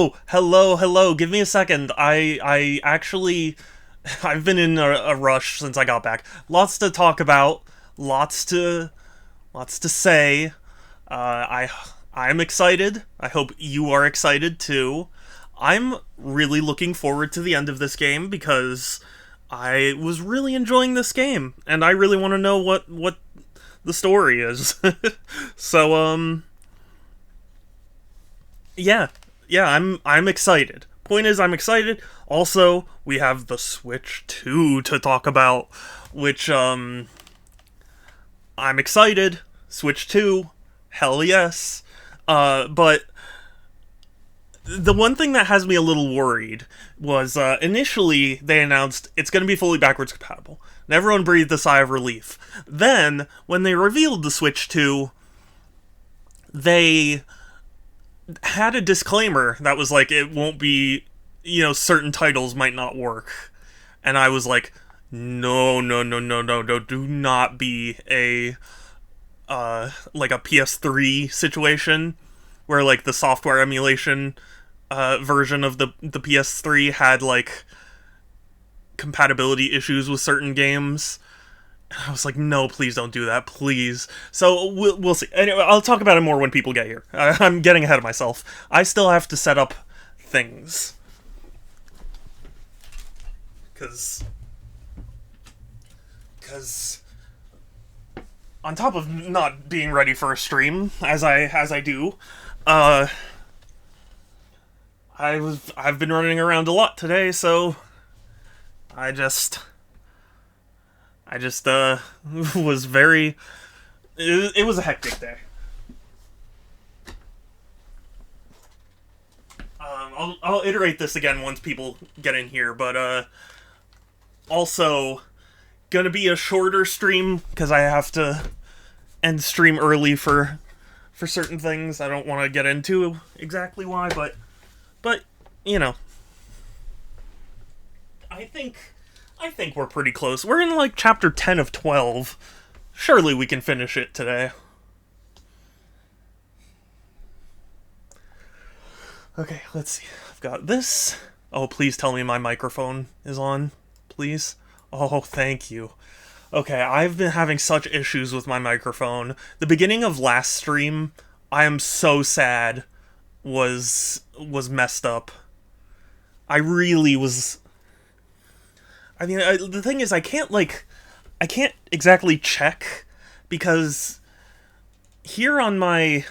Oh, hello. Give me a second. I actually, I've been in a rush since I got back. Lots to talk about. Lots to, lots to say. I'm excited. I hope you are excited too. I'm really looking forward to the end of this game because I was really enjoying this game, and I really want to know what the story is. so yeah, I'm excited. Point is, I'm excited. Also, we have the Switch 2 to talk about, which I'm excited. Switch 2, hell yes. But the one thing that has me a little worried was initially they announced it's going to be fully backwards compatible. And everyone breathed a sigh of relief. Then, when they revealed the Switch 2, they had a disclaimer that was like, it won't be, certain titles might not work. And I was like, no, do not be like a PS3 situation where like the software emulation version of the PS3 had like compatibility issues with certain games. I was like, no, please don't do that, please. So we'll see. Anyway, I'll talk about it more when people get here. I'm getting ahead of myself. I still have to set up things. Because on top of not being ready for a stream, as I do, I've been running around a lot today, so I just was very. It was a hectic day. I'll iterate this again once people get in here, but also gonna be a shorter stream because I have to end stream early for certain things. I don't want to get into exactly why, but you know, I think I think we're pretty close. We're in like chapter 10 of 12. Surely we can finish it today. Okay, let's see. I've got this. Oh, please tell me my microphone is on. Please. Oh, thank you. Okay, I've been having such issues with my microphone. The beginning of last stream, I am so sad, was messed up. I really was. I mean, the thing is, I can't exactly check because here on my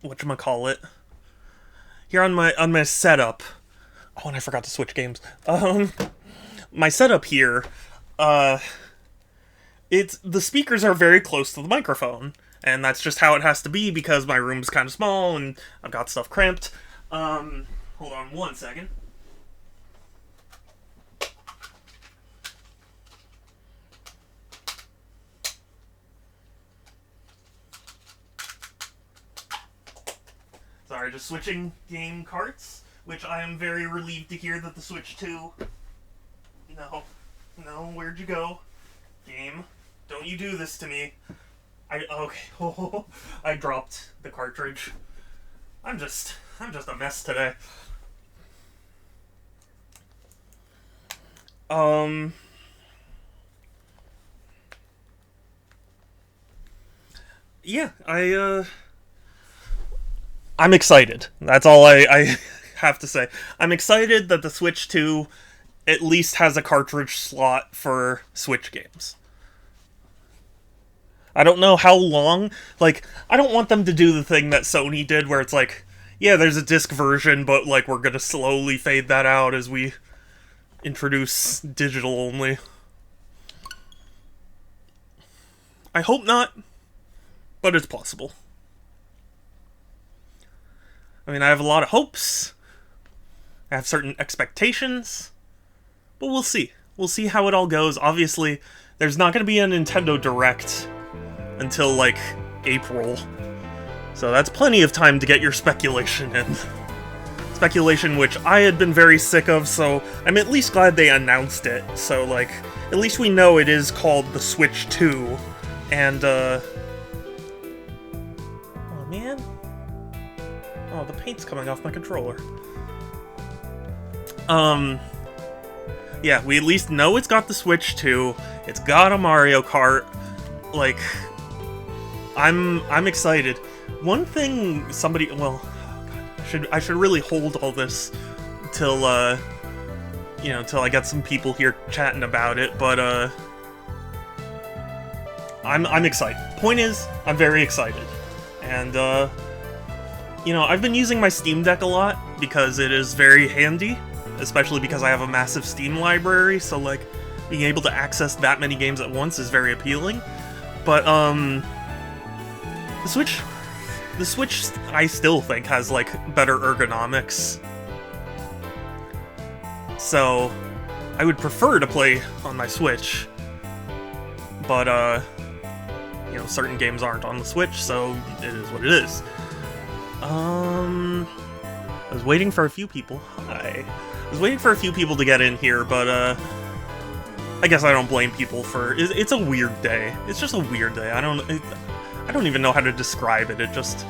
whatchamacallit, here on my setup. Oh, and I forgot to switch games. My setup here, uh, it's the speakers are very close to the microphone, and that's just how it has to be because my room's kind of small and I've got stuff cramped. Hold on one second. Sorry, just switching game carts, which I am very relieved to hear that the Switch 2. No, no, where'd you go? Game, don't you do this to me. Okay. Oh, I dropped the cartridge. I'm just a mess today. Um, yeah, I'm excited. That's all I have to say. I'm excited that the Switch 2 at least has a cartridge slot for Switch games. I don't know how long. Like, I don't want them to do the thing that Sony did where it's like, yeah, there's a disc version, but like we're gonna slowly fade that out as we introduce digital only. I hope not, but it's possible. I mean, I have a lot of hopes. I have certain expectations, but we'll see. We'll see how it all goes. Obviously, there's not going to be a Nintendo Direct until, like, April. So that's plenty of time to get your speculation in. Speculation which I had been very sick of, so I'm at least glad they announced it. So, like, at least we know it is called the Switch 2. And, oh, man. Oh, the paint's coming off my controller. Yeah, we at least know it's got the Switch 2. It's got a Mario Kart. Like, I'm excited. One thing somebody, well, I should really hold all this till you know, till I get some people here chatting about it, but I'm excited. Point is, I'm very excited. And you know, I've been using my Steam Deck a lot because it is very handy. Especially because I have a massive Steam library, so like being able to access that many games at once is very appealing. But the Switch I still think has like better ergonomics. So I would prefer to play on my Switch. But you know, certain games aren't on the Switch, so it is what it is. I was waiting for a few people. Hi. I was waiting for a few people to get in here, but I guess I don't blame people for... It's a weird day. It's just a weird day. I don't even know how to describe it. It just...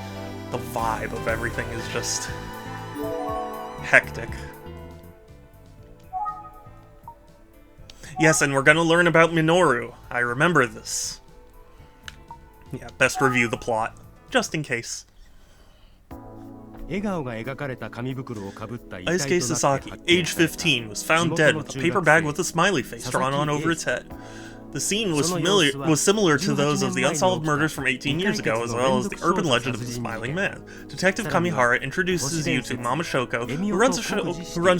The vibe of everything is just... hectic. Yes, and we're gonna learn about Minoru. I remember this. Yeah, best review the plot. Just in case. Aisuke Sasaki, age 15, was found dead with a paper bag with a smiley face drawn on over its head. The scene was similar to those of the unsolved murders from 18 years ago, as well as the urban legend of the Smiling Man. Detective Kamihara introduces you to Mama Shoko, who runs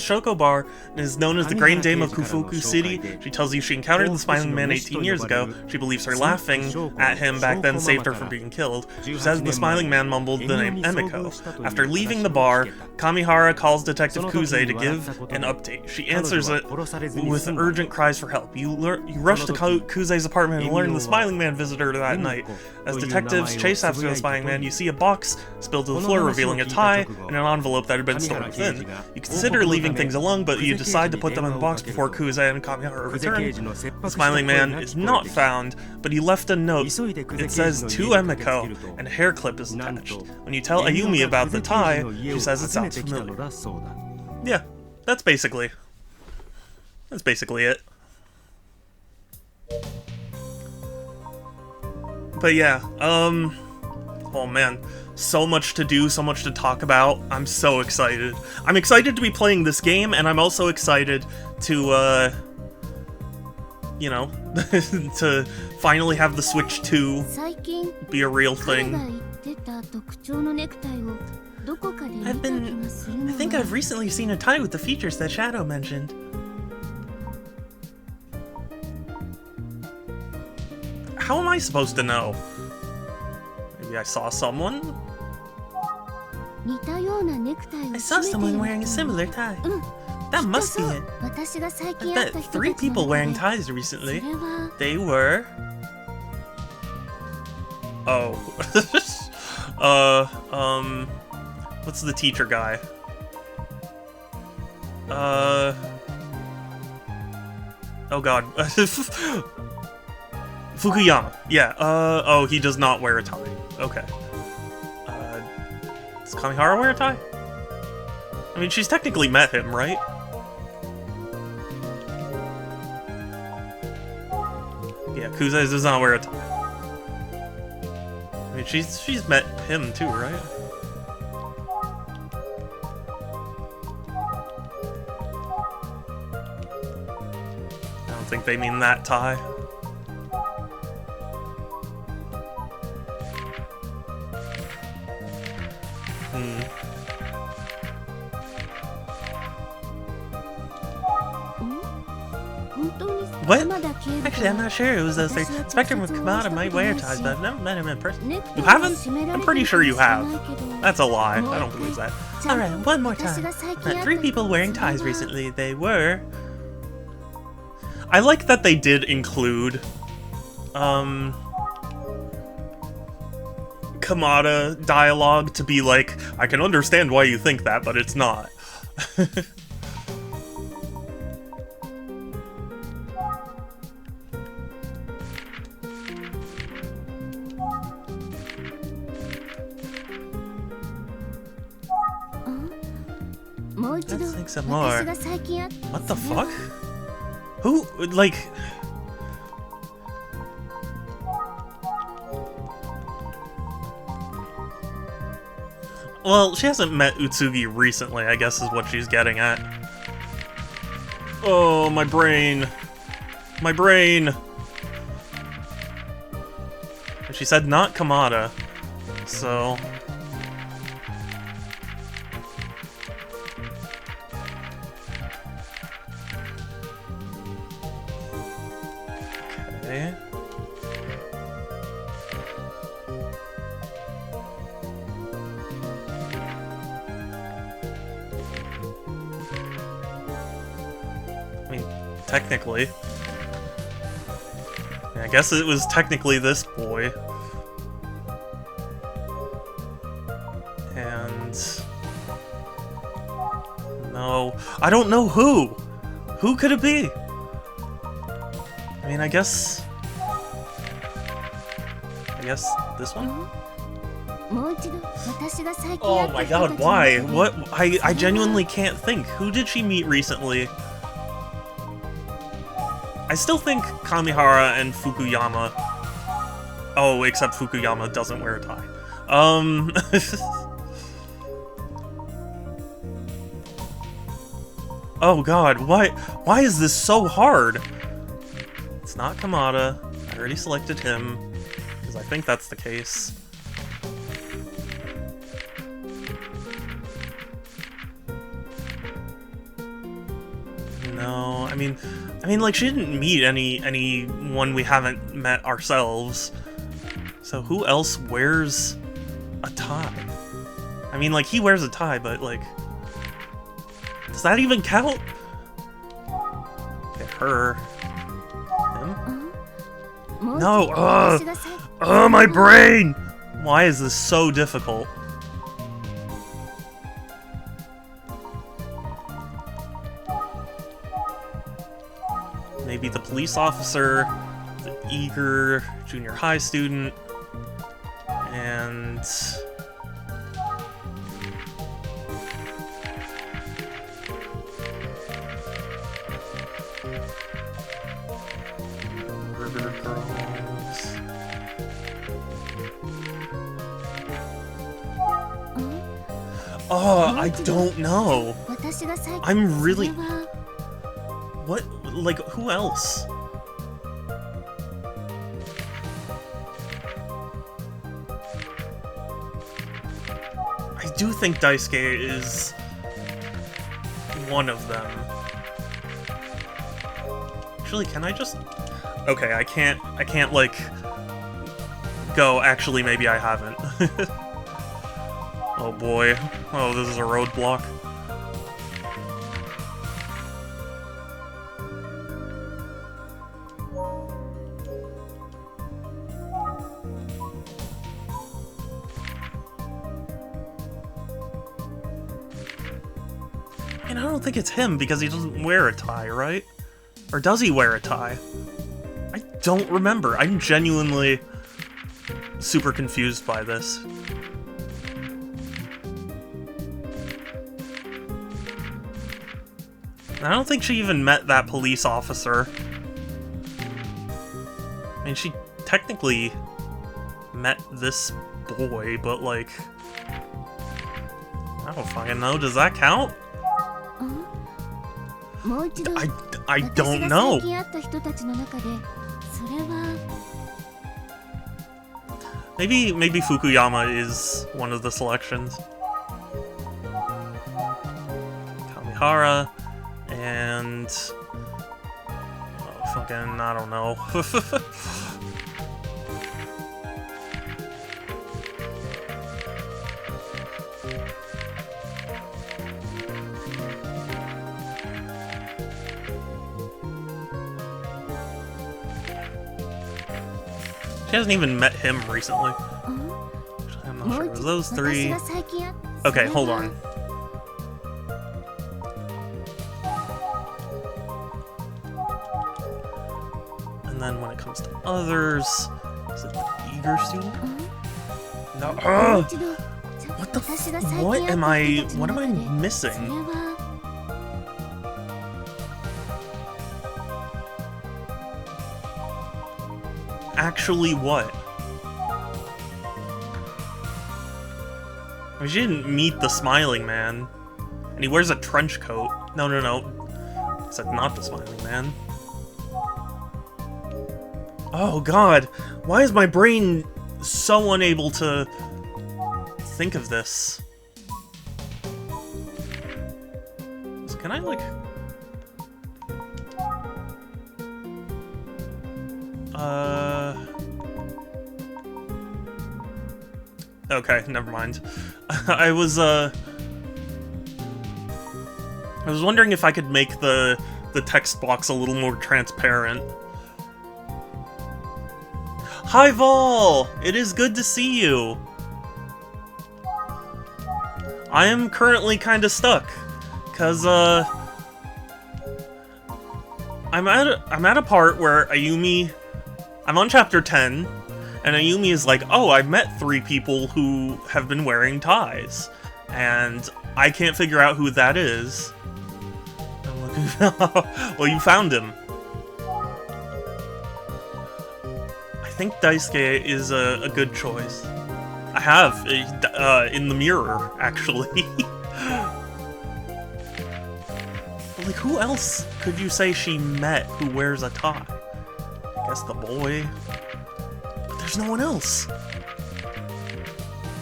Shoko Bar and is known as the Grand Dame of Kufuku City. She tells you she encountered the Smiling Man 18 years ago. She believes her laughing at him back then saved her from being killed. She says the Smiling Man mumbled the name Emiko. After leaving the bar, Kamihara calls Detective Kuze to give an update. She answers it with urgent cries for help. You rush to Kuze's apartment and learn the Smiling Man visited her that night. As detectives chase after the Smiling Man, you see a box spilled to the floor revealing a tie and an envelope that had been stored within. You consider leaving things alone, but you decide to put them in the box before Kuze and Kamihara return. The Smiling Man is not found, but he left a note. It says, "To Emiko," and a hair clip is attached. When you tell Ayumi about the tie, she says it sounds familiar. Yeah, that's basically it. But yeah, oh man, so much to do, so much to talk about. I'm so excited. I'm excited to be playing this game, and I'm also excited to, you know, to finally have the Switch 2 be a real thing. I think I've recently seen a tie with the features that Shadow mentioned. How am I supposed to know? Maybe I saw someone? I saw someone wearing a similar tie. That must be it. I bet 3 people wearing ties recently. They were... Oh. What's the teacher guy? Oh god. Fukuyama. Yeah, oh, he does not wear a tie. Okay. Does Kamihara wear a tie? I mean, she's technically met him, right? Yeah, Kuze does not wear a tie. I mean, she's met him too, right? I don't think they mean that tie. What? Actually, I'm not sure. It was those 3. Spectrum with Kamada might wear ties, but I've never met him in person. You haven't? I'm pretty sure you have. That's a lie. I don't believe that. Alright, one more time. Met 3 people wearing ties recently. They were... I like that they did include... Kamada dialogue to be like, I can understand why you think that, but it's not. Let's think some more. What the fuck? Who, like... Well, she hasn't met Utsugi recently, I guess is what she's getting at. Oh, my brain. My brain. And she said not Kamada, so... Okay. I mean, technically. I guess it was technically this boy. And... No. I don't know who! Who could it be? I mean, I guess this one? Oh my god, why? What? I genuinely can't think. Who did she meet recently? I still think Kamihara and Fukuyama. Oh, except Fukuyama doesn't wear a tie. Oh god, why is this so hard? It's not Kamada. I already selected him, because I think that's the case. No, I mean, like, she didn't meet anyone we haven't met ourselves. So who else wears a tie? I mean, like, he wears a tie, but, like... Does that even count? Okay, her. Him? No! Ugh, my brain! Why is this so difficult? Maybe the police officer, the eager junior high student, and... Burger Girls... Oh, I don't know. I'm really... What? Like, who else? I do think Daisuke is one of them. Actually, can I just... Okay, I can't, like, go, actually, maybe I haven't. Oh boy. Oh, this is a roadblock. And I don't think it's him, because he doesn't wear a tie, right? Or does he wear a tie? I don't remember. I'm genuinely super confused by this. I don't think she even met that police officer. I mean, she technically met this boy, but, like... I don't fucking know. Does that count? I don't know. Maybe Fukuyama is one of the selections. Kamihara and fucking I don't know. She hasn't even met him recently. I'm not sure. It was those three. Okay, hold on. And then when it comes to others, is it the eager student? No. What the what am I missing? Actually what? I mean, she didn't meet the smiling man. And he wears a trench coat. No. I said not the smiling man. Oh god, why is my brain so unable to think of this? So can I, like... Okay, never mind. I was wondering if I could make the text box a little more transparent. Hi Vol! It is good to see you! I am currently kinda stuck, cause I'm at a part where Ayumi... I'm on chapter 10, and Ayumi is like, oh, I've met 3 people who have been wearing ties, and I can't figure out who that is. I'm looking... Well, you found him. I think Daisuke is a good choice. I have, in the mirror, actually. But, like, who else could you say she met who wears a tie? I guess the boy. But there's no one else.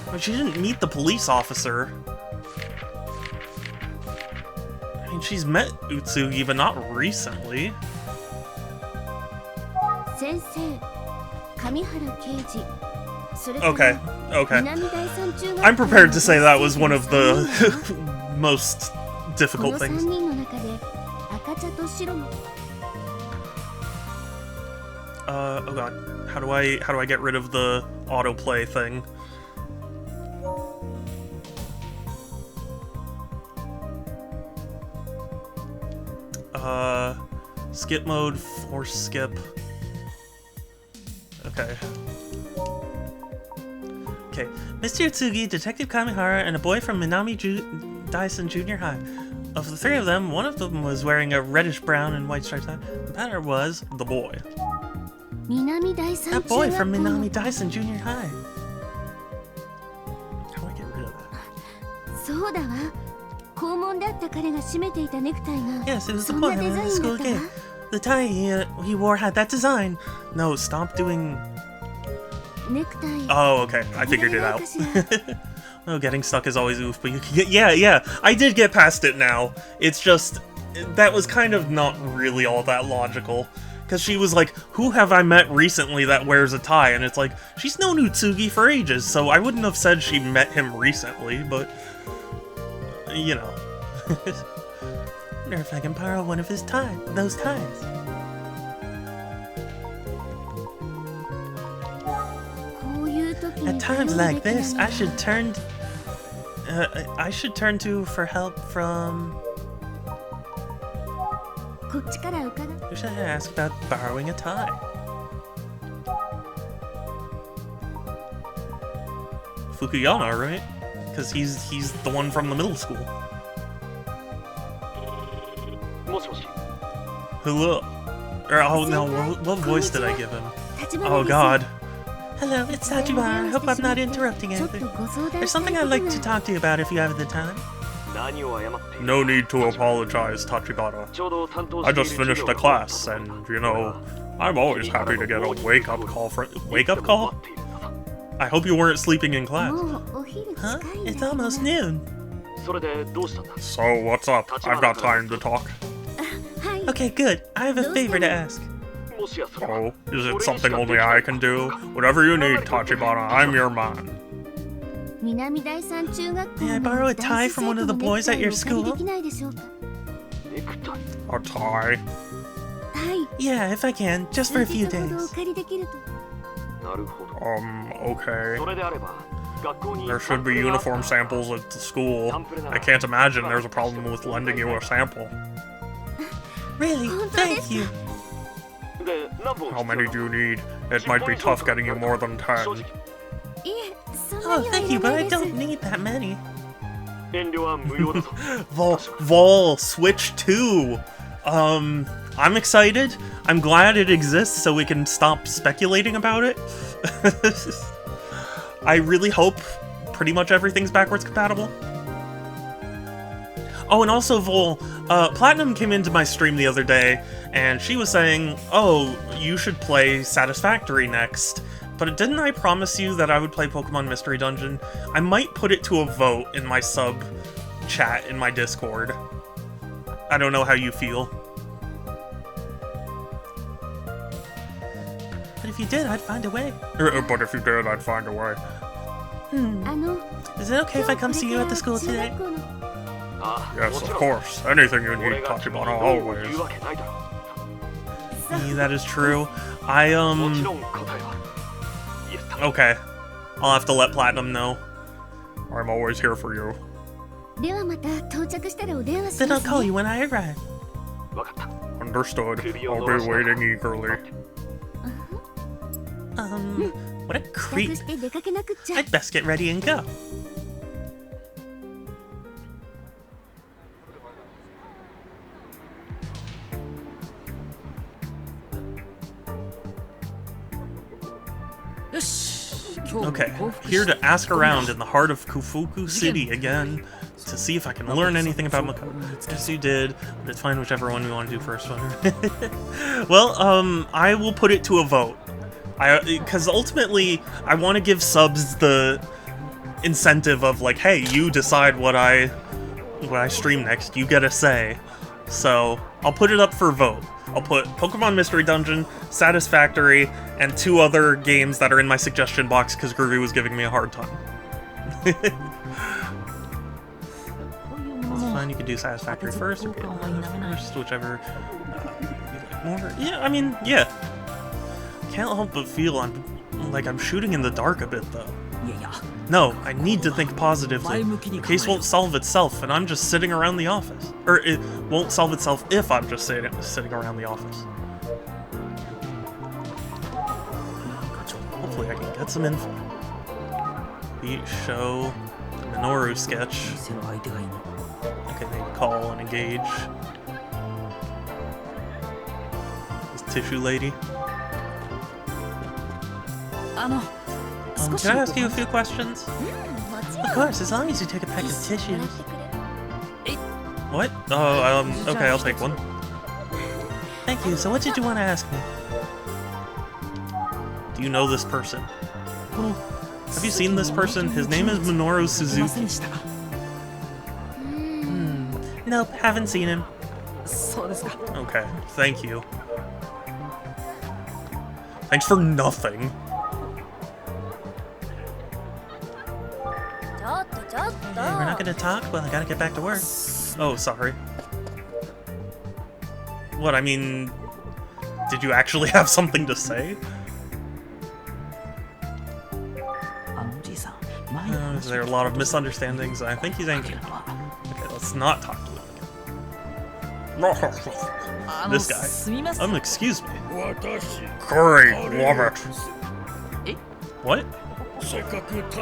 I mean, she didn't meet the police officer. I mean, she's met Utsugi, but not recently. Okay. I'm prepared to say that was one of the most difficult things. Oh god. How do I get rid of the autoplay thing? Skip mode, force skip. Okay. Okay. Mr. Utsugi, Detective Kamihara, and a boy from Minami Daisen Junior High. Of the 3 of them, one of them was wearing a reddish-brown and white striped tie. The matter was the boy. That boy from Minami Daisen Junior High. How do I get rid of that? Yes, it was the boy at the school gate. The tie he wore had that design. No, stop doing... Oh, okay. I figured it out. Oh, getting stuck is always oof, but you can get... Yeah, I did get past it now. It's just... That was kind of not really all that logical. Because she was like, who have I met recently that wears a tie? And it's like, she's known Utsugi for ages, so I wouldn't have said she met him recently, but... You know. I wonder if I can borrow one of his those ties. At times like this, I should turn to for help from... Who should I ask about borrowing a tie? Fukuyama, right? Because he's the one from the middle school. Hello. Or, oh no, what voice did I give him? Oh god. Hello, it's Tachibana. I hope I'm not interrupting anything. There's something I'd like to talk to you about if you have the time. No need to apologize, Tachibana. I just finished a class, and, you know, I'm always happy to get a wake-up call for... Wake-up call? I hope you weren't sleeping in class. Huh? It's almost noon. So, what's up? I've got time to talk. Okay, good. I have a favor to ask. Oh, is it something only I can do? Whatever you need, Tachibana, I'm your man. May I borrow a tie from one of the boys at your school? A tie? Yeah, if I can, just for a few days. Okay. There should be uniform samples at the school. I can't imagine there's a problem with lending you a sample. Really? Thank you! How many do you need? It might be tough getting you more than 10. Oh, thank you, but I don't need that many. 遠慮は無用だぞ Vol Switch 2. I'm excited. I'm glad it exists so we can stop speculating about it. I really hope pretty much everything's backwards compatible. Oh, and also Vol, Platinum came into my stream the other day, and she was saying, oh, you should play Satisfactory next. But didn't I promise you that I would play Pokemon Mystery Dungeon? I might put it to a vote in my sub chat in my Discord. I don't know how you feel. But if you did, I'd find a way. But if you did, I'd find a way. Is it okay if I come see you at the school today? Yes, of course. Anything you need, Tachibana, always. 言うわけないだろ Yeah, that is true. I, もちろん答えは Okay. I'll have to let Platinum know. I'm always here for you. ではまた到着したらお電話し Then ま I'll す call ね you when I arrive. 分かった Understood. I'll be waiting eagerly. What a 支 creep. 度して出かけなくっちゃ I'd best get ready and go. Okay, here to ask around in the heart of Kufuku City again to see if I can learn anything about Makoto. Yes, you did, but it's fine whichever one you want to do first, Well, I will put it to a vote. Because ultimately, I want to give subs the incentive of like, hey, you decide what I stream next. You get a say. So I'll put it up for vote. I'll put Pokemon Mystery Dungeon, Satisfactory, and 2 other games that are in my suggestion box because Groovy was giving me a hard time. It's fine, you can do Satisfactory first or first, whichever you like more. Yeah, I mean, yeah. Can't help but feel I'm shooting in the dark a bit though. No, I need to think positively. The case won't solve itself, and I'm just sitting around the office. Or it won't solve itself if I'm just sitting around the office. Hopefully I can get some info. Beat, show, Minoru sketch. Okay, maybe call and engage. This tissue lady. Can I ask you a few questions? Of course, as long as you take a pack of tissues. What? Oh, okay, I'll take one. Thank you, so what did you want to ask me? Do you know this person? Have you seen this person? His name is Minoru Suzuki. Nope, haven't seen him. Okay, thank you. Thanks for nothing. Hey, we're not gonna talk? Well, I gotta get back to work. Oh, sorry. What, I mean... Did you actually have something to say? There are a lot of misunderstandings. I think he's angry. Okay, let's not talk to him again. This guy. Excuse me. Curry, love it. What?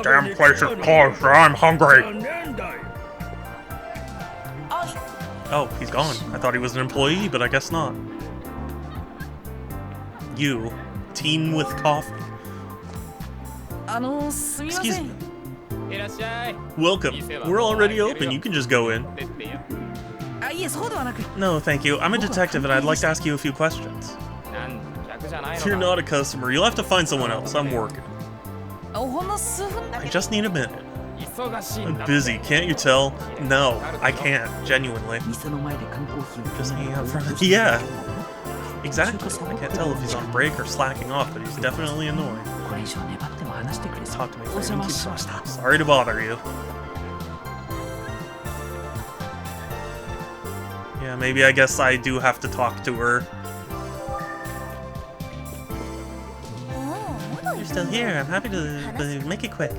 Damn place is closed, I'm hungry. Oh, he's gone. I thought he was an employee, but I guess not. You. Teen with coffee. Excuse me. Welcome. We're already open. You can just go in. No, thank you. I'm a detective and I'd like to ask you a few questions. If you're not a customer, you'll have to find someone else. I'm working. I just need a minute. I'm busy, can't you tell? No, I can't, genuinely. Just hanging out front of... Yeah! Exactly. I can't tell if he's on break or slacking off, but he's definitely annoying. Talk to me for even keep talking. Sorry to bother you. Yeah, maybe I guess I do have to talk to her. You're still here. I'm happy to make it quick.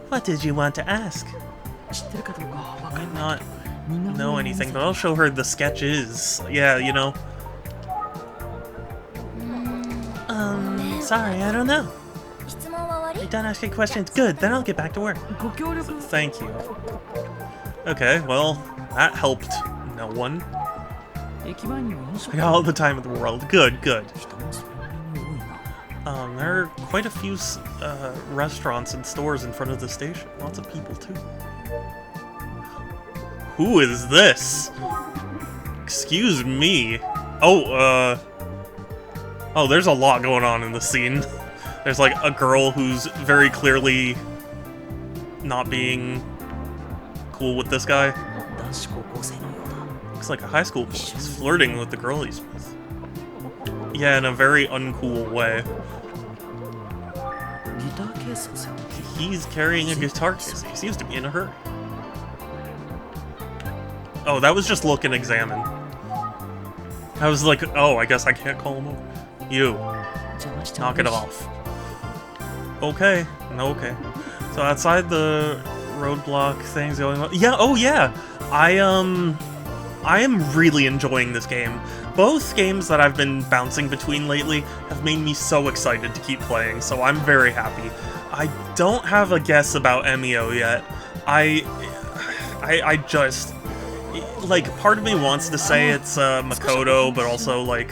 What did you want to ask? I might not know anything, but I'll show her the sketches. Yeah, you know. Sorry, I don't know. I done asking questions? Good, then I'll get back to work. Thank you. Okay, well, that helped no one. I got all the time in the world. Good, good. There are quite a few restaurants and stores in front of the station. Lots of people, too. Who is this? Excuse me. Oh, oh, there's a lot going on in the scene. There's, like, a girl who's very clearly not being cool with this guy. Looks like a high school boy. He's flirting with the girl he's with. Yeah, in a very uncool way. He's carrying a guitar case. He seems to be in a hurry. Oh, that was just look and examine. I was like, oh, I guess I can't call him over. You. Knock it off. Okay. Okay. So outside the roadblock things going on. Yeah, oh yeah! I am really enjoying this game. Both games that I've been bouncing between lately have made me so excited to keep playing, so I'm very happy. I don't have a guess about Emio yet. I just... Like, part of me wants to say it's Makoto, but also, like,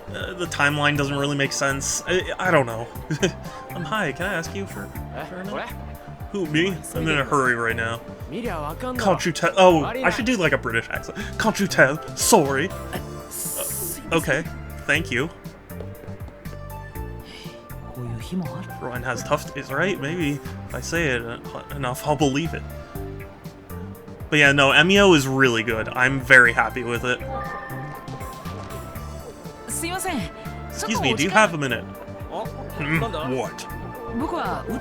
the timeline doesn't really make sense. I don't know. Hi, can I ask you for a minute? Who, me? I'm in a hurry right now. Can't you tell? Oh, I should do like a British accent. Can't you tell? Sorry. Okay, thank you. Frown has tough days, right? Maybe if I say it enough, I'll believe it. But yeah, no, Emio is really good. I'm very happy with it. Excuse me, do you have a minute? What?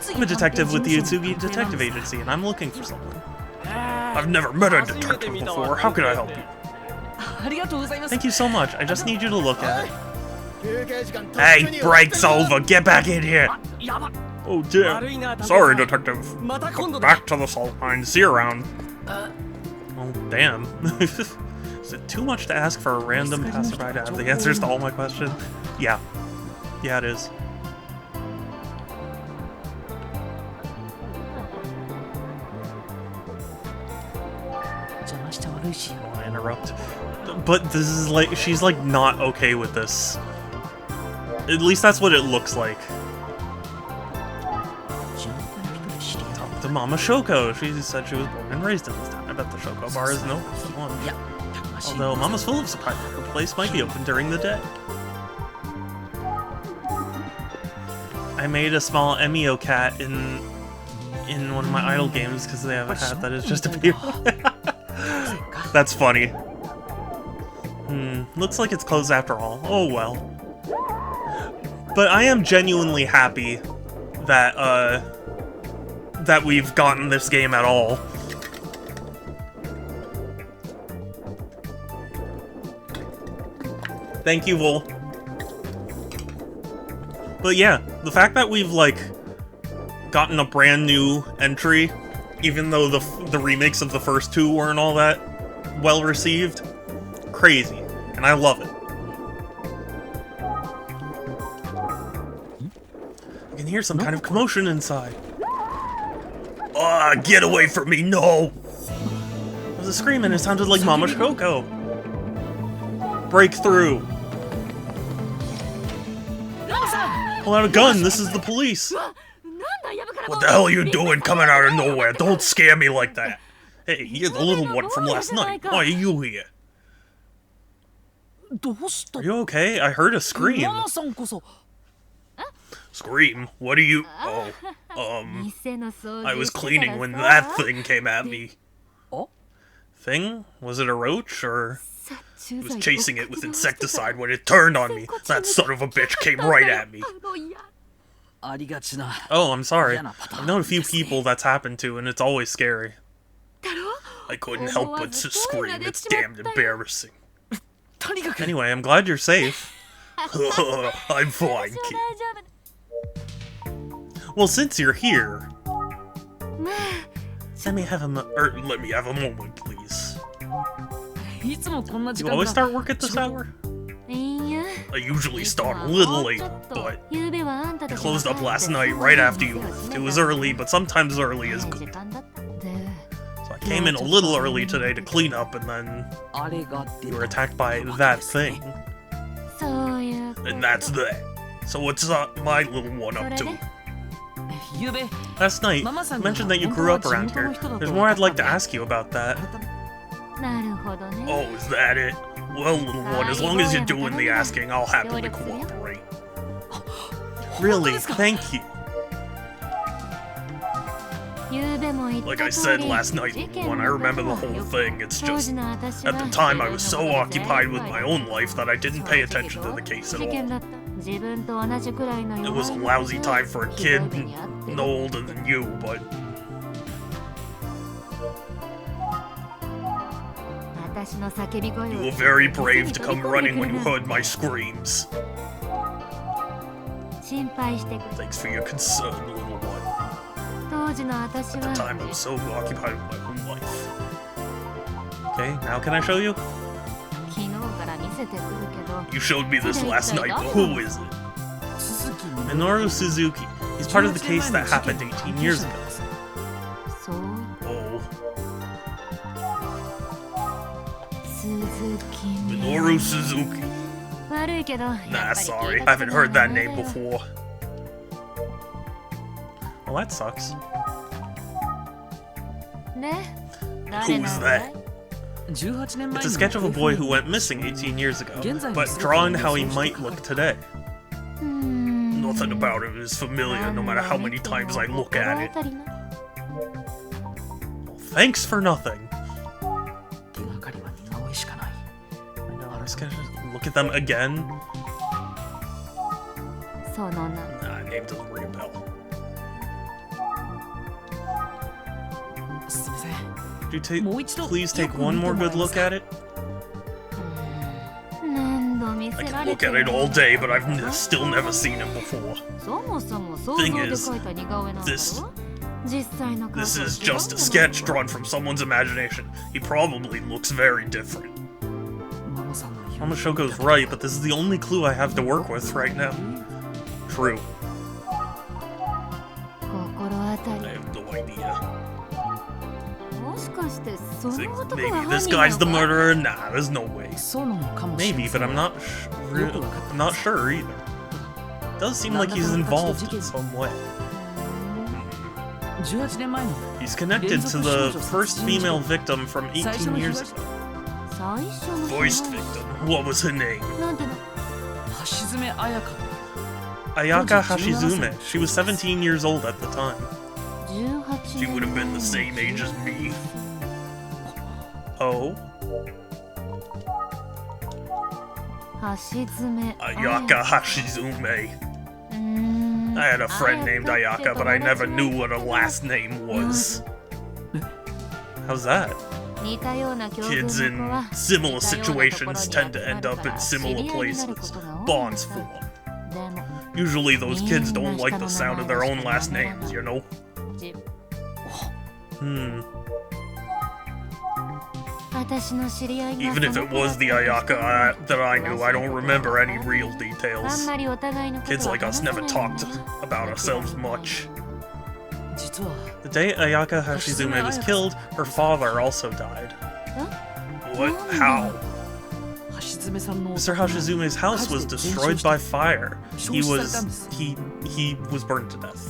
I'm a detective with the Utsugi Detective Agency, and I'm looking for someone. I've never met a detective before. How can I help you? Thank you so much. I just need you to look at it. Hey, break's over. Get back in here. Oh, dear. Sorry, detective. Go back to the salt mine. See you around. Oh, damn. Is it too much to ask for a random passerby to have the answers to all my questions? Yeah. Yeah, it is. I interrupt. But this is like, she's like not okay with this. At least that's what it looks like. Talk to Mama Shoko. She said she was born and raised in this town. I bet the Shoko bar is no one. Although Mama's full of surprises, her place might be open during the day. I made a small Emio cat in one of my idle games because they have a hat that is just appeared. That's funny. Looks like it's closed after all. Oh well. But I am genuinely happy that, that we've gotten this game at all. Thank you, Vol. But yeah, the fact that we've, like, gotten a brand new entry, even though the remakes of the first two weren't all that well received, crazy, and I love it. I can hear some kind of commotion inside. Ah, get away from me, no! There was a scream and it sounded like Mama Shoko. Breakthrough. Pull out a gun, this is the police. What the hell are you doing coming out of nowhere? Don't scare me like that. Hey, you're the little one from last night. Why are you here? Are you okay? I heard a scream. Scream? What are you... Oh, I was cleaning when that thing came at me. Thing? Was it a roach, or... I was chasing it with insecticide when it turned on me. That son of a bitch came right at me. Oh, I'm sorry. I've known a few people that's happened to, and it's always scary. I couldn't help but to scream. It's damned embarrassing. Anyway, I'm glad you're safe. I'm fine, kid. Well, since you're here... let me have a moment, please. You always start work at this hour? I usually start a little late, but it closed up last night right after you left. It was early, but sometimes early is good. So I came in a little early today to clean up, and then you were attacked by that thing. And that's that. So what's my little one up to? Last night, you mentioned that you grew up around here. There's more I'd like to ask you about that. Oh, is that it? Well, little one, as long as you're doing the asking, I'll happily cooperate. Really, thank you. Like I said last night, little one, I remember the whole thing. It's just, at the time I was so occupied with my own life that I didn't pay attention to the case at all. It was a lousy time for a kid no older than you, but... You were very brave to come running when you heard my screams. Thanks for your concern, little one. At the time, I was so occupied with my own life. Okay, now can I show you? You showed me this last night, but who is it? Minoru Suzuki. He's part of the case that happened 18 years ago. Oh. Minoru Suzuki. Nah, sorry. I haven't heard that name before. Well, that sucks. Who's that? It's a sketch of a boy who went missing 18 years ago, but drawn how he might look today. Nothing about him is familiar, no matter how many times I look at it. Well, thanks for nothing. Look at them again? Nah, name doesn't ring a bell. Could you please take one more good look at it? I can look at it all day, but I've still never seen him before. Thing is, this is just a sketch drawn from someone's imagination. He probably looks very different. Mama Shoko's right, but this is the only clue I have to work with right now. True. I have no idea. Maybe this guy's the murderer? Nah, there's no way. Maybe, but I'm not sure either. It does seem like he's involved in some way. He's connected to the first female victim from 18 years ago. First victim? What was her name? Ayaka Hashizume. She was 17 years old at the time. She would have been the same age as me. Oh? Ayaka Hashizume. I had a friend named Ayaka, but I never knew what her last name was. How's that? Kids in similar situations tend to end up in similar places. Bonds form. Usually those kids don't like the sound of their own last names, you know? Even if it was the Ayaka that I knew, I don't remember any real details. Kids like us never talked about ourselves much. The day Ayaka Hashizume was killed, her father also died. What? How? Mr. Hashizume's house was destroyed by fire. He was burned to death.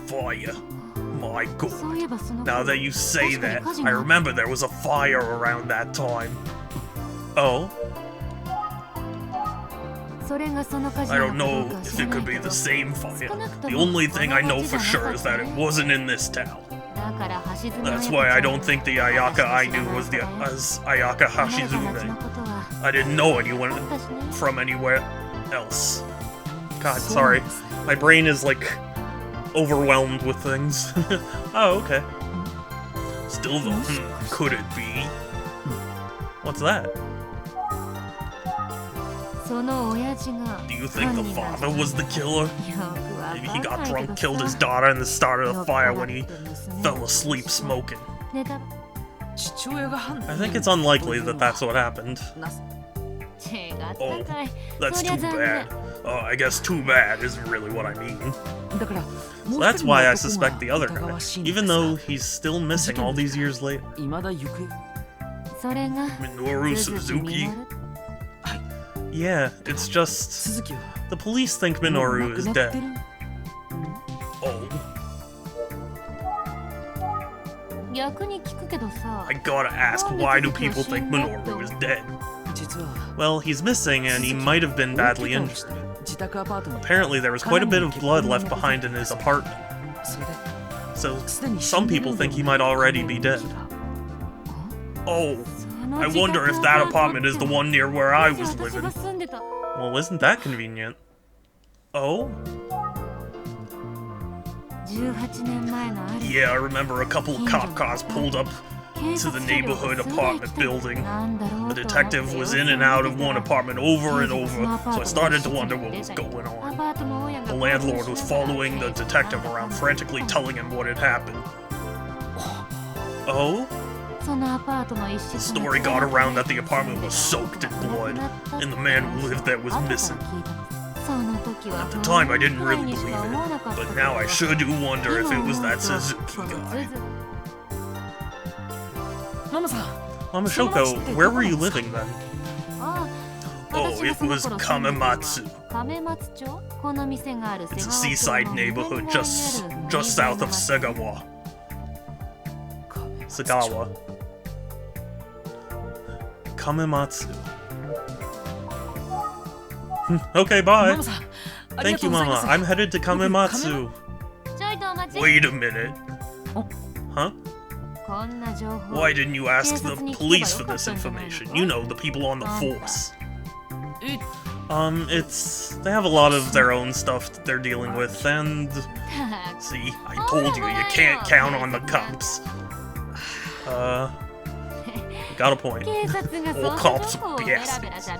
Fire. My god. Now that you say that, I remember there was a fire around that time. Oh? I don't know if it could be the same fire. The only thing I know for sure is that it wasn't in this town. That's why I don't think the Ayaka I knew was as Ayaka Hashizume. I didn't know anyone from anywhere else. God, sorry. My brain is like overwhelmed with things. Oh, okay. Still though, could it be? What's that? Do you think the father was the killer? Maybe he got drunk, killed his daughter, and then started a fire when he fell asleep smoking. I think it's unlikely that that's what happened. Oh, that's too bad. I guess too bad isn't really what I mean. So that's why I suspect the other guy, even though he's still missing all these years later. Minoru Suzuki? Yeah, it's just... the police think Minoru is dead. Oh. I gotta ask, why do people think Minoru is dead? Well, he's missing and he might have been badly injured. Apparently there was quite a bit of blood left behind in his apartment. So, some people think he might already be dead. Oh, I wonder if that apartment is the one near where I was living. Well, isn't that convenient? Oh? Yeah, I remember a couple of cop cars pulled up to the neighborhood apartment building. The detective was in and out of one apartment over and over, so I started to wonder what was going on. The landlord was following the detective around, frantically telling him what had happened. Oh? The story got around that the apartment was soaked in blood, and the man who lived there was missing. At the time, I didn't really believe it, but now I sure do wonder if it was that Suzuki guy. Mama Shoko, where were you living then? Oh, it was Kamematsu. It's a seaside neighborhood just south of Sagawa. Kamematsu. Okay, bye. Thank you, Mama. I'm headed to Kamematsu. Wait a minute. Huh? Why didn't you ask the police for this information? You know, the people on the force. They have a lot of their own stuff that they're dealing with, and... See, I told you, you can't count on the cops. Got a point. All cops are bastards.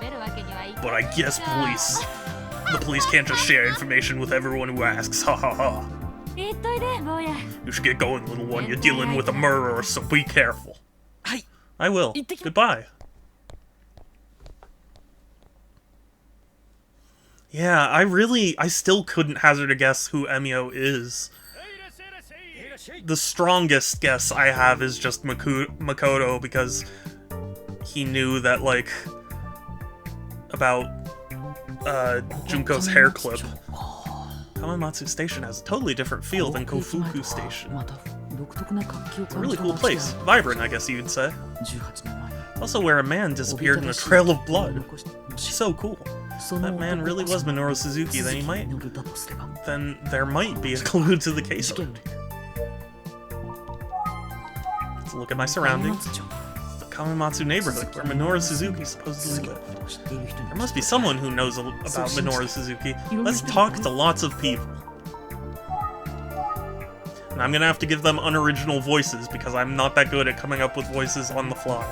But I guess the police can't just share information with everyone who asks, ha ha ha. You should get going, little one. You're dealing with a murderer, so be careful. I will. Goodbye. Yeah, I still couldn't hazard a guess who Emio is. The strongest guess I have is just Makoto, because he knew that, like, about Junko's hair clip. Kamematsu Station has a totally different feel than Kofuku Station. It's a really cool place. Vibrant, I guess you'd say. It's also where a man disappeared in a trail of blood. So cool. That man really was Minoru Suzuki, then there might be a clue to the case around here. Let's look at my surroundings. It's the Kamematsu neighborhood where Minoru Suzuki supposedly lived. There must be someone who knows about Minoru Suzuki. Let's talk to lots of people. And I'm gonna have to give them unoriginal voices because I'm not that good at coming up with voices on the fly.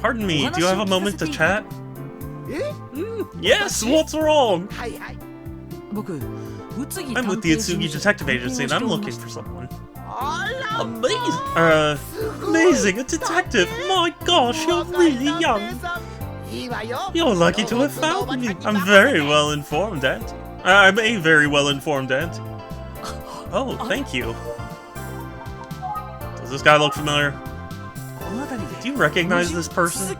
Pardon me, do you have a moment to chat? Yes, what's wrong? I'm with the Itsugi Detective Agency and I'm looking for someone. Amazing! Amazing, a detective! My gosh, you're really young! You're lucky to have found me! I'm very well informed, Auntie. I'm a very well informed Auntie. Oh, thank you. Does this guy look familiar? Do you recognize this person?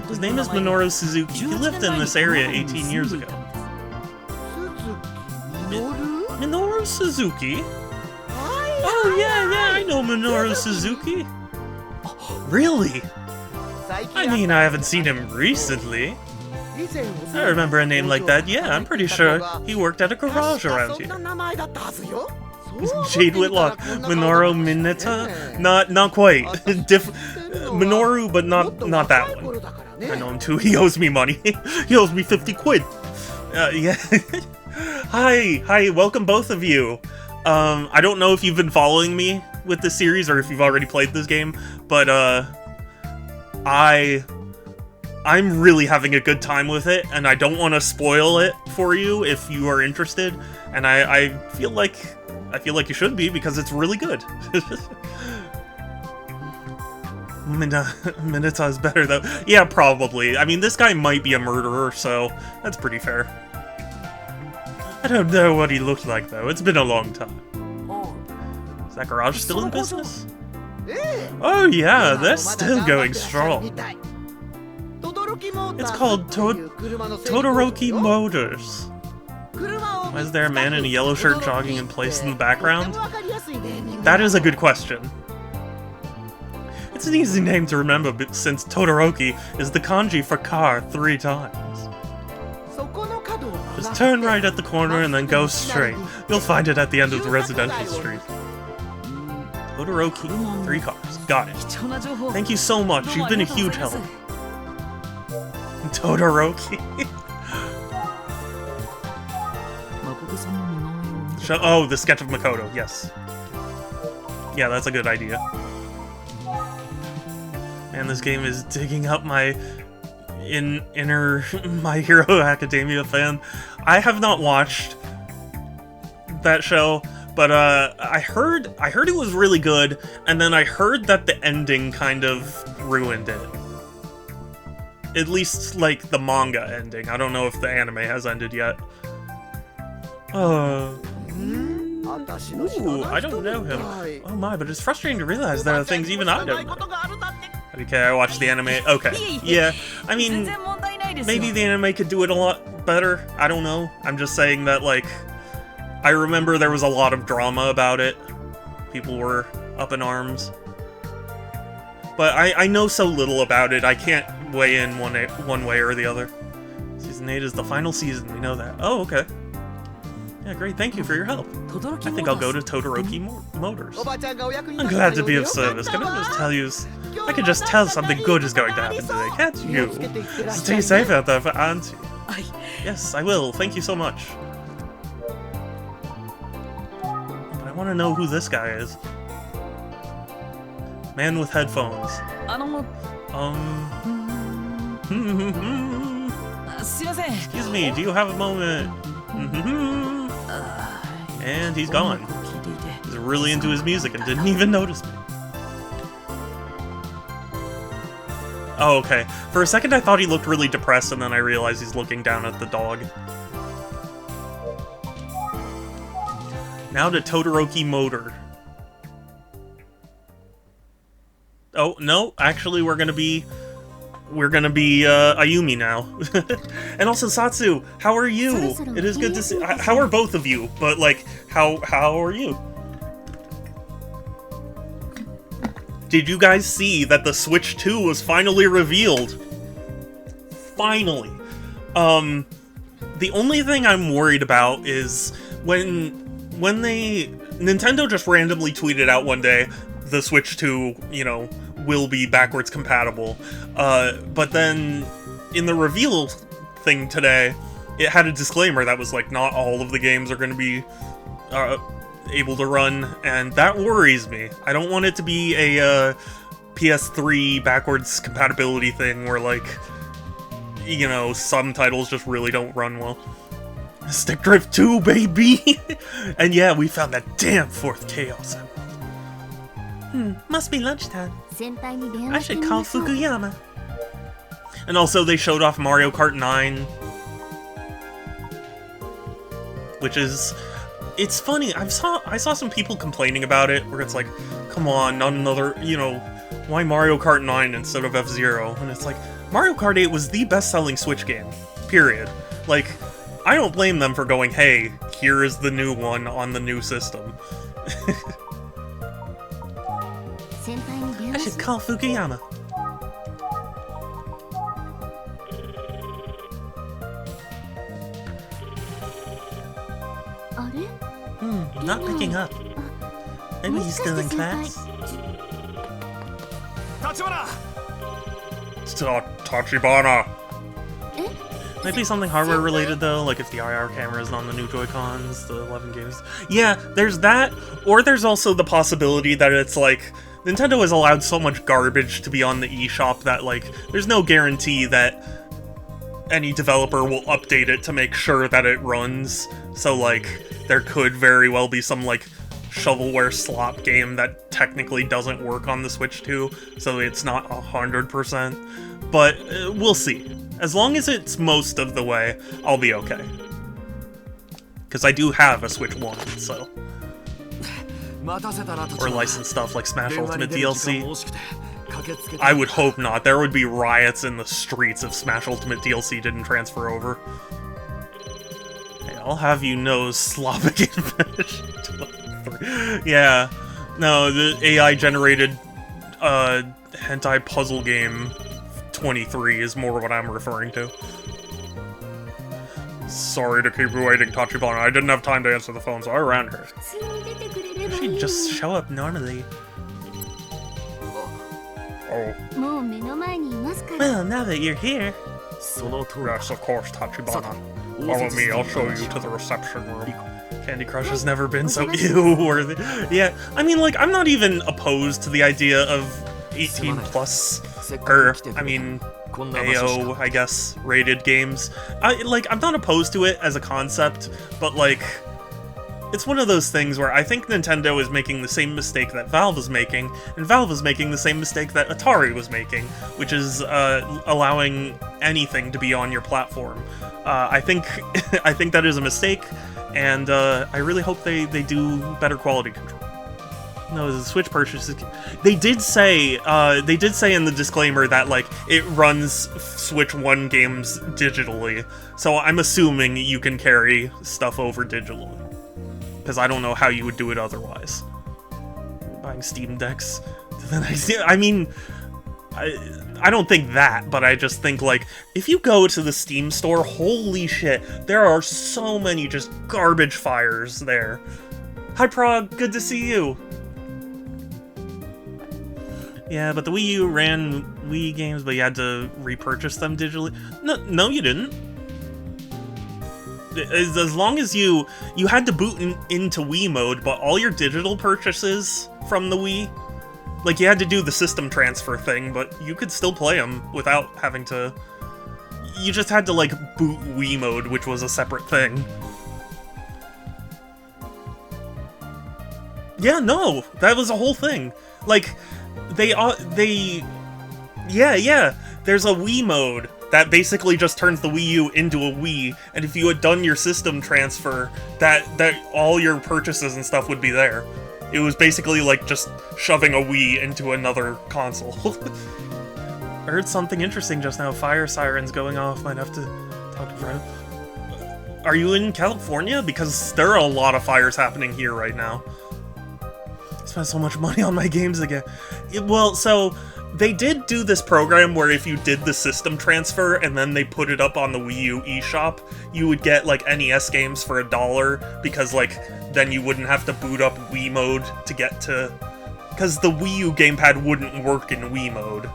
His name is Minoru Suzuki. He lived in this area 18 years ago. Minoru Suzuki? Oh yeah, I know Minoru Suzuki. Really? I mean, I haven't seen him recently. I remember a name like that, yeah, I'm pretty sure he worked at a garage around here. Jade Whitlock, Minoru Mineta? Not quite. Minoru, but not that one. I know him too, he owes me money. He owes me 50 quid. Yeah. Hi, welcome both of you. I don't know if you've been following me with this series or if you've already played this game, but I'm really having a good time with it, and I don't want to spoil it for you if you are interested, and I feel like you should be because it's really good. Mineta is better, though. Yeah, probably. I mean, this guy might be a murderer, so that's pretty fair. I don't know what he looked like, though. It's been a long time. Is that garage still in business? Oh yeah, they're still going strong. It's called Todoroki Motors. Why is there a man in a yellow shirt jogging in place in the background? That is a good question. It's an easy name to remember since Todoroki is the kanji for car 3 times. Just turn right at the corner and then go straight. You'll find it at the end of the residential street. Todoroki, 3 cars. Got it. Thank you so much. You've been a huge help. Todoroki. Oh, the sketch of Makoto. Yes. Yeah, that's a good idea. Man, this game is digging up my inner My Hero Academia fan. I have not watched that show, but I heard it was really good, and then I heard that the ending kind of ruined it. At least, like, the manga ending. I don't know if the anime has ended yet. Ooh, I don't know him. Oh my, but it's frustrating to realize there are things even I don't know. Okay, I watched the anime. Okay, yeah. I mean, maybe the anime could do it a lot better. I don't know. I'm just saying that, like, I remember there was a lot of drama about it. People were up in arms. But I know so little about it, I can't weigh in one way or the other. Season 8 is the final season, we know that. Oh, okay. Yeah, great, thank you for your help. I think I'll go to Todoroki Motors. I'm glad to be of service. Can I just tell you... I can just tell something good is going to happen today, can't you? Stay safe out there for Auntie. Yes, I will. Thank you so much. But I want to know who this guy is. Man with headphones. Excuse me, do you have a moment? And he's gone. He's really into his music and didn't even notice me. Oh, okay. For a second I thought he looked really depressed, and then I realized he's looking down at the dog. Now to Todoroki Motor. Oh, no, actually we're gonna be Ayumi now. And also, Satsu, how are you? It is good to see. How are both of you? But, like, how are you? Did you guys see that the Switch 2 was finally revealed? Finally. The only thing I'm worried about is when Nintendo just randomly tweeted out one day, the Switch 2, you know, will be backwards compatible. But then in the reveal thing today, it had a disclaimer that was like, not all of the games are going to be able to run, and that worries me. I don't want it to be a PS3 backwards compatibility thing where, like, you know, some titles just really don't run well. Stick Drift 2, baby! And yeah, we found that damn 4th Chaos Emerald. Must be lunchtime. I should call Fukuyama. And also, they showed off Mario Kart 9. Which is... It's funny, I saw some people complaining about it, where it's like, come on, not another, you know, why Mario Kart 9 instead of F-Zero? And it's like, Mario Kart 8 was the best-selling Switch game. Period. Like, I don't blame them for going, hey, here is the new one on the new system. I should call Fukuyama. Not picking up. Maybe he's still in class? Tachibana! Maybe something hardware related though, like if the IR camera isn't on the new Joy-Cons, the 11 games. Yeah, there's that, or there's also the possibility that it's like, Nintendo has allowed so much garbage to be on the eShop that, like, there's no guarantee that any developer will update it to make sure that it runs. So, like, there could very well be some, like, shovelware slop game that technically doesn't work on the Switch 2, so it's not 100%. But we'll see. As long as it's most of the way, I'll be okay. Because I do have a Switch 1, so... Or licensed stuff like Smash Ultimate DLC. I would hope not. There would be riots in the streets if Smash Ultimate DLC didn't transfer over. Hey, I'll have you know Sloppy finished. Yeah. No, the AI-generated hentai puzzle game 23 is more what I'm referring to. Sorry to keep you waiting, Tachibana. I didn't have time to answer the phone, so I ran here. She'd just show up normally. Oh. Well, now that you're here. Yes, of course, Tachibana. Follow me, I'll show you to the reception room. Candy Crush has never been so ew-worthy. Yeah, I mean, like, I'm not even opposed to the idea of 18 plus, or, I mean, AO, I guess, rated games. I'm not opposed to it as a concept, but, like, it's one of those things where I think Nintendo is making the same mistake that Valve is making, and Valve is making the same mistake that Atari was making, which is allowing anything to be on your platform. I think I think that is a mistake, and I really hope they do better quality control. No, the Switch purchases. They did say in the disclaimer that like it runs Switch 1 games digitally, so I'm assuming you can carry stuff over digitally. Because I don't know how you would do it otherwise. Buying Steam Decks. I mean, I don't think that, but I just think, like, if you go to the Steam store, holy shit, there are so many just garbage fires there. Hi, Prague, good to see you. Yeah, but the Wii U ran Wii games, but you had to repurchase them digitally. No, you didn't. As long as you had to boot into Wii mode, but all your digital purchases from the Wii, like, you had to do the system transfer thing, but you could still play them without having to... You just had to, like, boot Wii mode, which was a separate thing. Yeah, no, that was a whole thing. Like, yeah, there's a Wii mode that basically just turns the Wii U into a Wii, and if you had done your system transfer, that all your purchases and stuff would be there. It was basically like just shoving a Wii into another console. I heard something interesting just now. Fire sirens going off. Might have to talk to Frown. Are you in California? Because there are a lot of fires happening here right now. I spent so much money on my games again. Well, so... They did do this program where if you did the system transfer and then they put it up on the Wii U eShop, you would get, like, NES games for $1, because, like, then you wouldn't have to boot up Wii mode to get to... Because the Wii U gamepad wouldn't work in Wii mode.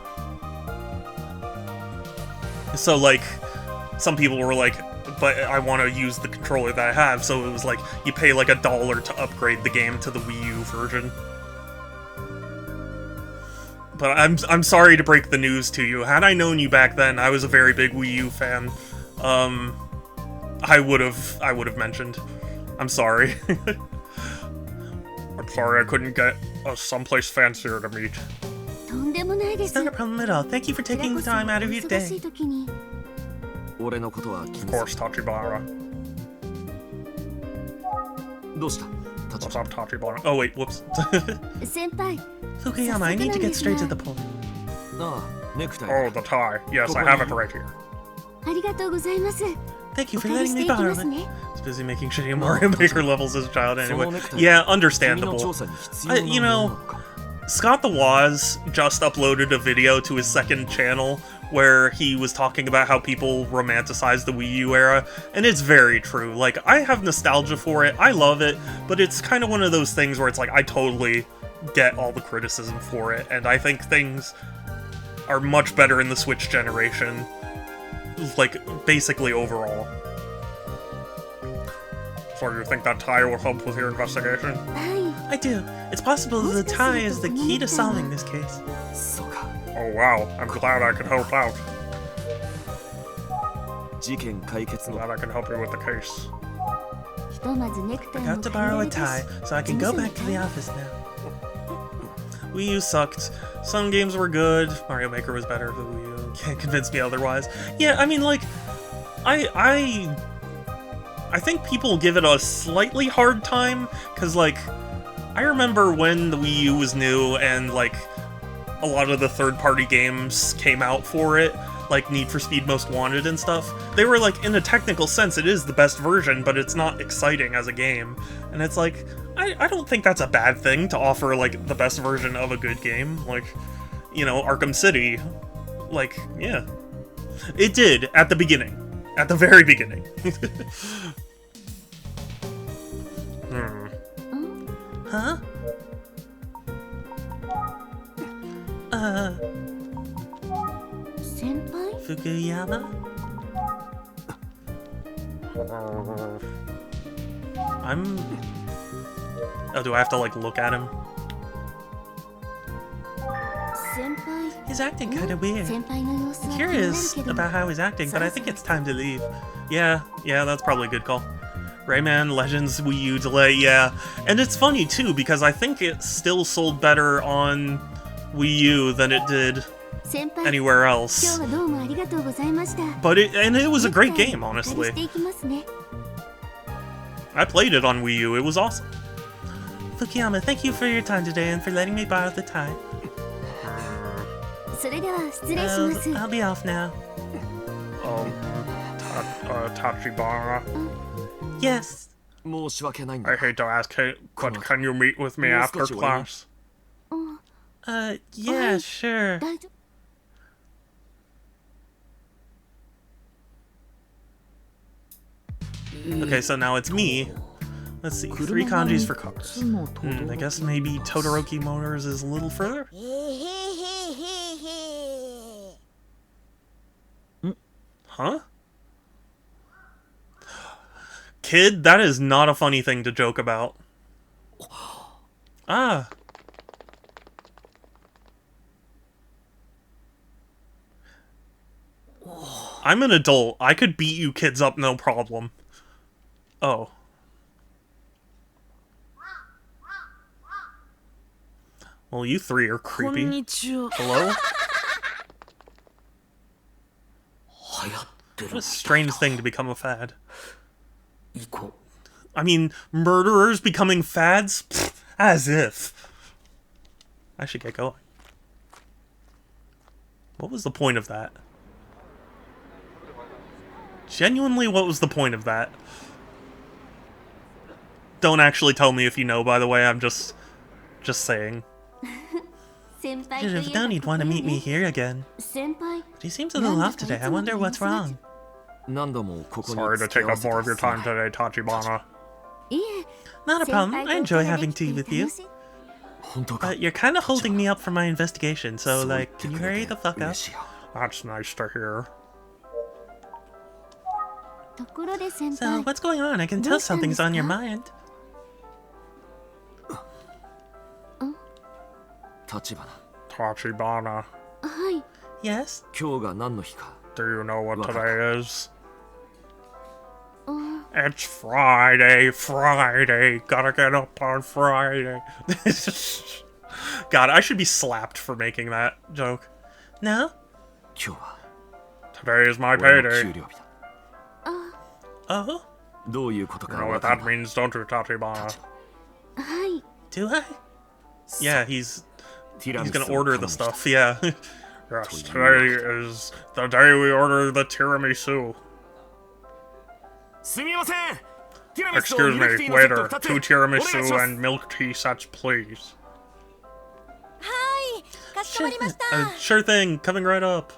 So, like, some people were like, but I want to use the controller that I have, so it was like, you pay, like, $1 to upgrade the game to the Wii U version. But I'm sorry to break the news to you. Had I known you back then, I was a very big Wii U fan. I would have mentioned. I'm sorry. I'm sorry I couldn't get someplace fancier to meet. It's not a problem at all. Thank you for taking the time out of your day. Of course, Tachibana. What's up, Tachibana? Oh wait, whoops. Fukuyama, I need to get straight to the point. Oh, the tie. Yes, I have it right here. Thank you for letting me borrow it. I was busy making shitty Mario Maker levels as a child anyway. Yeah, understandable. You know, Scott the Woz just uploaded a video to his second channel where he was talking about how people romanticize the Wii U era, and it's very true. Like, I have nostalgia for it, I love it, but it's kind of one of those things where it's like, I totally get all the criticism for it, and I think things are much better in the Switch generation, like, basically overall. So you think that tie will help with your investigation? I do. It's possible that the tie is the key to solving this case. Oh wow, I'm glad I could help out. Glad I can help you with the case. ひとまずネクタイ I も got to 借り borrow ら a れた tie し so I can go back to the office now. Wii U sucked. Some games were good. Mario Maker was better for Wii U. Can't convince me otherwise. Yeah, I mean, like, I think people give it a slightly hard time, because, like, I remember when the Wii U was new and, like, a lot of the third-party games came out for it, like Need for Speed Most Wanted and stuff. They were, like, in a technical sense, it is the best version, but it's not exciting as a game. And it's like, I don't think that's a bad thing to offer, like, the best version of a good game. Like, you know, Arkham City. Like, yeah. It did, at the beginning. At the very beginning. Huh? Senpai? Fukuyama? Oh, do I have to, like, look at him? 先輩 He's acting kinda weird. 先輩の様子は気になる Curious けど about how he's acting, but I think it's time to leave. Yeah, that's probably a good call. Rayman Legends Wii U delay, yeah. And it's funny, too, because I think it still sold better on Wii U than it did 先輩 anywhere 今 else. 日はどうもありがとうございました But it was a great ネクタイ game, お借り honestly. していきますね I played it on Wii U, it was awesome. Fukuyama, thank you for your time today and for letting me borrow the tie. それでは失礼します I'll be off now. Tachibana. Yes. 申し訳ないんだ I hate to ask, but can you meet with me after class? Yeah, sure. 大丈夫 Okay, so now it's me. Let's see, 3 kanjis for cars. I guess maybe Todoroki Motors is a little further? Huh? Kid, that is not a funny thing to joke about. Ah. I'm an adult. I could beat you kids up, no problem. Oh. Well, you 3 are creepy. Hello? What a strange thing to become a fad. I mean, murderers becoming fads? Pfft, as if. I should get going. What was the point of that? Genuinely, what was the point of that? Don't actually tell me if you know, by the way, I'm just saying. 先輩 Should とい have えば known he'd ここ want to よ meet me ね here again. 先輩 But he seems a little off today. I wonder what's wrong. 何度もここに Sorry to 付き take 合わ up せ more て of your time today, Tachibana. いえ Not a 先 problem. 輩 I と enjoy お茶が having できて tea with you. 楽しい 本当か But you're kind of holding me up for my investigation, so, そう言っ like, て can you くれ hurry て the fuck 嬉 up? しいよ That's nice to hear. ところで先 So, 輩 what's going on? I can tell something's on your mind. 立花 Tachibana. はい Yes? 今日が何の日か Do you know what today is? あ It's Friday, Friday. Gotta get up on Friday. God, I should be slapped for making that joke. No? 今日は Today is my 俺の給 payday. 料日だ Oh? どういうこと You か know 分 what か that る means, don't you, Tachibana? はい Do I? Yeah, he's ティラミ he's ス gonna を order 頼む the 人 stuff, yeah. Yes, today is the day we order the tiramisu. すみませんティラミスと Excuse ミルク me, ティーのセット waiter. 2つ 2お願いし tiramisu ます and milk tea sets, please. はいかしこまりました Sure thing, coming right up.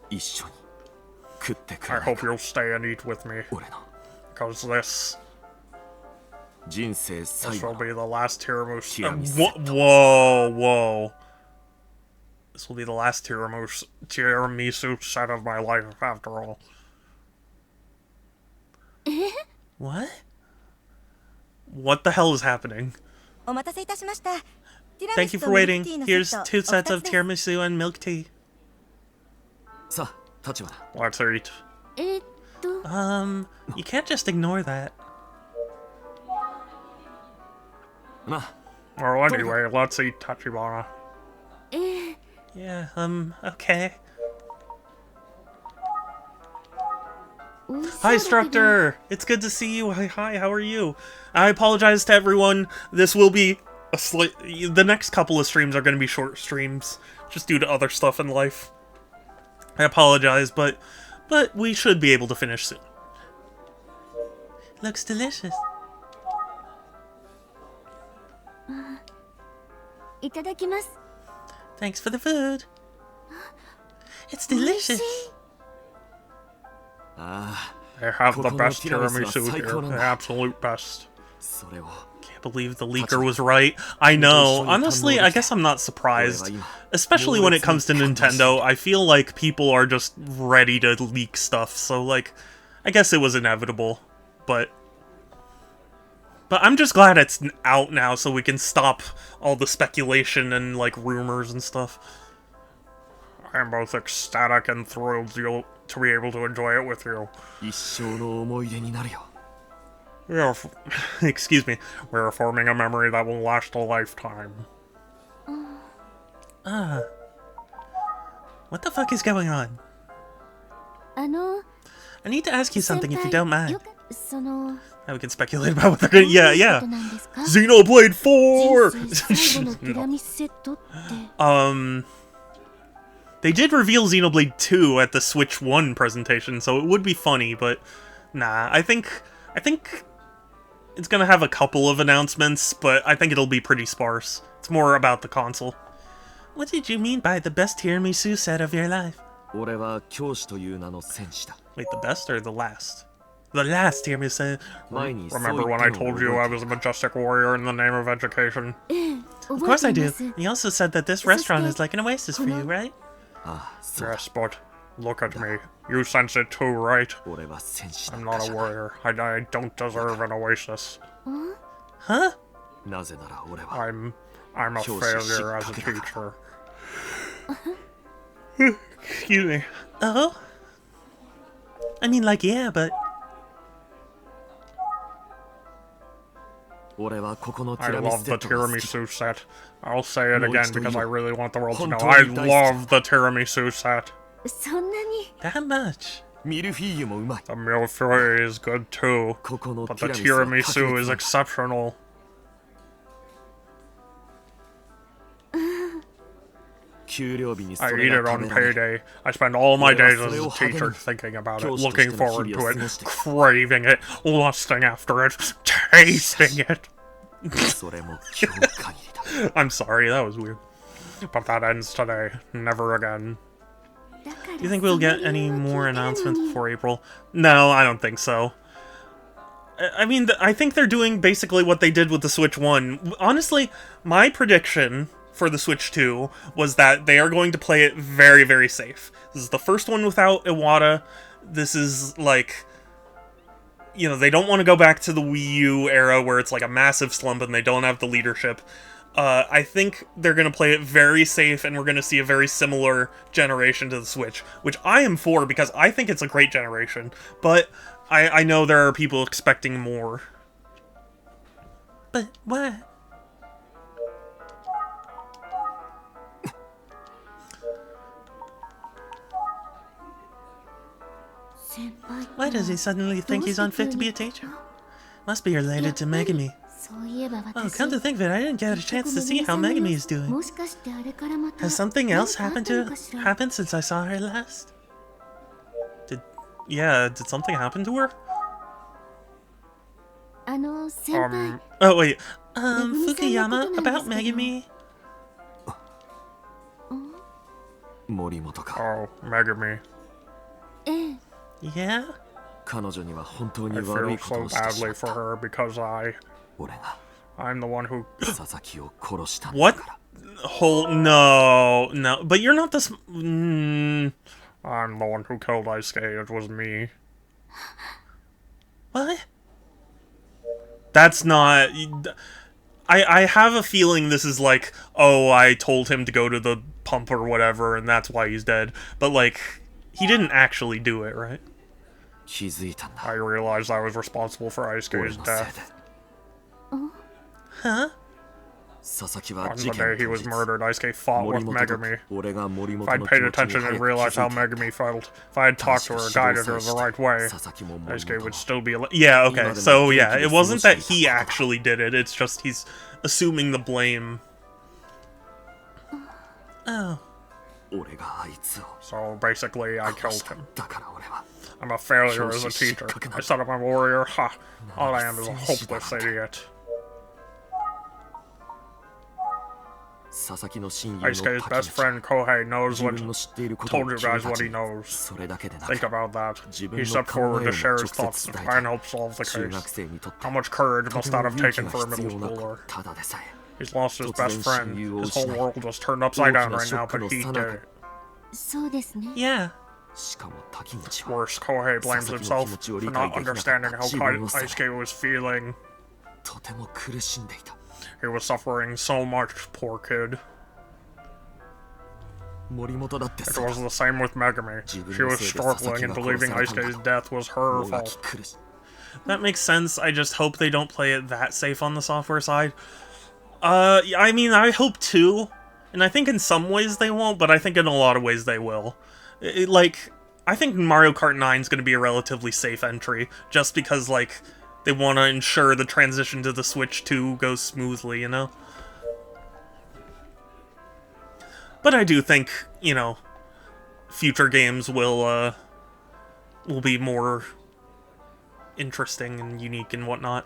一緒に食ってく I れない hope か you'll stay and eat with me, 俺の because this 人生最 will 後の be the last tiramisu. Tiramisu. Whoa. This will be the last tiramisu set of my life, after all. え What? What the hell is happening? お待たせいたしました。ティラ Thank ミ you ス for とミルク waiting. ティーの Here's セット 2 sets お of 二つです tiramisu and milk tea. さあ立花 Let's eat. え You can't just ignore that. まあ Well, anyway, let's eat Tachibana. ええ Yeah, okay. 美味しそう Hi, だけど Structor! It's good to see you. Hi, how are you? I apologize to everyone. This will be a the next couple of streams are going to be short streams, just due to other stuff in life. I apologize, but we should be able to finish soon. Looks delicious. いただきます Thanks for the food. It's 美味しい delicious. あ They have the ここの best ティラミスは tiramisu 最 here. 高なんだ。 The absolute best. それを Can't believe the leaker was right. I know. Honestly, I guess I'm not surprised. Especially when it comes to Nintendo, I feel like people are just ready to leak stuff, so like, I guess it was inevitable. But I'm just glad it's out now so we can stop all the speculation and like rumors and stuff. I'm both ecstatic and thrilled to be able to enjoy it with you. 一生の思い出になるよ Excuse me. We're forming a memory that will last a lifetime. What the fuck is going on? あの I need to ask you 先 something if you 輩 don't mind. よくその Now we can speculate about what they're gonna. Yeah, どういうこ yeah. となんですか Xenoblade 4! 人生最後のティラミスセットって They did reveal Xenoblade 2 at the Switch 1 presentation, so it would be funny, but nah, I think it's gonna have a couple of announcements, but I think it'll be pretty sparse. It's more about the console. What did you mean by the best tiramisu set of your life? 俺は教師という名の戦士だ Wait, the best or the last? The last tiramisu. Remember when I told you I was a majestic warrior in the name of education? ええ Of 覚 course え I てい do. ます You also said that this restaurant is like an oasis for you, right? ああそうだ Yes, but look at me. You sense it too, right? 俺は戦士だ I'm った not じ a ゃない warrior. I don't deserve an oasis. ん Huh? なぜなら俺は I'm a failure as a teacher. Excuse me. Oh? I mean, like, yeah, but 俺はここのテ I ィラミ love スセ the ットが好き tiramisu set. I'll say it again because I really want the world to know. 本 I 当に大好き。 love the tiramisu set. そんなに That much. ミルフィーユもうまい The milfrey is good too, ここの but テ the ィラミスは格 tiramisu 別 is だ exceptional. 給料日にそ I れ eat が it 食 on べられる payday. I spend all my days as a 俺はそれを励 teacher み thinking about it, 教師と looking しての forward 日 to 々を it, 過ごしてきた craving it, lusting after it, tasting it. それも今日限りだ I'm sorry, that was weird. But that ends today. Never again. だから Do you think we'll get any more announcements before April? No, I don't think so. I mean, I think they're doing basically what they did with the Switch 1. Honestly, my prediction for the Switch 2 was that they are going to play it very, very safe. This is the first one without Iwata. This is like, you know, they don't want to go back to the Wii U era where it's like a massive slump and they don't have the leadership. I think they're going to play it very safe and we're going to see a very similar generation to the Switch, which I am for because I think it's a great generation. But I know there are people expecting more. But what? Why does he suddenly think he's unfit to be a teacher? Must be related to Megami. そういえば Oh, 私 come to think of it, I didn't get a chance to see how Megami is doing. もしかしてあれからまた Has something else 何 happened かあったの to かしら happened since I saw her last? Did something happen to her? あの先輩 Oh wait, Megumi-sanの Fukuyama ことなんですけど。 about Megami. 森本か Oh, Megami. ええ Yeah, 彼女には本当に I 悪い feel こと so をしてしま badly っ for た her because俺が I'm the one who. 佐々木を殺したんだ What? から No. But you're not this. I'm the one who killed Isuke. It was me. What? That's not. I have a feeling this is like, oh, I told him to go to the pump or whatever, and that's why he's dead. But like, he didn't actually do it, right? 気づいたんだ。 I realized I was responsible for Aisuke's 俺のせいで death. Huh? 佐々木は On 事 the 件 day he 当 was 日 murdered, Aisuke fought 森 with 本と Megumi. 俺が森 If 本 I'd の paid 気持ちに attention and 早く気 realized づ how いていた Megumi felt, if I had talked to her or 確か guided 指 her 導 the さ right れた way, 佐々木も森 Aisuke 本 would も still be alive. Yeah, okay, so yeah, it wasn't that he 今でも actually did it, it's just he's assuming the blame. Oh. 俺があいつを So basically, I 殺し killed た him. だから俺は I'm a failure as a teacher. I said I'm a warrior. Ha! All I am is a hopeless idiot. 佐々木の親友の Aisuke's 滝 best 口 friend Kohei knows 自 what 分の知っていることを told you 君 guys た what ち he に knows. それだけでな Think く about that. 自 He 分の stepped 考えを forward 直 to share his 接 thoughts 伝 to え try and た help solve the 中 case. 学生にとって How much courage と must ても that have 勇気 taken が for a 必 middle 要な schooler? ただでさえ He's lost his 突然 best friend. 親友を His 失 whole い world was turned upside 大 down きな right ショ now, ック but の he 最 did 中 it. そうですね。 Yeah. しかも滝口は Worse, Kohei blames himself for not understanding how Aisuke was feeling. とても苦しんでいた He was suffering so much, poor kid. 森本だって It そうだ was the same with Megumi. She was struggling and believing Aisuke's death was her もがき fault. 苦し That makes sense. I just hope they don't play it that safe on the software side. I mean, I hope too. And I think in some ways they won't, but I think in a lot of ways they will. Like, I think Mario Kart 9 is going to be a relatively safe entry, just because, like, they want to ensure the transition to the Switch 2 goes smoothly, you know? But I do think, you know, future games will be more interesting and unique and whatnot.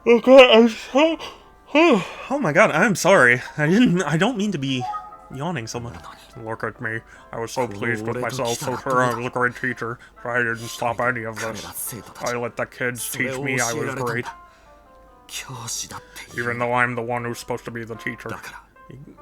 Okay, oh my god, I'm sorry. I don't mean to be yawning so much. Look at me. I was so pleased with myself, so sure I was a great teacher, but I didn't stop any of 彼 this. ら生徒た I ち let the kids それ teach を me I 教え was られたん great, だ教師だっていう even though I'm the one who's supposed to be the teacher. だから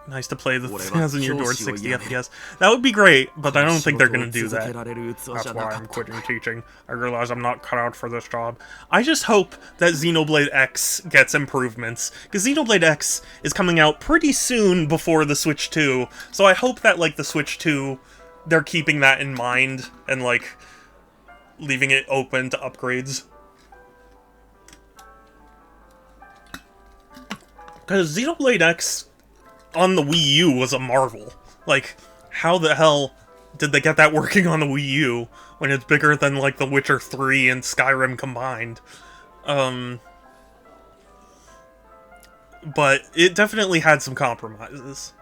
Nice to play the Whatever. 1000 year door at 60 FPS. That would be great, but I don't think they're gonna do 続け that. られる器じ That's ゃな why か I'm った quitting teaching. I realize I'm not cut out for this job. I just hope that Xenoblade X gets improvements, because Xenoblade X is coming out pretty soon before the Switch 2, so I hope that, like, the Switch 2, they're keeping that in mind, and, like, leaving it open to upgrades. Because Xenoblade X on the Wii U was a marvel. Like, how the hell did they get that working on the Wii U when it's bigger than, like, The Witcher 3 and Skyrim combined? But it definitely had some compromises.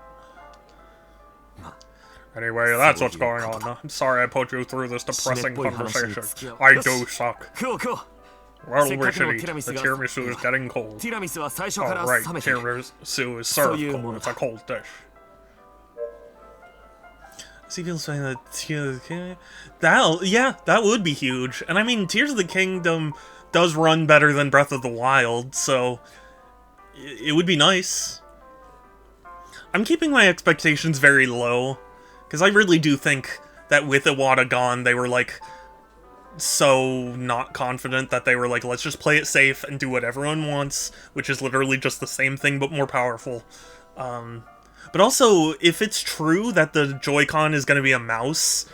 Anyway, that's what's going on. I'm sorry I put you through this depressing conversation. I do suck. 今日 Well, せっかくの Richie, ティラミス the が tiramisu is getting cold. ティラミスは最初から Oh, right, 冷めている tiramisu is そう served いう cold. もの It's a だ cold dish. See people saying that Tears of the Kingdom... that would be huge. And I mean, Tears of the Kingdom does run better than Breath of the Wild, so it would be nice. I'm keeping my expectations very low, because I really do think that with Iwata gone, they were, like, so not confident that they were like, let's just play it safe and do what everyone wants, which is literally just the same thing but more powerful. But also, if it's true that the Joy-Con is going to be a mouse,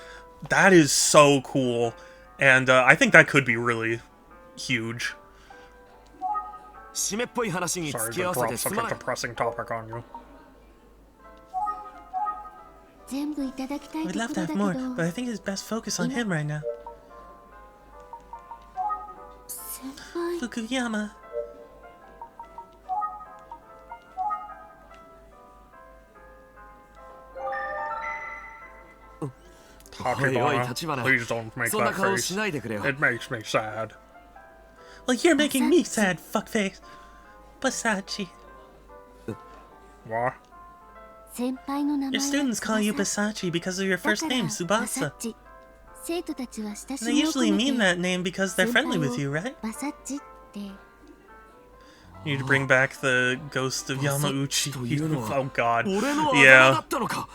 that is so cool, and I think that could be really huge. 締めっぽい話に Sorry 付き合 to わせ drop てす such ま a ない depressing topic on you. 全部いただきたい We'd とこ love ろ to だ have け more, ど but I think it's best focus on him right now. 先輩 Fukuyama. Takibana, please don't make そんな that 顔 face. しないでくれよ It makes me sad. Well, you're making me sad, fuckface. Basachi. What? 先輩の名 Your 前は students call you 翼 Basachi because of your だ first から name, バサ Tsubasa. ッチ生徒たちは親し They みを usually 込 mean め that て name because they're 先 friendly 輩 with you, を right? バサッチって You need to bring back the ghost of と Yamauchi. いうのは Oh god. 俺のあだ名だ Yeah. ったのか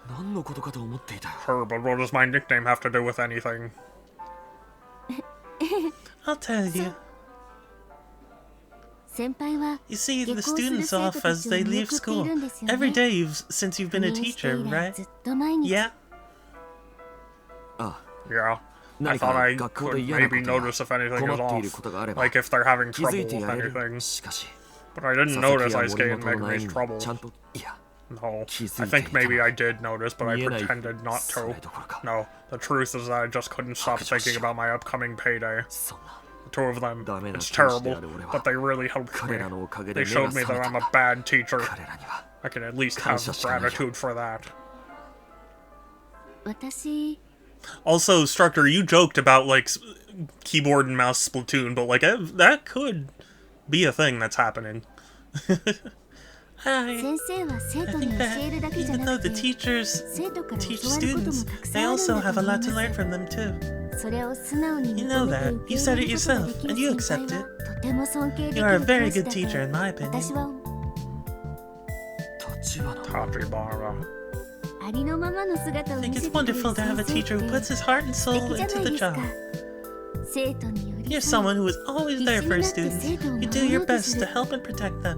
何のことかと思っていたよ Sure, but what does my nickname have to do with anything? I'll tell you. 先輩は You see 下 the 校する students 生徒 off た as ちを they 見 leave 送ってい school. るんですよ Every ね。 day since you've been a 入院して teacher, 以来 right? ずっと毎日。 Yeah? あ Yeah. I 何 thought か I 学校 could で嫌なこ maybe とや notice if anything 困 is っている off. ことがあれば Like if they're having 気づ trouble いて with やれる anything. しかし But I didn't 佐々 notice 木 I や was 森 getting 本の making 悩 these みに troubles. ちゃんといや No. 気づ I いてい think た maybe I did notice, but I 見えない pretended not そ to. れどころか No. The truth is that I just couldn't stop thinking about my upcoming payday. そんな The two of them. ダメな It's 教師で terrible, ある俺は but they really helped 彼 me. らのおかげで They 目が showed me 覚 that め I'm た a bad teacher. 彼らには I can at least have 感謝しかないよ。 gratitude for that. 私 Also, Structor, you joked about like keyboard and mouse Splatoon, but like that could be a thing that's happening. I 先生は生 I 徒に think 教 that えるだけじゃ even な though く the て teachers 生徒から teach 教わることも students, たく they さんあるん also だ have と a 思い lot to ま learn す。 from them too. それを素直に You 認 know めて that. 受け You 入 said れ it ることが yourself, でき and る you 先輩 accept は it. とても尊敬でき You are a る very 教師 good だ teacher, in と my opinion. 私は立花 Tachibana. ありのままの姿を I 見 think せ it's てくれる wonderful to have a 先 teacher 生 who っ puts て his heart and 素 soul 敵じゃ into ない the ですか。 job. 生徒に寄り You're 添い someone who is always there for his 必死になって students. 生徒を You 守 do ろ your うと best す to る。 help and protect them.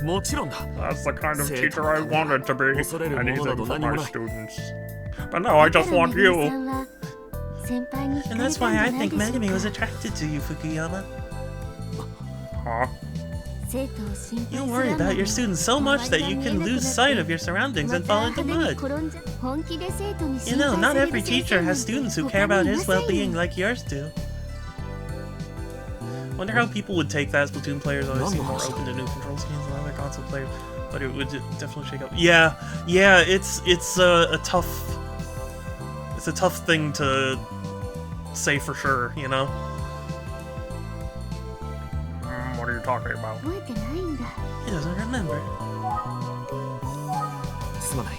もちろんだ That's the kind of 生徒 teacher I のために wanted to be. 恐れるものな Anything ど for 何も my ない students. But no, I だ just から want めぐみ you. さんは先輩に惹か And れ that's たん why じゃ I ない think でしょう Megami was か。 attracted to you, Fukuyama. Huh? 生徒を心配 You する worry あま about り your students so much that you can lose sight of your surroundings ま and た fall 派 into 手に mud. 転んじゃ本気で生徒に You 心 know, 配 not され every る先 teacher 生なん has て students who 他 care に about いま his せんよ。 well-being like yours do. Wonder how people would take that. Splatoon players always seem more open to new control schemes than other console players, but it would definitely shake up. Yeah, it's a tough thing to say for sure, you know. What are you talking about? 覚えてないんだ。 He doesn't remember. すまない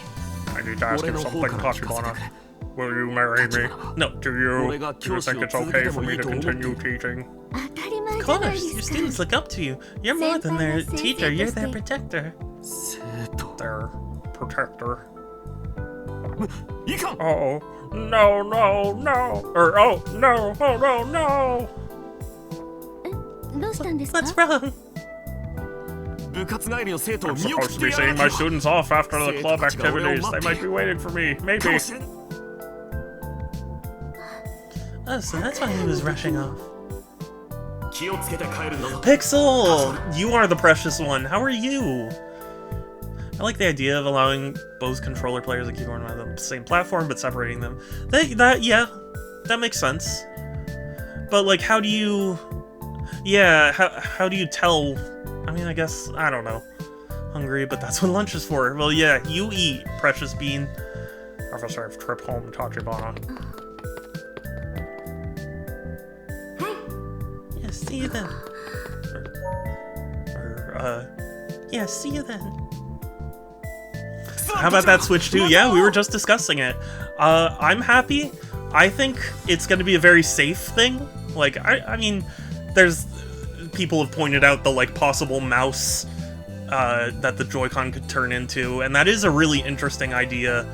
I need to ask 俺 you の方 something, から聞かせて Tachibana. くれ Will you marry me? No. Do you?俺が Do you 教師 think を it's 続け okay て for もい me い to と思って continue teaching? 当たり前 Of じゃない course, で your すか。 students look up to you. You're more than their teacher. You're their protector. 生徒 Their protector. いかん Oh, no, no, no. Or, oh, no, oh, no, no. どうしたんですか？ What's wrong? 部活帰りの生徒を I'm 見送っ supposed to て be やら seeing な my ければ students off after the club 生徒たちが俺を activities. 待 They って might be waiting for me. か Maybe. もしれん Oh, so that's why he was rushing off. 気をつけて帰るんだぞ Pixel! You are the precious one. How are you? I like the idea of allowing both controller players and keyboard on the same platform, but separating them. Yeah, that makes sense. But like, how do you? Yeah, how do you tell? I mean, I guess I don't know. Hungry, but that's what lunch is for. Well, yeah, you eat, precious bean. Officer, trip home, Tachibana. Yeah, see you then. Yeah, see you then. How about that Switch 2? Yeah, we were just discussing it. I'm happy. I think it's going to be a very safe thing. Like, I mean, there's people have pointed out the like possible mouse that the Joy-Con could turn into, and that is a really interesting idea.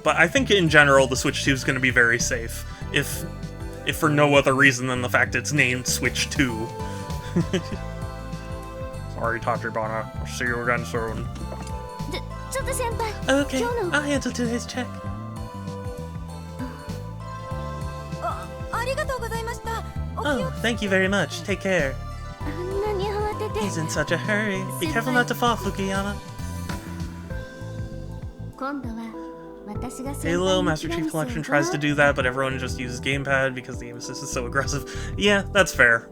But I think in general, the Switch 2 is going to be very safe, if for no other reason than the fact it's named Switch 2. Sorry, Tachibana. I'll see you again soon. ちょっと先輩。 Okay, 今日の I'll handle today's check. ありがとうございましたお気 Oh, を thank you very much. Take care. あんなに慌てて。 He's in such a hurry. Be careful not to fall, Fukuyama. 今度は私が先輩 Halo に Master ティラ Chief ミスを Collection tries to do that, but everyone just uses gamepad because the aim assist is so aggressive. Yeah, that's fair.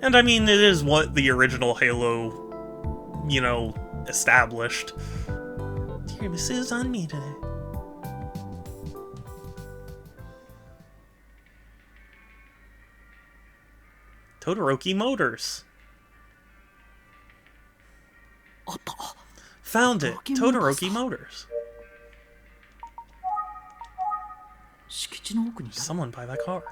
And I mean, it is what the original Halo, you know, established. Tiramisu's on me today. Todoroki Motors. Found it. Todoroki Motors. 敷地の奥にいた。 Someone buy that car.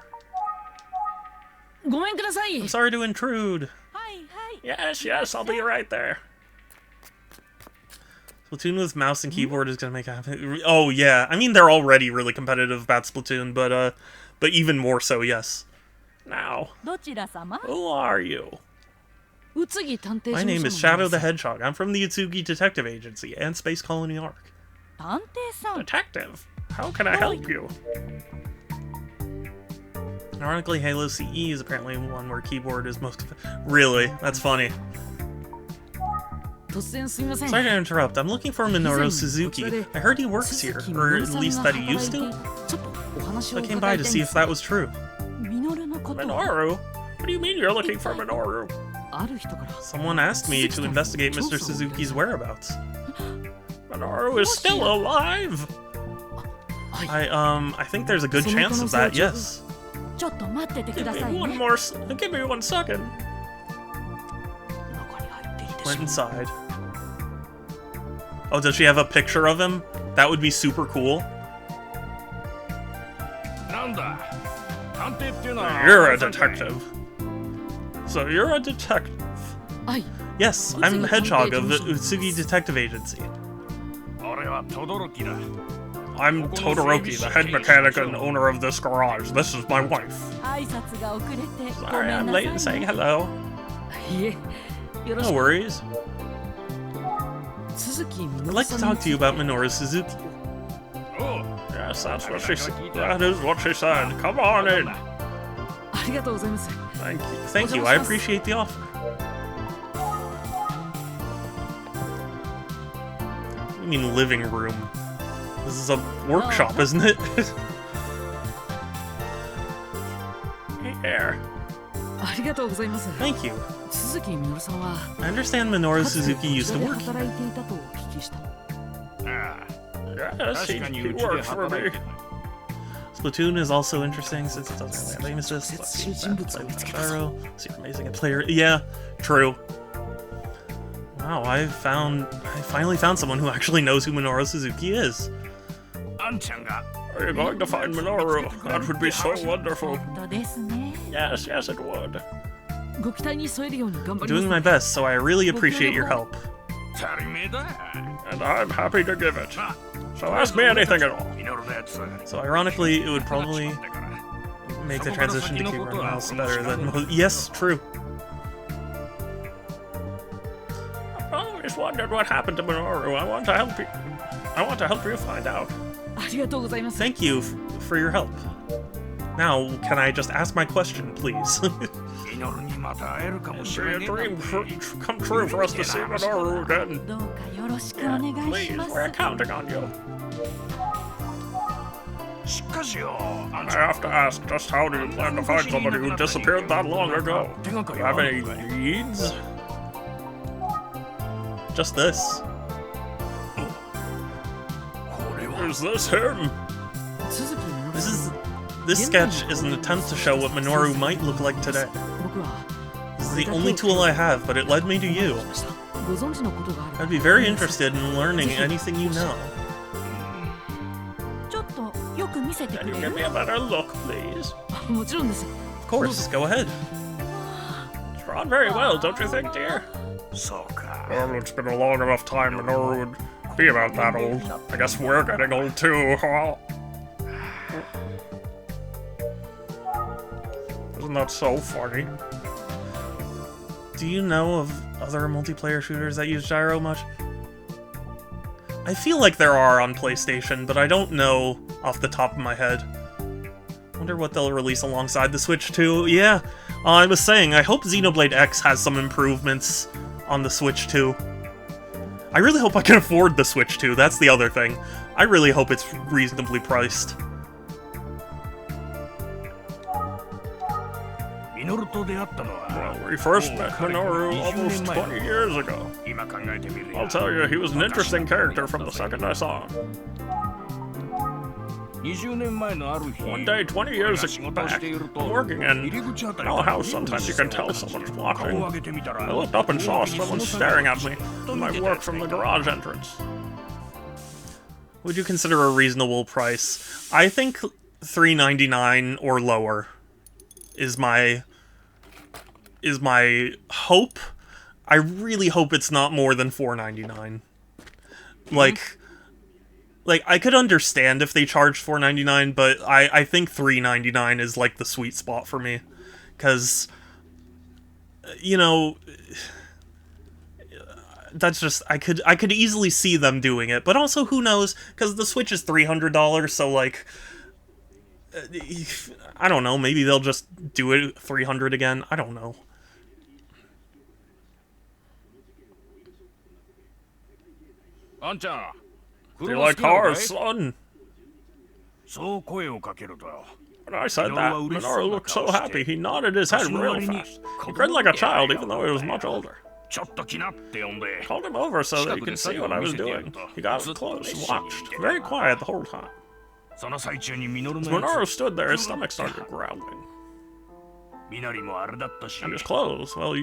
ごめんください。 I'm sorry to intrude. はいはい Yes, yes, I'll be right there. Splatoon with mouse and keyboard is gonna make it happen. Oh yeah, I mean they're already really competitive about Splatoon, but even more so, yes. Now, どちら様 who are you? My name is Shadow the Hedgehog. I'm from the Utsugi Detective Agency and Space Colony Arc. 探偵さん Detective, how can I help you? Ironically, Halo CE is apparently one where keyboard is most... Really? That's funny. 突然すみません Sorry to interrupt. I'm looking for Minoru Suzuki. I heard he works here, or at least that he used to. ちょっとお話を I 伺 came い by たい to ん see で if す that was true. ミノルのことを Minoru? What do you mean you're looking for Minoru? ある人から Someone asked me to investigate Mr. Suzuki's whereabouts. Minoru is still alive! I think there's a good chance of that, yes. ちょっと待っててく Give だ me さい one ね more give me one second. 中に入っていてし Went まう inside. Oh, does she have a picture of him? That would be super cool. なんだ探偵っていうのは You're a detective. So you're a detective. はい Yes, I'm Hedgehog of the Utsugi Detective Agency. 俺は轟だ I'm Todoroki, the head mechanic and owner of this garage. This is my wife. 挨拶が遅れてご Sorry, め I'm んな late in さい saying ね hello. いえよろ No しく worries. 鈴木み I'd のる like さ to ん talk to you about Minoru Suzuki. おう Yes, that's what she said. That is what she said. Come on in. ありがとうございます Thank you. I appreciate the offer. You mean living room? This is a workshop, isn't it? Here. ありがとうございます Thank you. 鈴木みのるさんは I understand Minoru かつて Suzuki こ used ち to らで work. 働いていたとお聞きした ああ Yes, 確かに he うちで works for 働 me. いてた Splatoon is also interesting since it doesn't really have famous Super amazing at player. Yeah, true. Wow, I finally found someone who actually knows who Minoru Suzuki is. あんちゃんが Are you going to find Minoru? That would be so wonderful. 本当ですね Yes, yes, it would. ご期待に添えるように頑張り Doing ま my す best, so I really appreciate your help. 当たり前だ And I'm happy to give it. So ask me anything at all. ミノルのやつ So ironically, it would probably make the transition to keyboard mouse better than most. Yes, true. I've always wondered what happened to Minoru. I want to help you. I want to help you find out. ありがとうございます Thank you for your help. Now, can I just ask my question, please? ミノルにまた会えるかもし Be れ a ねえ dream come true for us to see Minoru again. どうかよろしくお願い Please, します we're counting on you. しかしよあん I ちゃん have to ask, just how do you plan to find somebody who disappeared that long ago? Do you have any leads? Just this. これは Is this him? 鈴木みのるさん This sketch is an attempt to show what Minoru might look like today. 僕は This is the only tool I have, but it led me to you. ご存知のことがあれば I'd be very interested in learning anything you know. ちょっとよく見せてく Can you れ give る me a better look, please? もちろんです Of course, go ahead. It's drawn very well, don't you think, dear? そうか Well, it's been a long enough time Minoru would be about that old. I guess we're getting old too. Isn't that so funny? Do you know of other multiplayer shooters that use gyro much? I feel like there are on PlayStation, but I don't know off the top of my head. Wonder what they'll release alongside the Switch 2. Yeah, I was saying, I hope Xenoblade X has some improvements on the Switch 2. I really hope I can afford the Switch 2, that's the other thing. I really hope it's reasonably priced. ミノルと出会ったのは Well, we first met Minoru almost 20 years ago. 今考えてみる I'll tell you, he was an interesting character from the second I saw him. 20年前のある日 One day, 20 years 仕 ago 事を back, していると I'm working 入 in り口あたり you know how sometimes you can tell someone's 顔を walking. 上げてみたら I looked up and saw someone staring at me in my work from the garage entrance. Would you consider a reasonable price? I think $3.99 or lower is my hope. I really hope it's not more than $4.99. Like I could understand if they charged $4.99, but I think $3.99 is like the sweet spot for me, because you know, that's just I could easily see them doing it, but also who knows? Because the Switch is $300, so like, I don't know. Maybe they'll just do it 300 again. I don't know. Do you like cars, son? そう声をかけると When I said that, Minoru looked so happy he nodded his head real fast. He grinned like a child even though he was much older. ちょっと来なって呼んで Called him over so that he could see what I was doing. He got up close and watched, very quiet the whole time. その最中にミノル As のや Minoru つ stood there, his stomach started growling. ミナリもあれだったし And his clothes, well,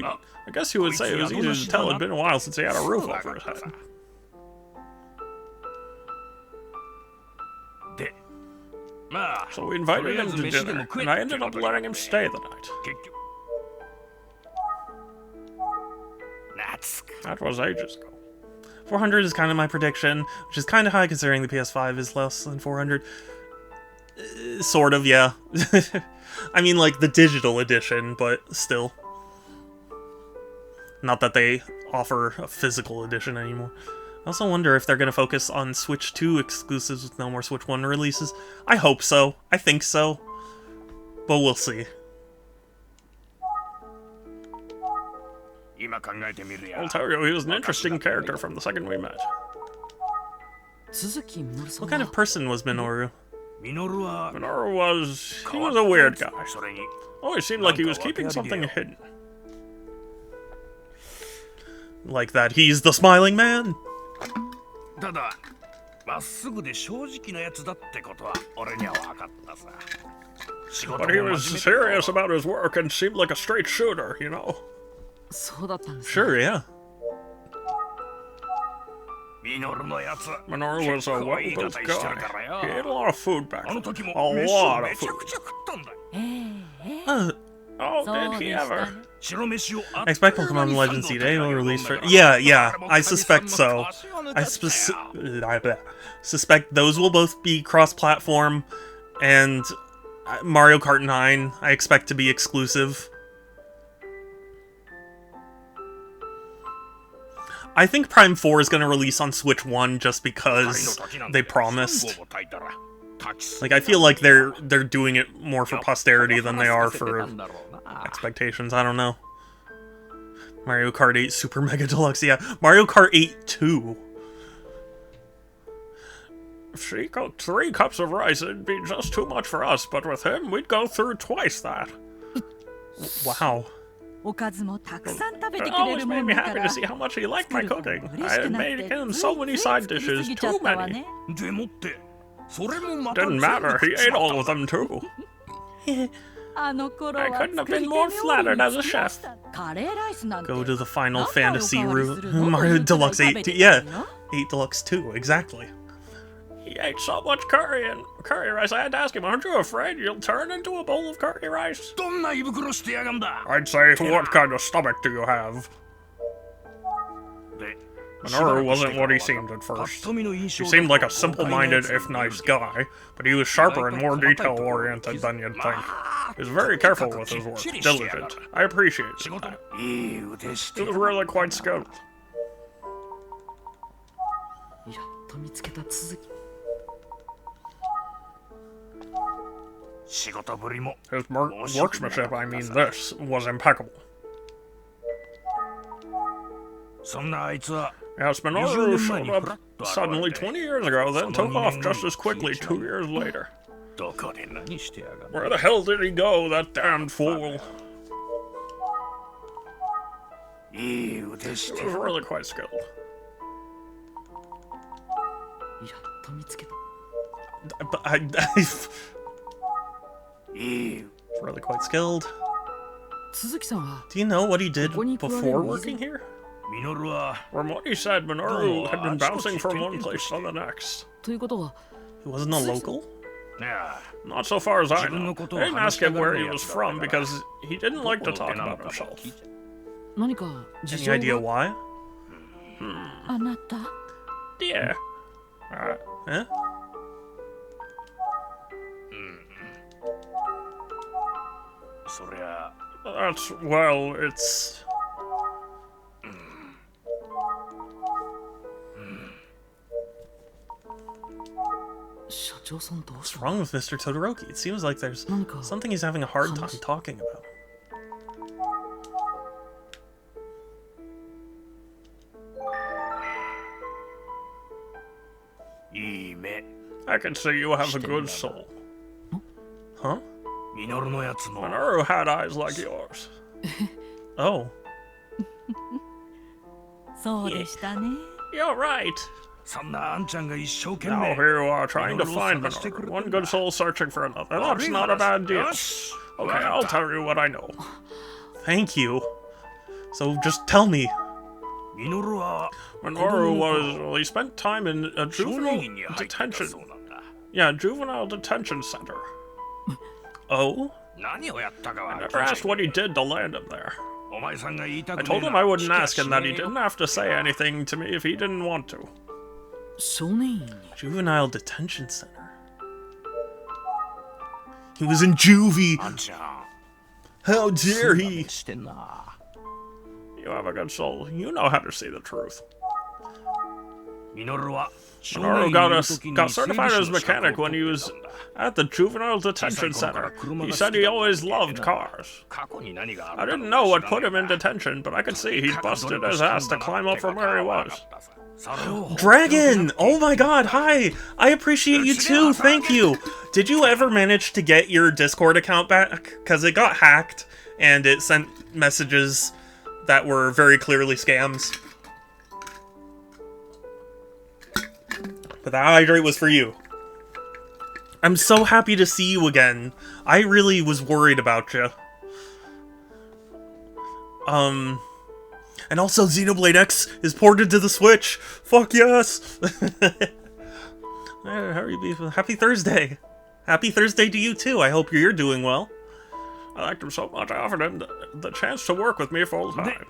I guess you would say it was easy to tell it had been a while since he had a roof over his head. でまあ So we invited とりあえ him ず to 飯でも dinner, 食え and I って ended こ up とで letting him stay the night. 結局懐 That was ages ago. 400 is kind of my prediction, which is kind of high considering the PS5 is less than 400. Sort of, yeah. I mean, like, the digital edition, but still. Not that they offer a physical edition anymore. I also wonder if they're going to focus on Switch 2 exclusives with no more Switch 1 releases. I hope so. I think so. But we'll see. 今考えてみるや I'll tell you, he was an interesting character from the second we met. 鈴木みのるさん What kind of person was Minoru? ミノルは Minoru he was a weird guy. それに Always seemed like he was keeping something hidden. Like that he's the smiling man? ただまっすぐで正直なやつだってことは俺には分かったさ仕事 But he も was 真面目だ serious about his work and seemed like a straight shooter, you know? そうだったんですね Sure, yeah. ミノルのやつ Minoru was a 結構いい言い well-built 方してるから guy. He よ ate a lot of food back あの then. 時も A 飯を lot め of ちゃ food. くちゃ食ったんだ Uh, Oh, そう did で he した ever? ね 白飯を I expect Pokemon Legends CD will release for... Yeah, I suspect so. I suspect those will both be cross-platform, and Mario Kart 9 I expect to be exclusive. I think Prime 4 is going to release on Switch 1 just because they promised. Like, I feel like they're doing it more for posterity than they are for expectations. I don't know. Mario Kart 8 Super Mega Deluxe, yeah. Mario Kart 8 2. If she cooked 3 cups of rice, it'd be just too much for us, but with him, we'd go through twice that. Wow. おかずもたくさん食べて It くれ always るも made ん me だか happy ら to see how much he liked my 作ること cooking. が嬉 I しく had なっ made て him つ so い many つい side 作りす dishes, ぎちゃ too ったわ many. ね でもってそれもまた Didn't matter, he ate all of them too. あの頃 I は couldn't have 作り been 手 more 料 flattered 理 as に a つきま chef. したカレーライスなんて Go to the Final 何回お Fantasy かわり route. するの Mario というくらい Deluxe 食べ 8 て 2. くれ Yeah. るの 8 Deluxe 2, exactly. He ate so much curry and curry rice, I had to ask him, aren't you afraid you'll turn into a bowl of curry rice? どんな胃袋してやがんだ I'd say, what kind of stomach do you have? で Minoru wasn't what he seemed at パッ first. と見の印 He 象 seemed like a だと simple-minded, 豪 if 快なや nice つ guy, but he was sharper and more detail-oriented than you'd think. He was very careful with his work, diligent. I appreciate 仕事 that. いい腕して He was really quite skilled. やっと見つけた続き仕事ぶりも His workmanship, I mean this, was impeccable. そんなあいつは Yes, Minoru showed up suddenly 20 years ago, then took off just as quickly 2 years later. どこで何してやがんだ Where the hell did he go, that damned fool? いい腕し He て was really quite skilled. やっと見つけた But Iいい really quite skilled. 鈴木さんは Do you know what he did ここに加わる before 水 working here? ミノルは From what he said, Minoru had been bouncing from one place to the next. ということは He wasn't a local? ねえ Not so far as I know. I didn't ask him where he was from because he didn't like to どこ talk の手なの about かも himself. 聞いて何か事 Any 情 idea が why? あなた Yeah. Eh? そりゃ That's, well, it's... What's wrong with Mr. Todoroki? It seems like there's something he's having a hard time talking about. I can see you have a good soul. Huh? Minoru had eyes like yours. Oh. そうでしたね。 You're right. Now here you are trying to find Minoru. One good soul searching for another. That's not a bad deal. Okay, I'll tell you what I know. Thank you. So just tell me. Minoru was... Well, he spent time in a juvenile detention... Yeah, juvenile detention center. Oh? I never asked what he did to land him there. I told him I wouldn't ask and that he didn't have to say anything to me if he didn't want to. Juvenile detention center. He was in juvie. How dare he? You have a good soul. You know how to see the truth. Minoru got certified as mechanic when he was at the juvenile detention center. He said he always loved cars. I didn't know what put him in detention, but I could see he busted his ass to climb up from where he was. Dragon! Oh my god, hi! I appreciate you too, thank you! Did you ever manage to get your Discord account back? Because it got hacked, and it sent messages that were very clearly scams. But that hydrate was for you. I'm so happy to see you again. I really was worried about you. And also Xenoblade X is ported to the Switch. Fuck yes! Happy Thursday. Happy Thursday to you too. I hope you're doing well. I liked him so much I offered him the chance to work with me full time.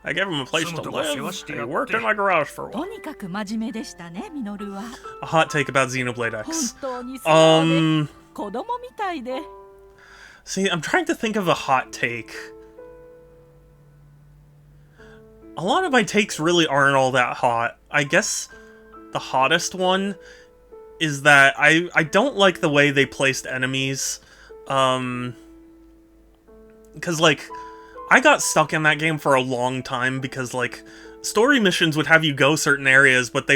I gave him a place to live, and he worked in my garage for a while. とにかく真面目でしたね、ミノルは。 A hot take about Xenoblade 本 X. 当にそうで、子供みたいで。 See, I'm trying to think of a hot take. A lot of my takes really aren't all that hot. I guess the hottest one is that I don't like the way they placed enemies. Because, like, I got stuck in that game for a long time because, like, story missions would have you go certain areas, but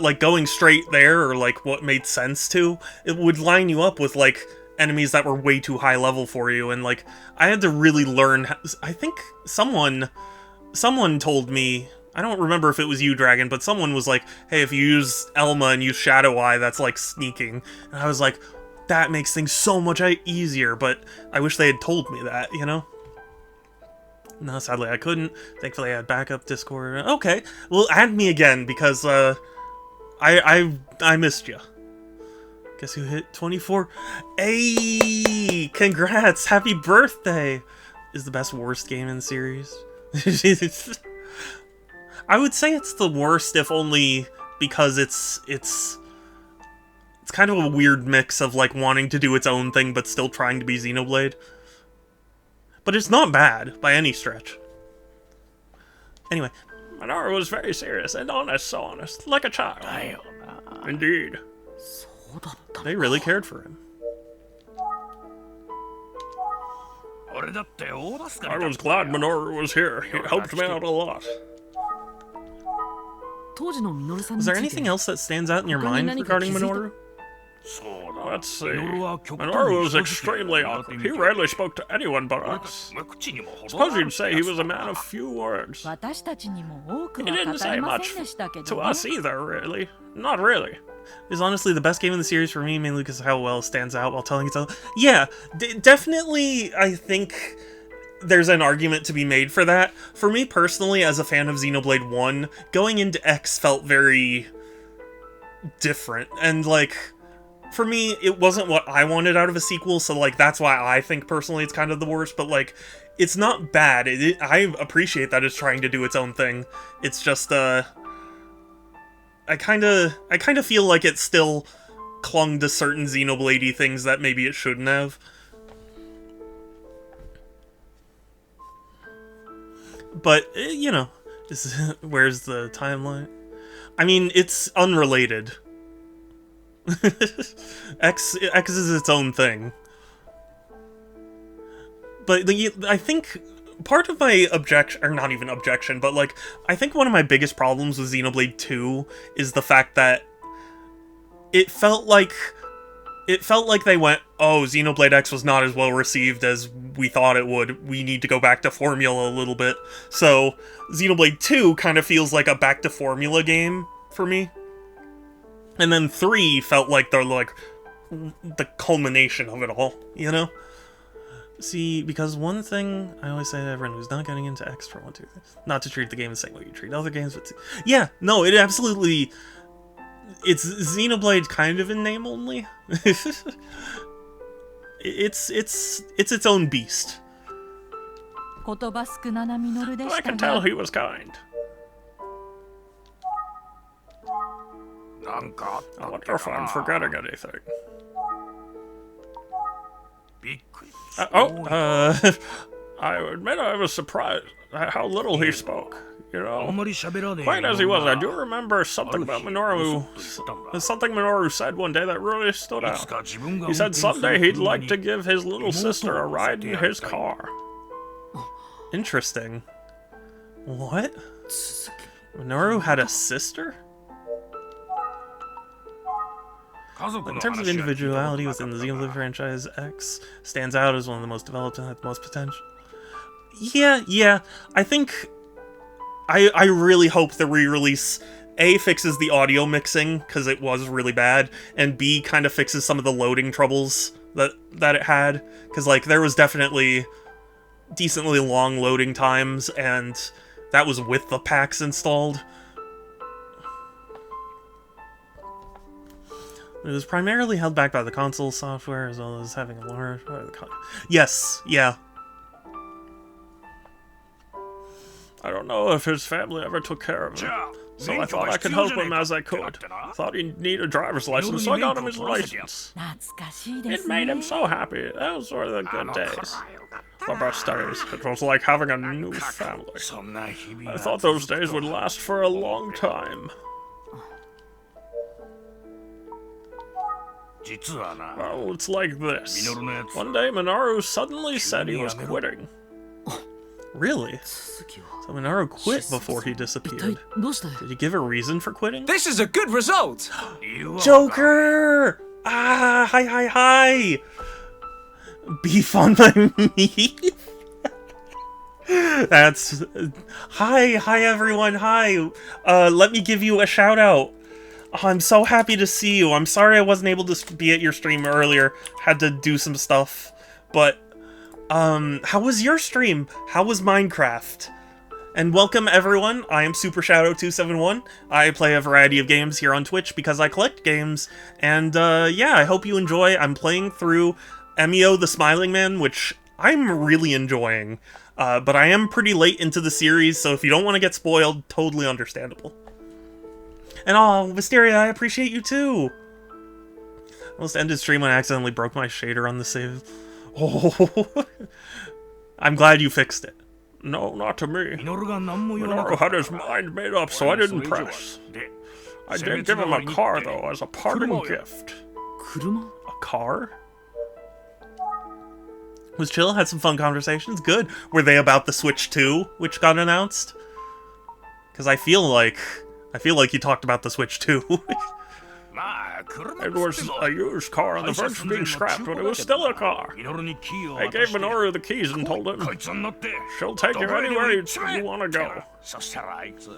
like, going straight there, or, like, what made sense to, it would line you up with, like, enemies that were way too high level for you, and, like, I had to really learn... I think someone told me... I don't remember if it was you, Dragon, but someone was like, hey, if you use Elma and use Shadow Eye, that's, like, sneaking. And I was like, that makes things so much easier, but I wish they had told me that, you know? No, sadly I couldn't. Thankfully I had backup Discord. Okay, well, add me again, because, I missed you. Guess who hit 24? Hey! Congrats! Happy birthday! Is the best worst game in the series? I would say it's the worst, if only because it's kind of a weird mix of, like, wanting to do its own thing but still trying to be Xenoblade. But it's not bad, by any stretch. Anyway. Minoru was very serious and honest, so honest, like a child. Indeed. They really cared for him. I was glad Minoru was here. He helped me out a lot. Was there anything else that stands out in your mind regarding Minoru? Let's see. Minoru was extremely awkward. He rarely spoke to anyone but us. Suppose you'd say he was a man of few words. 私たちにも多く He は didn't 語 say りま much せんでしたけ to どね。 us either, really. Not really. It's honestly the best game in the series for me, mainly because of how well it stands out while telling itself. Yeah, definitely, I think there's an argument to be made for that. For me personally, as a fan of Xenoblade 1, going into X felt very different, and, like, for me, it wasn't what I wanted out of a sequel, so, like, that's why I think personally it's kind of the worst, but, like, it's not bad. I appreciate that it's trying to do its own thing. It's just, I kind of feel like it still clung to certain Xenoblade-y things that maybe it shouldn't have. But, you know, where's the timeline? I mean, it's unrelated. X is its own thing. But I think part of my objection, or not even objection, but like, I think one of my biggest problems with Xenoblade 2 is the fact that it felt like they went, oh, Xenoblade X was not as well received as we thought it would. We need to go back to formula a little bit. So Xenoblade 2 kind of feels like a back to formula game for me. And then 3 felt like the culmination of it all, you know? See, because one thing I always say to everyone who's not getting into X for 1, 2, not to treat the game the same way you treat other games, but yeah, no, it absolutely, it's Xenoblade kind of in name only. it's its own beast. 言葉少ななミノルで I した can tell が he was kind. なんかあ I ったっ wonder け if か I'm な forgetting anything. びっくり I admit I was surprised at how little he spoke, you あん know? まり喋らねえ Quite as he was, I do な remember something about ある日 Minoru. 嘘と言ったんだ Something Minoru said one day that really stood いつ out. か自分が He 運 said 転する someday he'd 車 like に to give his little sister a ride in his 妹を乗せてやりたい car. Interesting. What? 続き Minoru had a sister? 家族 In の terms of 話は聞いたこと individuality なか within っ the たか Xenoblade ら franchise, X stands out as one of the most developed and had the most potential. Yeah. I think I really hope the re-release A fixes the audio mixing because it was really bad, and B kind of fixes some of the loading troubles that it had, because like there was definitely decently long loading times, and that was with the packs installed. It was primarily held back by the console software, as well as having a large... Yes, yeah. I don't know if his family ever took care of じ him, ゃあ so I 免許 thought が I 必 could 要 help じゃね him えか as I ってなっ could. てな Thought he'd need a driver's license, so I got him his license. 懐かしいで It す made ね him so happy. Those were the あ good の days. 頃はよかった The な best days. It was like having a new family. そんな日々 I が thought 続 those く days と would last for a long time. 実はな Well, it's like this. ミノルのやつ One day, Minoru suddenly said he was quitting. Really? 続きを So Minoru quit before he 一体 disappeared. どうして Did he give a reason for quitting? This is a good result! 理由はわからん Joker! Ah, hi. Be fun by me. That's... Hi everyone, hi. Let me give you a shout out. Oh, I'm so happy to see you. I'm sorry I wasn't able to be at your stream earlier. Had to do some stuff. But, how was your stream? How was Minecraft? And welcome everyone, I am Super Shadow 271. I play a variety of games here on Twitch because I collect games. And, yeah, I hope you enjoy. I'm playing through Emio the Smiling Man, which I'm really enjoying. But I am pretty late into the series, so if you don't want to get spoiled, totally understandable. And oh, Mysteria, I appreciate you too! Almost ended stream when I accidentally broke my shader on the save. Oh, I'm glad you fixed it. No, not to me. ミノルが何も言わなか Minoru った had his mind made up, so I didn't press. で I did give him a car, though, as a parting gift. 車 A car? Was chill, had some fun conversations. Good. Were they about the Switch 2, which got announced? Because I feel like you talked about the Switch 2. まあ車 It っつ was っても a used car on the verge of being scrapped, but it was still a car. ミノルにキーを I 渡 gave して Minoru the keys and told こ him いつに乗って she'll take you どこへでも anywhere 行っちまえ you want to go. そしたらあいつ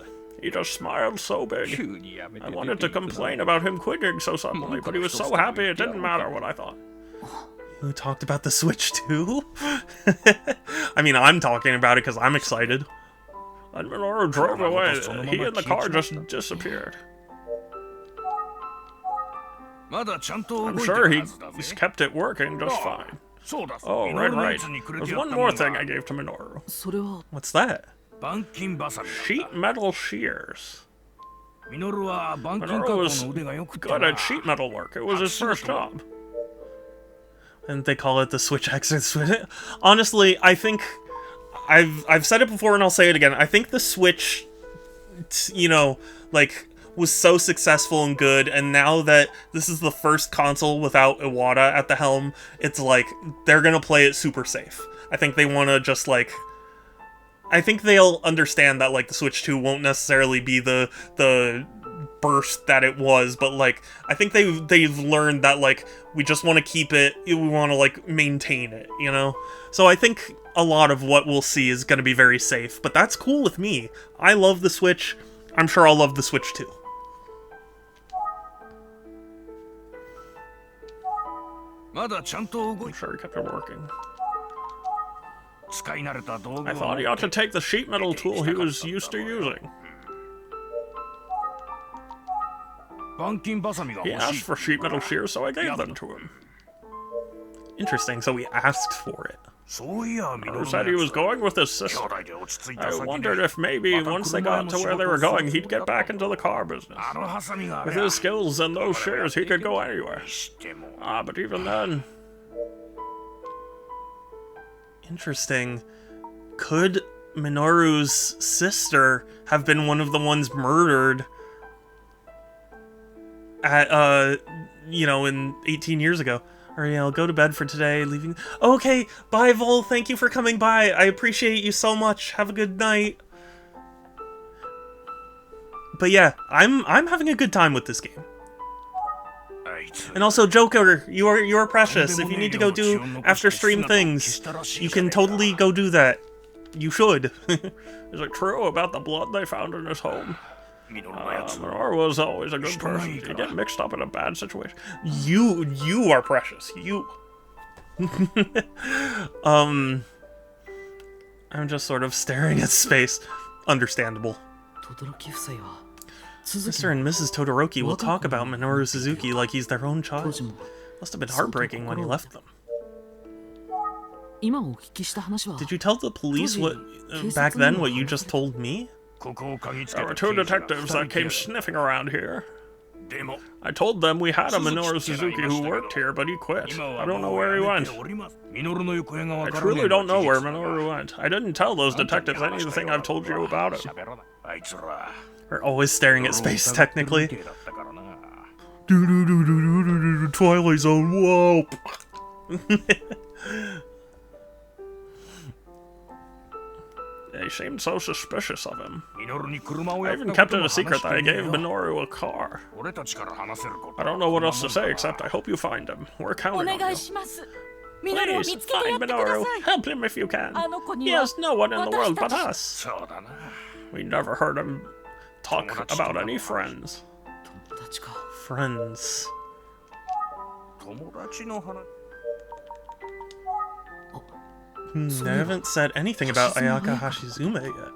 He just smiled so 急 big. にやめて I wanted to complain about him quitting so suddenly, but he was so happy it didn't matter what I thought. Who talked about the Switch too? I mean, I'm talking about it because I'm excited. And Minoru drove away. He and the car just disappeared. まだちゃんと I'm 動いて sure るはずだぜ he's kept it working just fine. そうだ Oh, ミノ right, ルのや right. つにくれ There's てやっ one たも more ん thing が I gave to Minoru. それは What's that? 板金バサミなんだ Sheet metal shears. ミノルは板金加 Minoru 工 was の腕がよくて good な at sheet metal work. It was his first job. And they call it the Switch X or Switch. Honestly, I think I've said it before and I'll say it again. I think the Switch, you know, like, was so successful and good, and now that this is the first console without Iwata at the helm, it's like, they're gonna play it super safe. I think they want to just, like... I think they'll understand that, like, the Switch 2 won't necessarily be the burst that it was, but, like, I think they've learned that, like, we just want to keep it, we want to, like, maintain it, you know? So I think a lot of what we'll see is going to be very safe, but that's cool with me. I love the Switch. I'm sure I'll love the Switch too. I'm sure he kept it working. I thought he ought to take the sheet metal tool he was used to using. He asked for sheet metal shears, so I gave them to him. Interesting, so he asked for it. Who said he was going with his sister? I wondered if maybe once they got to where they were going, he'd get back into the car business. With his skills and those shears, he could go anywhere. But even then... Interesting. Could Minoru's sister have been one of the ones murdered at, you know, in 18 years ago? Alright, I'll go to bed for today, leaving... Okay, bye, Vol, thank you for coming by. I appreciate you so much. Have a good night. But yeah, I'm having a good time with this game. And also, Joker, you are precious. If you need to go do after-stream things, you can totally go do that. You should. Is it true about the blood they found in his home? Minoru was always a good person. He get mixed up in a bad situation. You are precious. You. I'm just sort of staring at space. Understandable. Mr. and Mrs. Todoroki will talk about Minoru Suzuki like he's their own child. Must have been heartbreaking when he left them. Did you tell the police what back then what you just told me? There were two detectives that came sniffing around here. I told them we had a Minoru Suzuki who worked here, but he quit. I don't know where he went. I truly don't know where Minoru went. I didn't tell those detectives anything I've told you about him. We're always staring at space, technically. Twilight Zone, whoa! They seemed so suspicious of him. I even kept it a secret that I gave Minoru a car. I don't know what else to say except I hope you find him. We're counting on you. Please, find Minoru. Help him if you can. He has no one in the world but us. We never heard him talk about any friends. Friends. I haven't said anything about Ayaka Hashizume yet.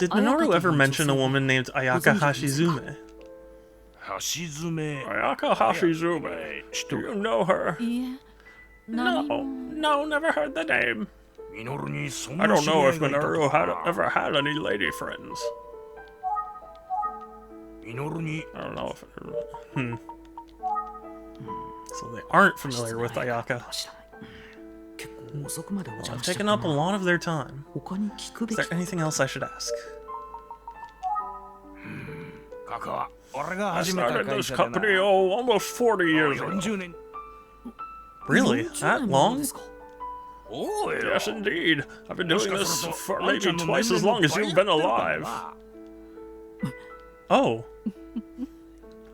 Did Minoru ever mention a woman named Ayaka Hashizume? Ayaka Hashizume. Do you know her? No, never heard the name. I don't know if Minoru ever had any lady friends. I don't know if... So they aren't familiar with Ayaka. I've taken up a lot of their time. Is there anything else I should ask? I started this company, almost 40 years ago. Really? That long? Yes, indeed. I've been doing this for maybe twice as long as you've been alive. Oh.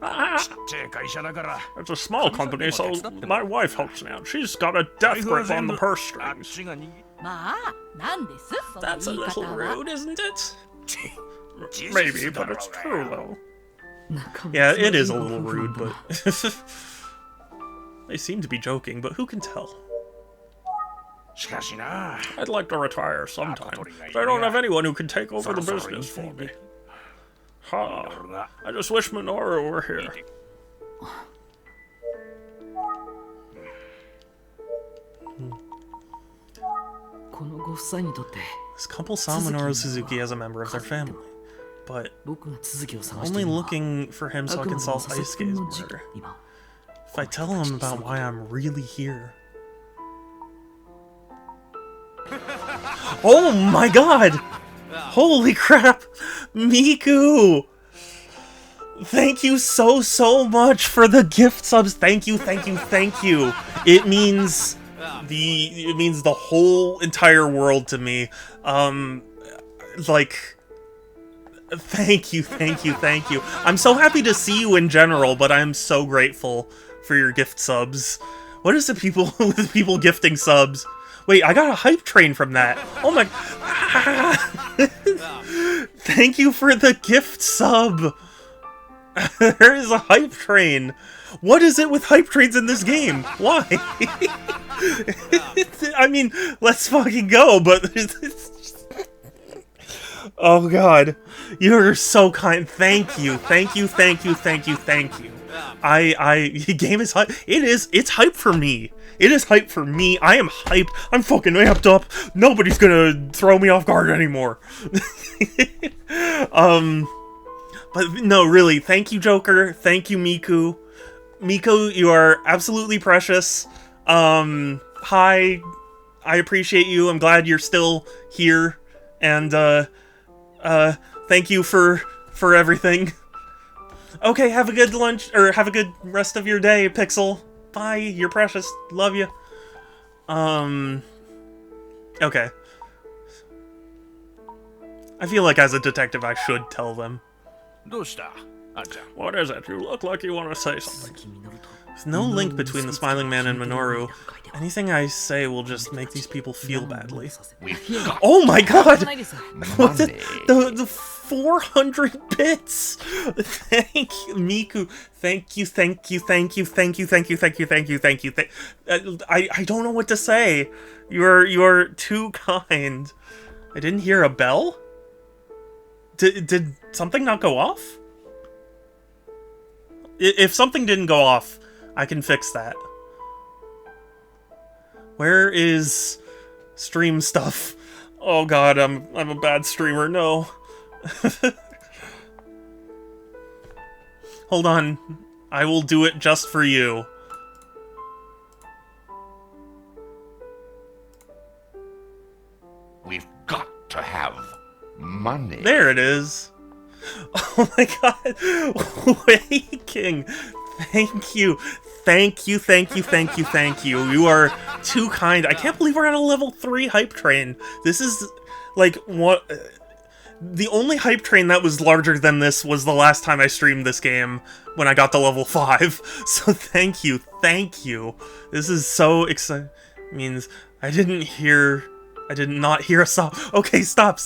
It's a small company, so my wife helps me out. She's got a death grip on the purse strings. That's a little rude, isn't it? Maybe, but it's true, though. Yeah, it is a little rude, but... They seem to be joking, but who can tell? I'd like to retire sometime, but I don't have anyone who can take over the business for me. I just wish Minoru were here. This couple saw Minoru Suzuki as a member of their family, but only looking for him so I can solve Ice Skate's murder. If I tell him about why I'm really here. Oh my god! Holy crap! Miku! Thank you so much for the gift subs. Thank you. It means the whole entire world to me. Like, thank you. I'm so happy to see you in general, but I'm so grateful for your gift subs. What is it with people gifting subs? Wait, I got a hype train from that. Oh my... Thank you for the gift sub. There is a hype train. What is it with hype trains in this game? Why? I mean, let's fucking go, but... Oh god. You're so kind. Thank you. Game is hype. It's hype for me. It is hype for me. I am hype. I'm fucking amped up. Nobody's gonna throw me off guard anymore. But no, really, thank you, Joker. Thank you, Miku. Miku, you are absolutely precious. Hi. I appreciate you. I'm glad you're still here. And, thank you for everything. Okay, have a good lunch, or have a good rest of your day, Pixel. Bye, you're precious. Love you. Okay. I feel like as a detective I should tell them. What is it? You look like you want to say something. There's no link between the Smiling Man and Minoru. Anything I say will just make these people feel badly. Oh my god! The 400 bits! Thank you, Miku. Thank you. I don't know what to say. You're too kind. I didn't hear a bell? Did something not go off? If something didn't go off, I can fix that. Where is stream stuff? Oh god, I'm a bad streamer, no. Hold on. I will do it just for you. We've got to have money. There it is. Oh my god. Wait, King. Thank you. You are too kind. I can't believe we're at a level 3 hype train. This is, like, what... The only hype train that was larger than this was the last time I streamed this game, when I got to level 5. So thank you. This is so exciting. Means I did not hear a stop. Okay, stop.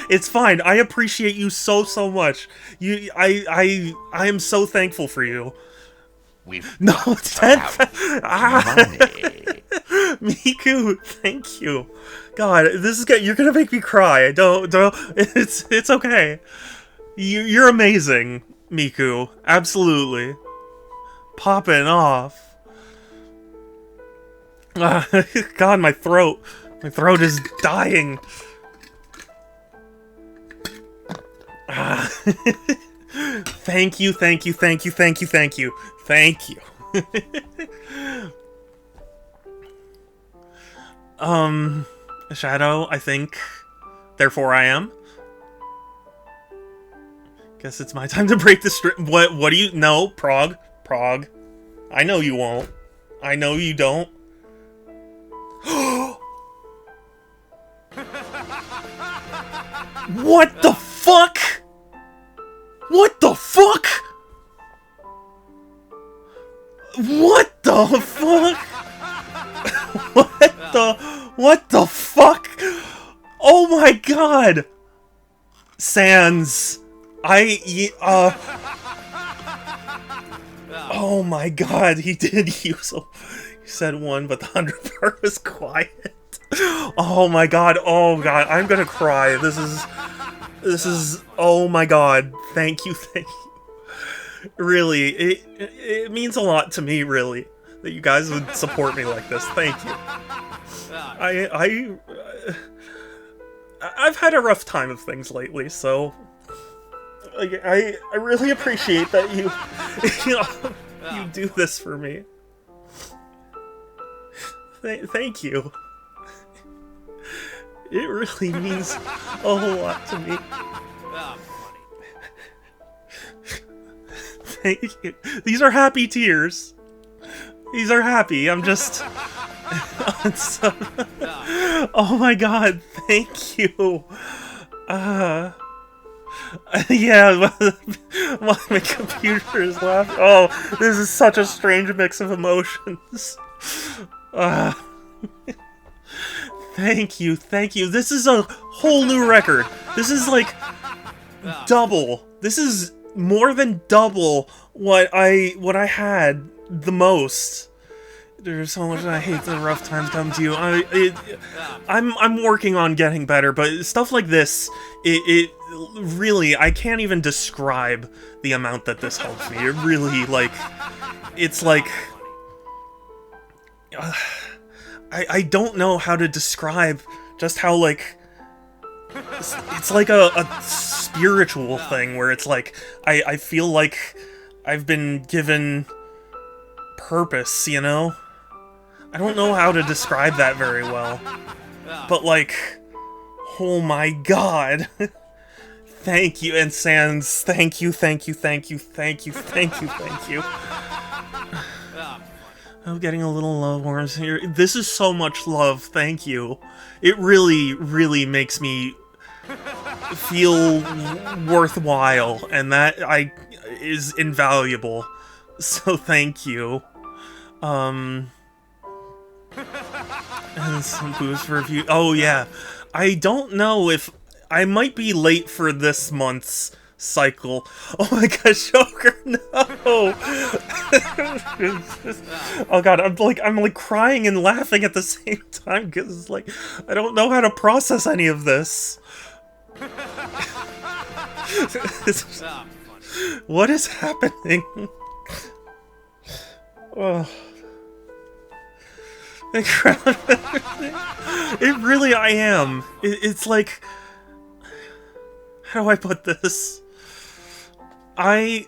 It's fine. I appreciate you so much. I am so thankful for you. No, 10. Miku, thank you. God, this is good. You're gonna make me cry. Don't. It's okay. You're amazing, Miku. Absolutely. Popping off. God, my throat. My throat is dying. Thank you. Shadow, I think. Therefore I am. Guess it's my time to break the strip. What do you... No, Prague. I know you won't. I know you don't. What the fuck? What the fuck? What the fuck? Oh my god! Sans. Oh my god, he did use a... He said one, but the 100 part was quiet. Oh my god, I'm gonna cry. This is... Oh my god, thank you. Really, it means a lot to me, really, that you guys would support me like this. Thank you. I've had a rough time of things lately, so I really appreciate that you you do this for me. Thank you. It really means a whole lot to me. Thank you. These are happy tears. These are happy. I'm just... Oh my god, thank you. Yeah, my computer is laughing. Oh, this is such a strange mix of emotions. Thank you, thank you. This is a whole new record. This is like double. This is more than double what I had the most. There's so much I hate the rough times come to you. I'm working on getting better, but stuff like this, it really, I can't even describe the amount that this helps me. It really, like, it's like, I don't know how to describe just how, like, it's like a spiritual thing where it's like, I feel like I've been given purpose, you know? I don't know how to describe that very well. But, like, oh my god. Thank you, and Sans, thank you, thank you, thank you, thank you, thank you, thank you. I'm getting a little love warms here. This is so much love, thank you. It really, really makes me feel worthwhile, and that is invaluable. So thank you. And some booze review. Oh yeah, I don't know if I might be late for this month's cycle. Oh my gosh, Joker, no! Oh god, I'm like crying and laughing at the same time because it's like I don't know how to process any of this. What is happening? Oh. It really, I am. It's like, how do I put this? I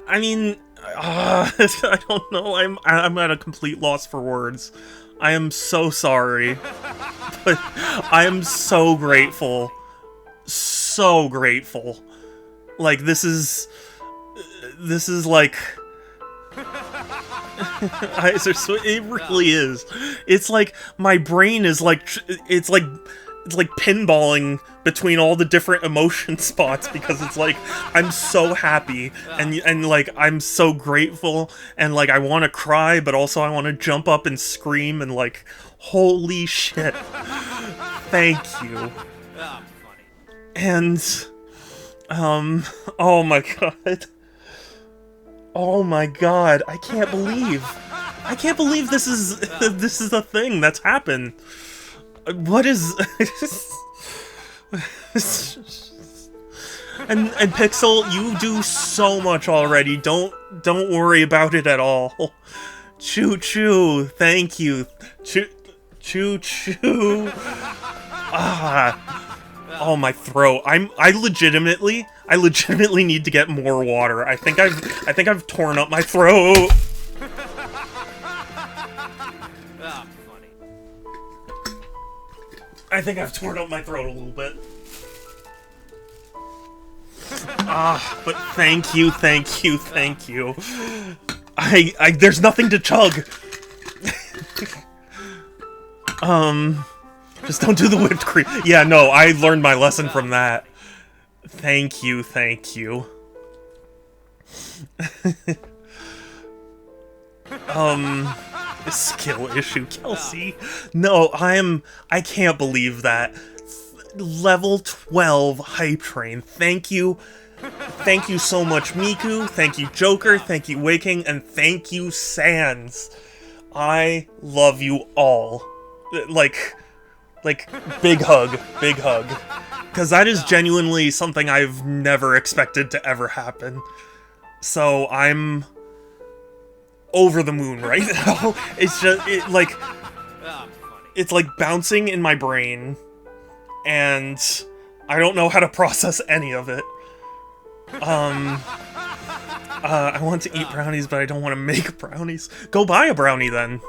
mean, I don't know. I'm at a complete loss for words. I am so sorry, but I am so grateful. So grateful. Like, this is like... it really is. It's like my brain is like it's like pinballing between all the different emotion spots because it's like I'm so happy and like I'm so grateful and like I want to cry but also I want to jump up and scream and like holy shit. Thank you. And oh my god. Oh my god, I can't believe this is a thing that's happened. What is... and Pixel, you do so much already, don't worry about it at all. Choo choo, thank you. Choo choo. Ah. Oh, my throat. I legitimately need to get more water. I think I've torn up my throat. I think I've torn up my throat a little bit. But thank you, thank you, thank you. There's nothing to chug. Just don't do the whipped cream. Yeah, no, I learned my lesson from that. Thank you, thank you. Skill issue, Kelsey. No, I can't believe that. Level 12 hype train. Thank you. Thank you so much, Miku. Thank you, Joker. Thank you, Waking. And thank you, Sans. I love you all. Like, big hug. Big hug. Because that is genuinely something I've never expected to ever happen. So, I'm over the moon right now. It's just, it's like bouncing in my brain, and I don't know how to process any of it. I want to eat brownies, but I don't want to make brownies. Go buy a brownie, then.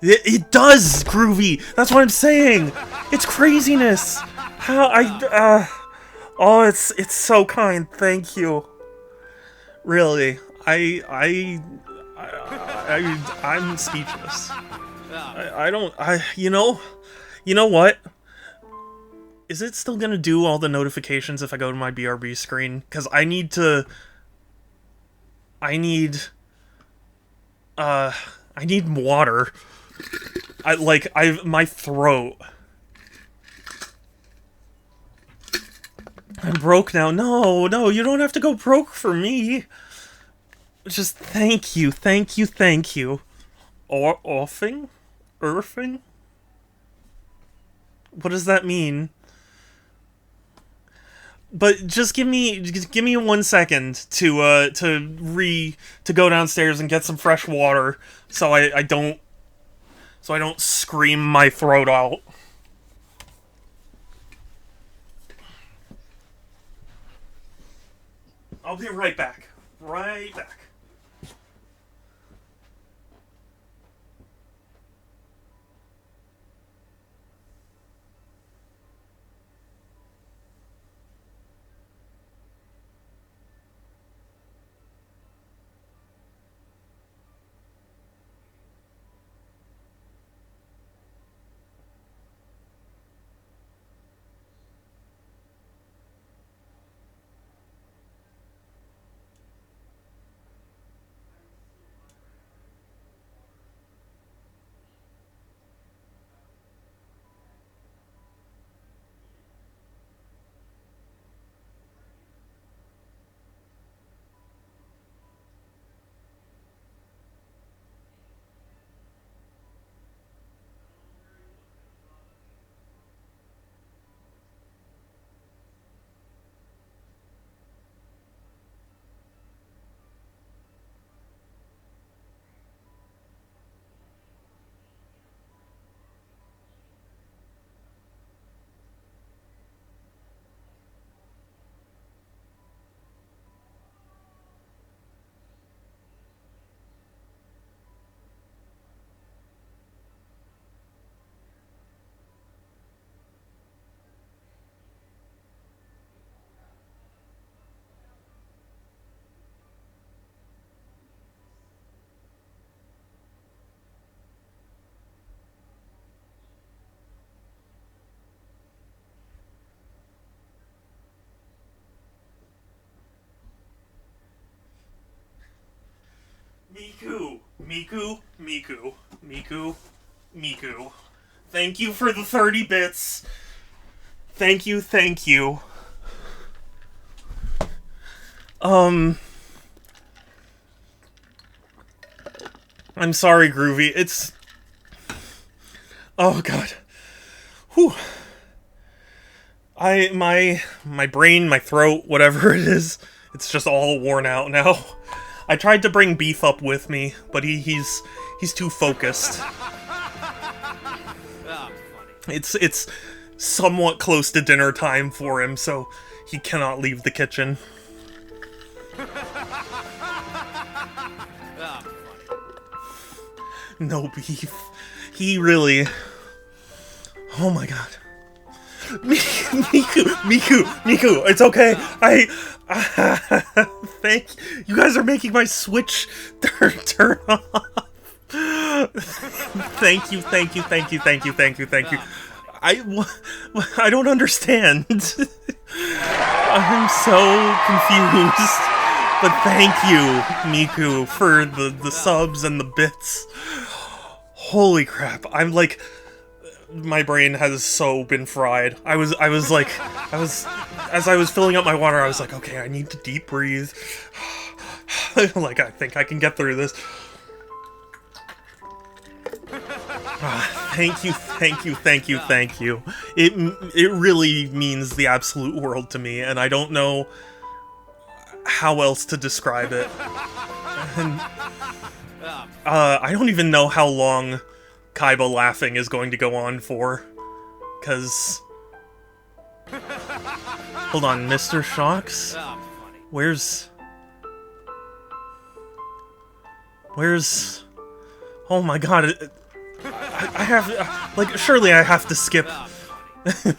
It does, Groovy! That's what I'm saying! It's craziness! How oh, it's so kind, thank you. Really, I'm speechless. You know what? Is it still gonna do all the notifications if I go to my BRB screen? Because I need water. My throat. I'm broke now. No, you don't have to go broke for me. Just thank you. Offing? Earthing? What does that mean? But just give me 1 second to go downstairs and get some fresh water so I don't scream my throat out. I'll be right back. Right back. Miku. Thank you for the 30 bits. Thank you. I'm sorry, Groovy. It's... Oh, God. Whew. My brain, my throat, whatever it is, it's just all worn out now. I tried to bring Beef up with me, but he's too focused. It's somewhat close to dinner time for him, so he cannot leave the kitchen. No Beef. He really... Oh my god. Miku, it's okay. Thank you. Guys are making my Switch turn off. Thank you. I don't understand. I'm so confused. But thank you, Miku, for the subs and the bits. Holy crap. I'm like... My brain has so been fried. As I was filling up my water, I was like, okay, I need to deep breathe. Like, I think I can get through this. Thank you. It really means the absolute world to me, and I don't know how else to describe it. And, I don't even know how long Kaiba laughing is going to go on for, because... Hold on, Mr. Shocks? Where's Where's... Oh my god, I have... like, surely I have to skip...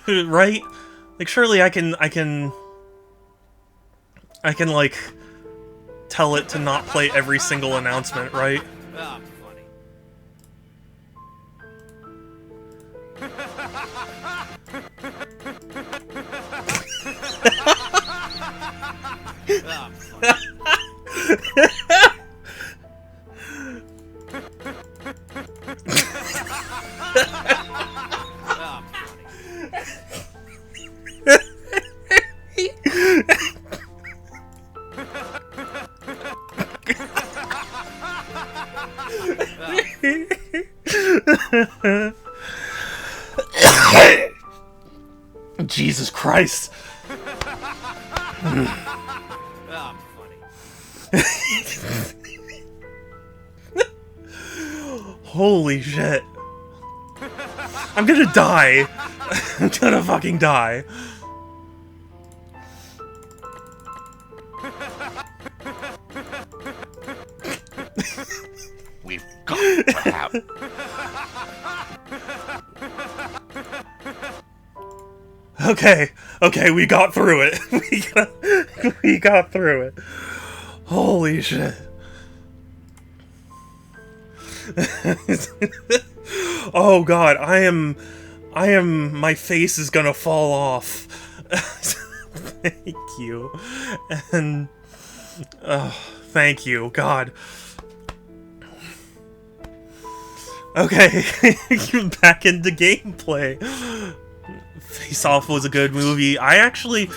right? Like, surely I can, like, tell it to not play every single announcement, right? Jesus Christ. Holy shit. I'm gonna die. I'm gonna fucking die. We've got to have... Okay, we got through it. We got through it. Holy shit. Oh god, my face is gonna fall off. Thank you. And, thank you, god. Okay, back into gameplay. Face Off was a good movie. I actually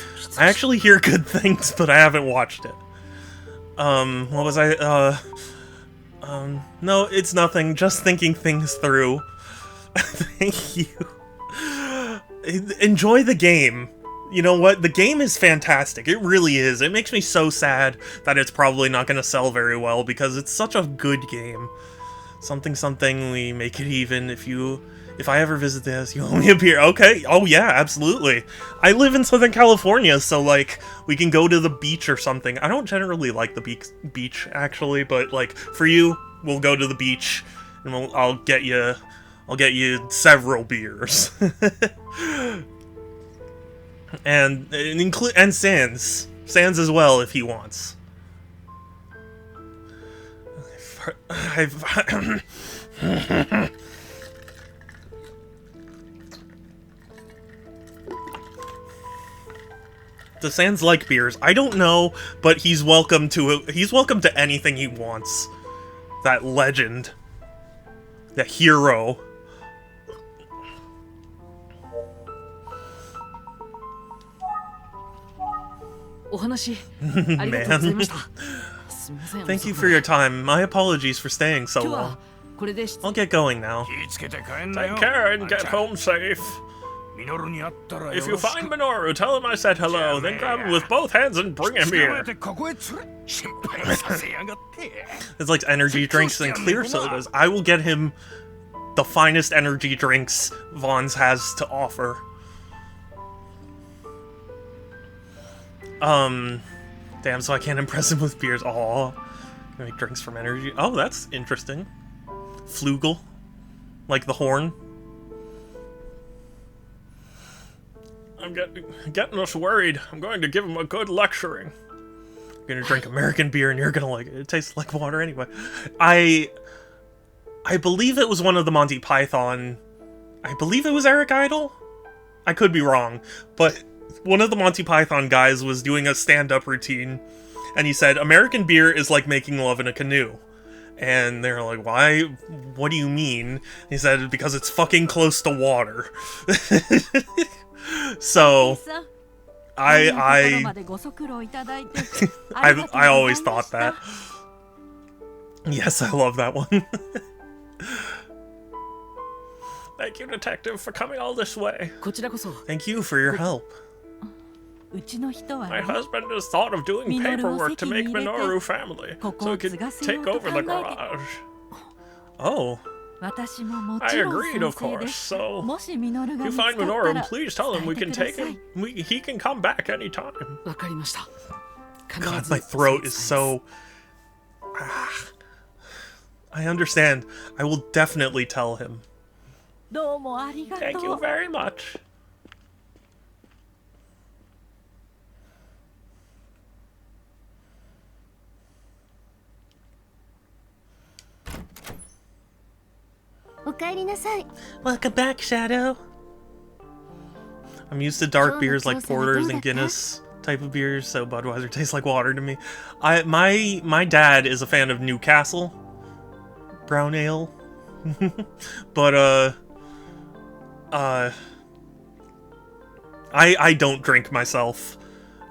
hear good things, but I haven't watched it. What was I, no, it's nothing, just thinking things through. Thank you. Enjoy the game. You know what? The game is fantastic. It really is. It makes me so sad that it's probably not going to sell very well, because it's such a good game. Something, we make it even. If I ever visit this, you owe me a beer. Okay. Oh yeah, absolutely. I live in Southern California, so like we can go to the beach or something. I don't generally like the beach actually, but like for you, we'll go to the beach and I'll get you several beers. and Sans as well if he wants. Does Sans like beers? I don't know, but he's welcome to anything he wants. That legend. That hero. Man. Thank you for your time. My apologies for staying so long. I'll get going now. Take care and get home safe. If you find Minoru, tell him I said hello, then grab him with both hands and bring him here. It's like energy drinks and clear sodas. I will get him the finest energy drinks Vaughn's has to offer. Damn, so I can't impress him with beers. Aw. Can make drinks from energy. Oh, that's interesting. Flugel. Like the horn. I'm getting us worried. I'm going to give him a good lecturing. I'm gonna drink American beer and you're gonna like it. It tastes like water anyway. I believe it was one of the Monty Python... I believe it was Eric Idle? I could be wrong, but one of the Monty Python guys was doing a stand-up routine, and he said, American beer is like making love in a canoe. And they're like, why? What do you mean? He said, because it's fucking close to water. So, I always thought that. Yes, I love that one. Thank you, Detective, for coming all this way. Thank you for your help. My husband has thought of doing paperwork to make Minoru family, so he could take over the garage. Oh. I agreed, of course, so if you find Minoru, please tell him we can take him. He can come back anytime. God, my throat is so... I understand. I will definitely tell him. どうもありがとう。 Thank you very much. Welcome back, Shadow. I'm used to dark beers like porters and Guinness type of beers, so Budweiser tastes like water to me. My dad is a fan of Newcastle brown ale, but I don't drink myself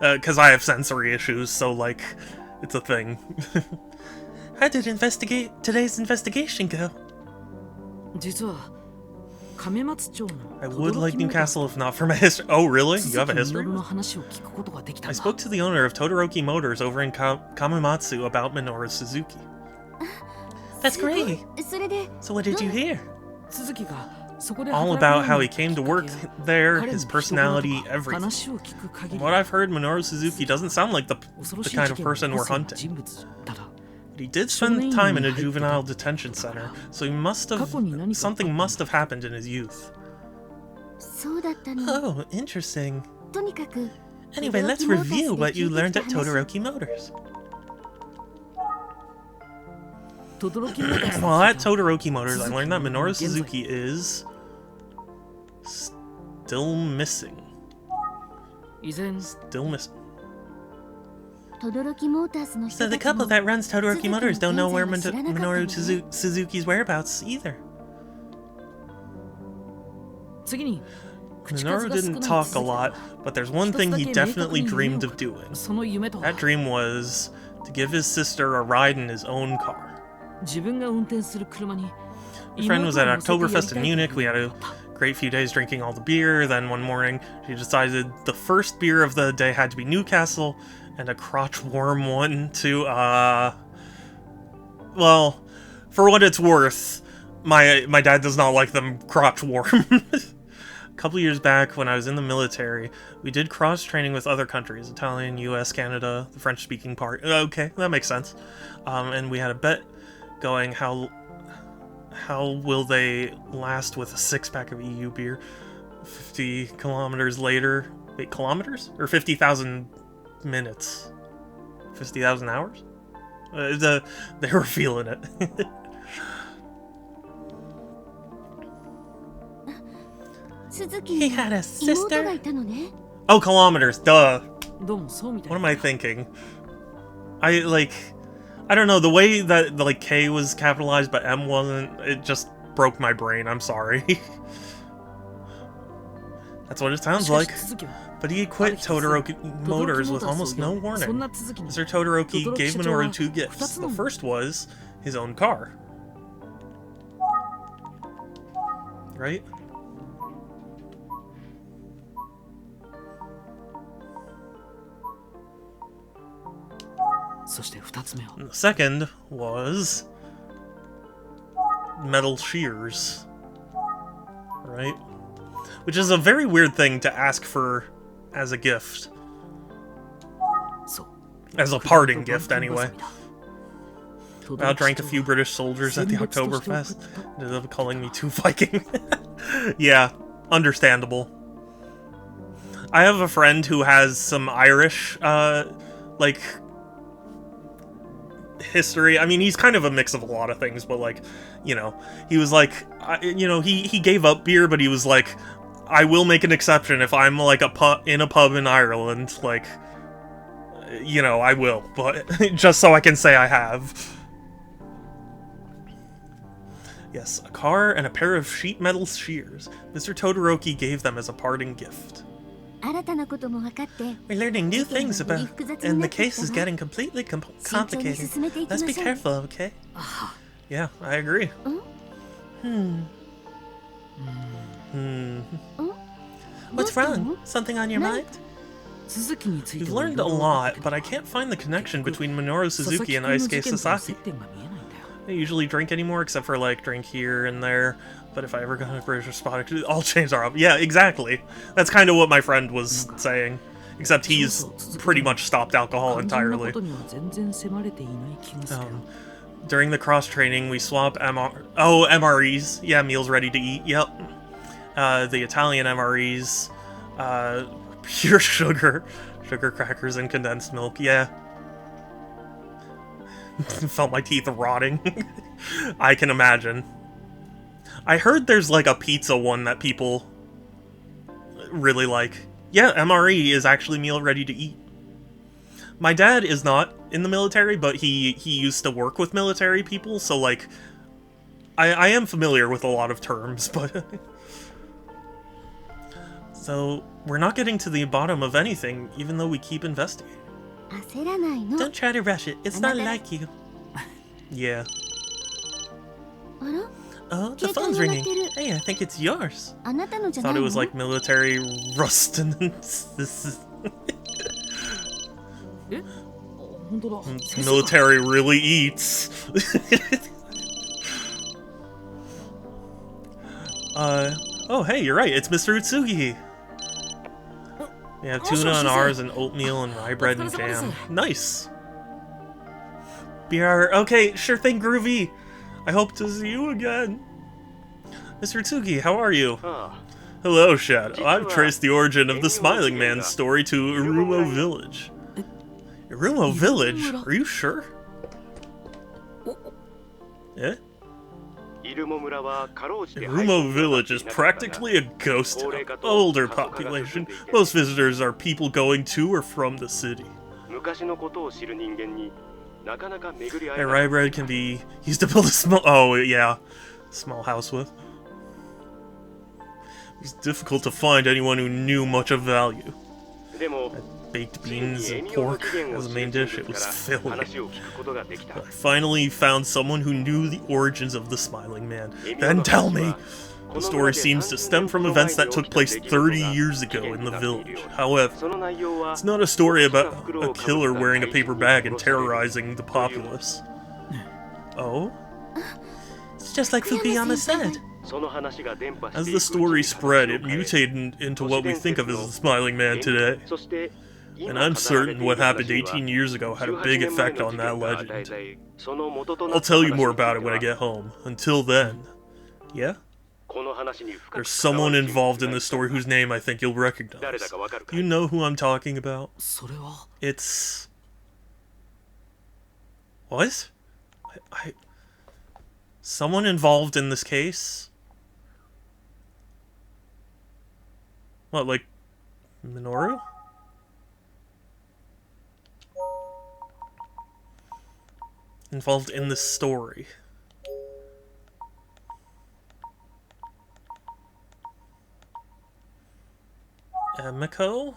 because I have sensory issues, so like it's a thing. How did today's investigation go? 実は亀松町の I would like Newcastle if not for my history. Oh, really? You have a history? の話を聞くことができたん I だ spoke to the owner of Todoroki Motors over in Kamamatsu about Minoru Suzuki. That's great. それで So what did you hear? 鈴木がそこで All 働く about how よう he に came to きっか work けや there, 彼の his 人柄と personality, か everything. 話を聞く限 From り what I've heard, Minoru Suzuki doesn't sound like the 恐ろしい kind 事 of 件を person 起こ we're すような hunting. 人物だが But he did spend time in a juvenile detention center, so he must have something must have happened in his youth. そうだったの。 Oh, interesting. とにかく Anyway, let's review what you learned at Todoroki Motors. 轟モーターズ Well, at Todoroki Motors, I learned that Minoru Suzuki is still missing. 依然 Still missing. 轟モーターズの So 人 the たち couple も that runs Todoroki Motors don't know where Suzukiの現在を知らなかったのね。 Minoru Suzuki's whereabouts either. 次に口数 Minoru が少 didn't ない talk 鈴 a 木 lot, は but there's one 一つ thing だ he け明 definitely 確に夢 dreamed を of doing. その夢とは That dream was to give his sister a ride in his own car. 自分が運転する車に My friend was at 妹を乗せてやり Oktoberfest た in いという Munich. We had 夢 a だった great few days drinking all the beer. Then one morning, she decided the first beer of the day had to be Newcastle, and a crotch warm one to, well, for what it's worth, my dad does not like them crotch warm. A couple years back, when I was in the military, we did cross training with other countries: Italian, U.S., Canada, the French-speaking part. Okay, that makes sense. And we had a bet going how will they last with a six-pack of EU beer 50 kilometers later? Wait, kilometers? Or 50,000 minutes? 50,000 hours? They were feeling it. He had a 妹が sister? いたのね。 Oh, kilometers, duh. どうもそうみたい What な am I thinking? I don't know, the way that the K was capitalized but M wasn't, it just broke my brain. I'm sorry. That's what it sounds しかし like. 鈴木は But he quit Todoroki Motors with almost no そん warning. な続きに Mr. Todoroki Todoroki gave 社長は Minoru two 二 gifts. つ The の first was his own car. Right?そして二つ目は And the second was metal shears. Right? Which is a very weird thing to ask for as a gift. そう As a parting gift, anyway. 轟 I drank a 社 few 長は British soldiers at the 選別として送っ Oktoberfest. た Ended up calling me too Viking. Yeah, understandable. I have a friend who has some Irish, like, history. I mean, he's kind of a mix of a lot of things, but, like, you know, he was like, he gave up beer, but he was like, I will make an exception if I'm, like, in a pub in Ireland, like, you know, I will, but just so I can say I have. Yes, a car and a pair of sheet metal shears. Mr. Todoroki gave them as a parting gift. 新たなことも分かって We're learning new 事件 things がより about, 複雑に and な the ってき case た is わ。 getting completely 慎重に complicated. 進めていきま Let's しょ be う。 careful, okay? Yeah, I agree. Hmm. What's どうしたの？ wrong? Something on your mind? 鈴木について We've は learned い a ろいろ分かった lot, けど but I can't find the connection between Minoru 佐々 Suzuki 木 and 君の Aisuke 事件との Sasaki. 接点が見えないんだよ I usually drink anymore except for like drink here and there. But if I ever go to a British spot, all chains are up. Yeah, exactly. That's kind of what my friend was saying. Except he's pretty much stopped alcohol 肝心なこ entirely. とには全然迫れていない気がする Um, During the cross-training, we swap MREs. Yeah, meals ready to eat. Yep. The Italian MREs. Pure sugar. Sugar crackers and condensed milk. Yeah. Felt my teeth rotting. I can imagine. I heard there's like a pizza one that people really like. Yeah, MRE is actually meal ready to eat. My dad is not in the military, but he used to work with military people, so like I am familiar with a lot of terms, but so we're not getting to the bottom of anything, even though we keep investigating. 焦らないの。 Don't try to rush it. It's not like you. Yeah. あら、 Oh, the phone's ringing. Hey, I think it's yours. あなたのじゃな Thought い it の？ was like military sustenance. This is え、本当だ。先生か。 military really eats. Oh, hey, you're right. It's Mr. Utsugi. Yeah, tuna on ours and oatmeal and rye bread and jam. Nice. BR. Okay, sure thing, Groovy. I hope to see you again. Mr. Utsugi, how are you? Hello, Shadow. I've traced the origin of the Smiling Man's story to Irumo Village. Irumo Village? Are you sure? Yeah? Irumo Village is practically a ghost town. Older population. Most visitors are people going to or from the city. Hey, rye bread can be used to build a small... Oh, yeah. Small house with. It's difficult to find anyone who knew much of value. Baked beans and pork as a main dish, it was filling. I finally found someone who knew the origins of the Smiling Man. Then tell me! The story seems to stem from events that took place 30 years ago in the village. However, it's not a story about a killer wearing a paper bag and terrorizing the populace. Oh? It's just like Fukuyama said. As the story spread, it mutated into what we think of as the Smiling Man today. And I'm certain what happened 18 years ago had a big effect on that legend. I'll tell you more about it when I get home. Until then... Yeah? There's someone involved in this story whose name I think you'll recognize. You know who I'm talking about? それは。 It's... What? Someone involved in this case? What, like... Minoru? Involved in this story. Emiko?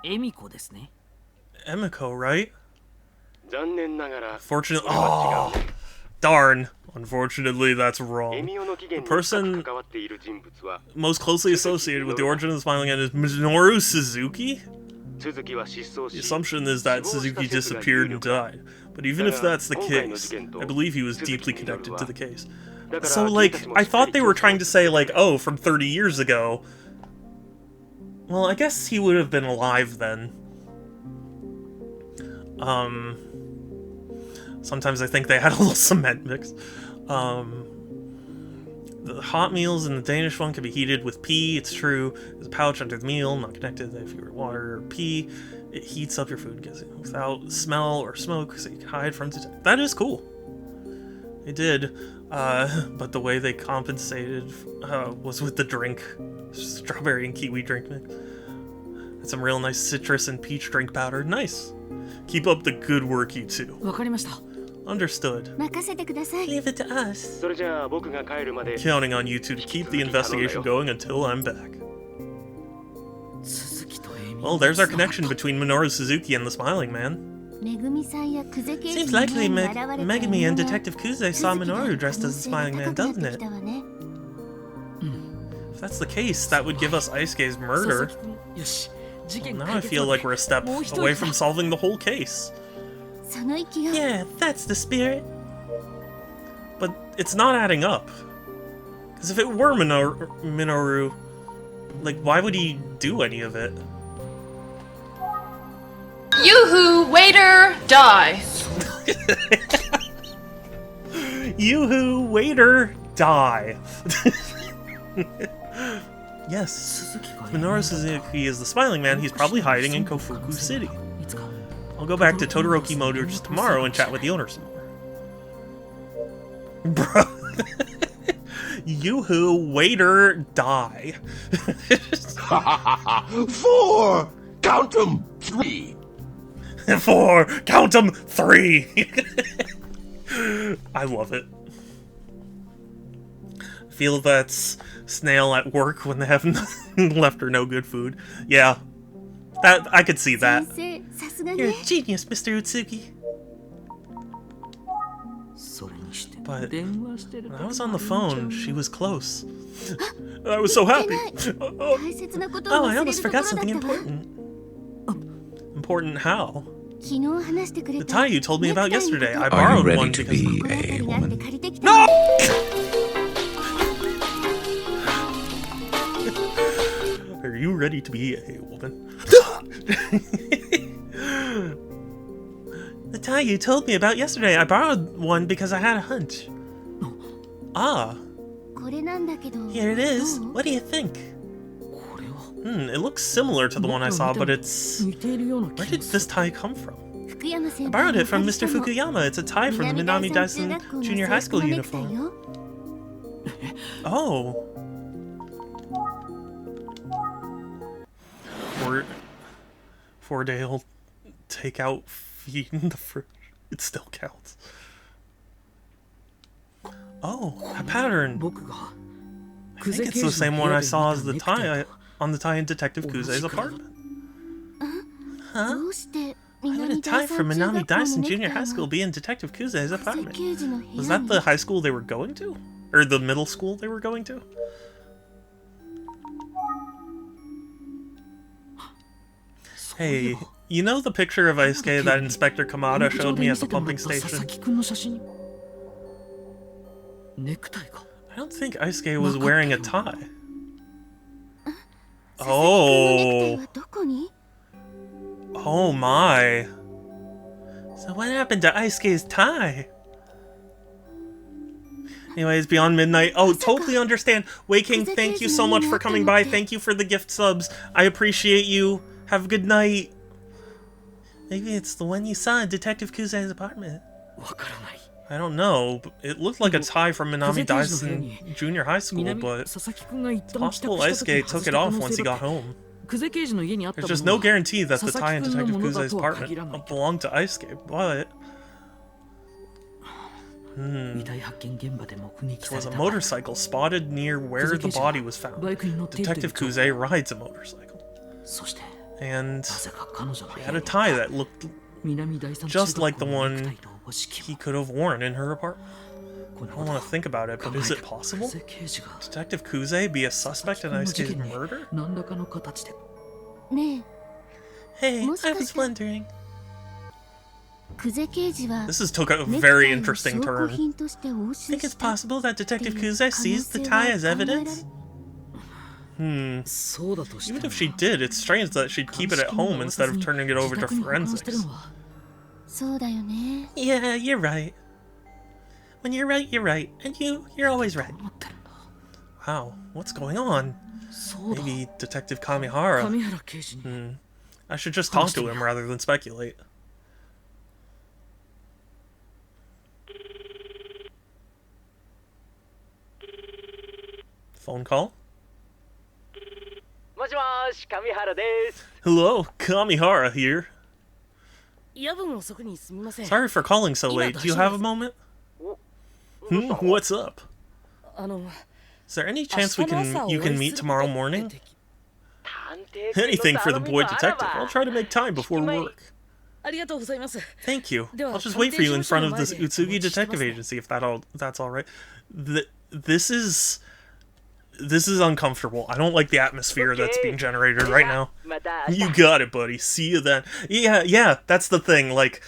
Emiko ですね。 Emiko, right? Fortunately, oh, darn. Unfortunately, that's wrong. The person most closely associated with the origin of the Smiling Man is Minoru Suzuki? The assumption is that Suzuki disappeared and died. But even if that's the case, I believe he was deeply connected to the case. So, like, I thought they were trying to say, like, oh, from 30 years ago. Well, I guess he would have been alive then. Sometimes I think they had a little cement mix. The hot meals in the Danish one can be heated with pee, it's true. There's a pouch under the meal, not connected if you were water or pee. It heats up your food, gets it without smell or smoke, so you can hide from detection. That is cool. They did, but the way they compensated was with the drink. Strawberry and kiwi drink mix. And some real nice citrus and peach drink powder. Nice. Keep up the good work, you two. わかりました。 Understood. 任せてください。 Leave it to us. Counting on you two to keep the investigation going until I'm back. 鈴木とエミ。 Well, there's our connection between Minoru Suzuki and the Smiling Man. めぐみさんや久世刑事 Seems の likely 前に現れた Megami and 女が Detective Kuze saw Minoru dressed as the Smiling Man, doesn't it? If that's the case, that would give us Aisuke's murder. よし。事件 Now 解 I 決 feel まで like we're a step もう一人 away from solving the whole case. その息が Yeah, that's the spirit. But it's not adding up. Because if it were Minoru... Like, why would he do any of it? Yoo-hoo, waiter, die. Yoo-hoo, waiter, die. Yes. If Minoru Suzuki is the smiling man, he's probably hiding in Kofuku City. I'll go back to Todoroki Motors tomorrow and chat with the owner some more. Bro. Yoo-hoo, waiter, die. 4! Count 'em! 3! 4! Count 'em! 3! I love it. I feel that's Snail at work when they have left her no good food. Yeah. That I could see that. 先生さすが You're ね a genius, Mr. Utsuki. But when I was on the phone, she was close. I was so happy. 大切なことを Oh, I 忘れ almost るところ forgot だった something わ important. Important how? 昨日話してくれ The た tie you told me about yesterday. I Are you borrowed ready one to because... be この辺 a りにあって woman? 借りてきたの Are you ready to be a woman? The tie you told me about yesterday. I borrowed one because I had a hunch. Ah, これなんだけど here it is. どう What do you think? It looks similar to the one I saw, but it's... Where did this tie come from? 福山 I 先 borrowed 輩 it from の Mr. おかげさま Fukuyama. It's a tie from the 南 Minami 大山 Daisen 中学校の Junior 制 High 服 School のネクタイ uniform. よ Oh. Four-day-old takeout feed in the fridge. It still counts. Oh, a pattern. I think it's the same one I saw as the tie on the tie in Detective Kuze's apartment. どうして Why would a 南 tie 大山 from 中 Minami 学校の Daisen ネク Junior タイ High School は be in Detective Kuze's 久世 apartment? 刑事の部 Was 屋 that に the high school they were going to? Or the middle school they were going to? Hey, you know the picture of Isuke that Inspector Kamada showed me at the pumping station? I don't think Isuke was wearing a tie. 佐々木くんのネクタイ Oh, はどこに oh my. So what happened to Isuke's tie? Anyways, Beyond Midnight. Oh, totally understand. Wei King, thank you so much for coming by. Thank you for the gift subs. I appreciate you. Have a good night. Maybe it's the one you saw in Detective Kuze's apartment. I don't know. But it looked like a tie from Minami Daisen Junior High School, but it's possible Isuke took it off once he got home. There's just no guarantee that the tie in Detective Kuze's apartment belonged to Isuke, but... There was a motorcycle spotted near where the body was found. Detective Kuze rides a motorcycle. And she had a tie that looked just like the one he could have worn in her apartment. I don't want to think about it, but is it possible? Detective Kuze be a suspect in Isuke's murder? ね Hey, I was wondering. え久世刑事は This has took a ネクタ very イを証 interesting 拠 turn. 品として押 Think 収 it's した possible that Detective Kuze sees the tie as evidence? Even if she did, it's strange that she'd keep it at home instead of turning it over to forensics. そうだよね Yeah, you're right. When you're right, you're right. And you're always right. Wow, what's going on? Maybe Detective Kamihara. I should just talk to him rather than speculate. Phone call? もしもし、上原です。 Hello, Kamihara here. 夜分遅くにすみません。 Sorry for calling so late. Do you have a moment? What's up? あの、 Is there any chance you can meet tomorrow morning? 探偵君の Anything for the 頼み boy があら detective. ば I'll try to make time before work. ありがとうございます。 Thank you. では、 I'll just wait for you in front of this 探偵事務所の前で Utsugi Detective お待ちしてますね。 Agency if that's all right. This is uncomfortable. I don't like the atmosphere that's being generated right now. また You got it, buddy. See you then. Yeah, that's the thing. Like,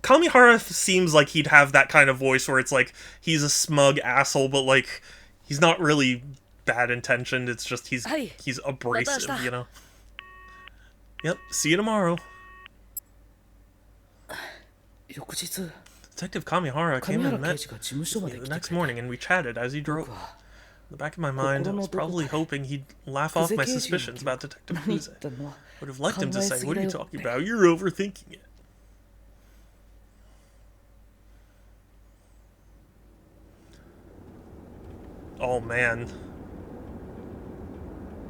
Kamihara seems like he'd have that kind of voice where it's like, he's a smug asshole, but like, he's not really bad intentioned. It's just he's abrasive, you know. Yep. See you tomorrow. 翌日 Detective Kamihara came and 神原 met 刑事が事務所ま me で the 来て next くれ morning, and we chatted as he drove. In the back of my mind, I was probably hoping he'd laugh off my suspicions about Detective 何言 Kuze. ったの Would have liked him to say, 考えすぎ "What are you だよ。 talking about? You're overthinking it." Oh man.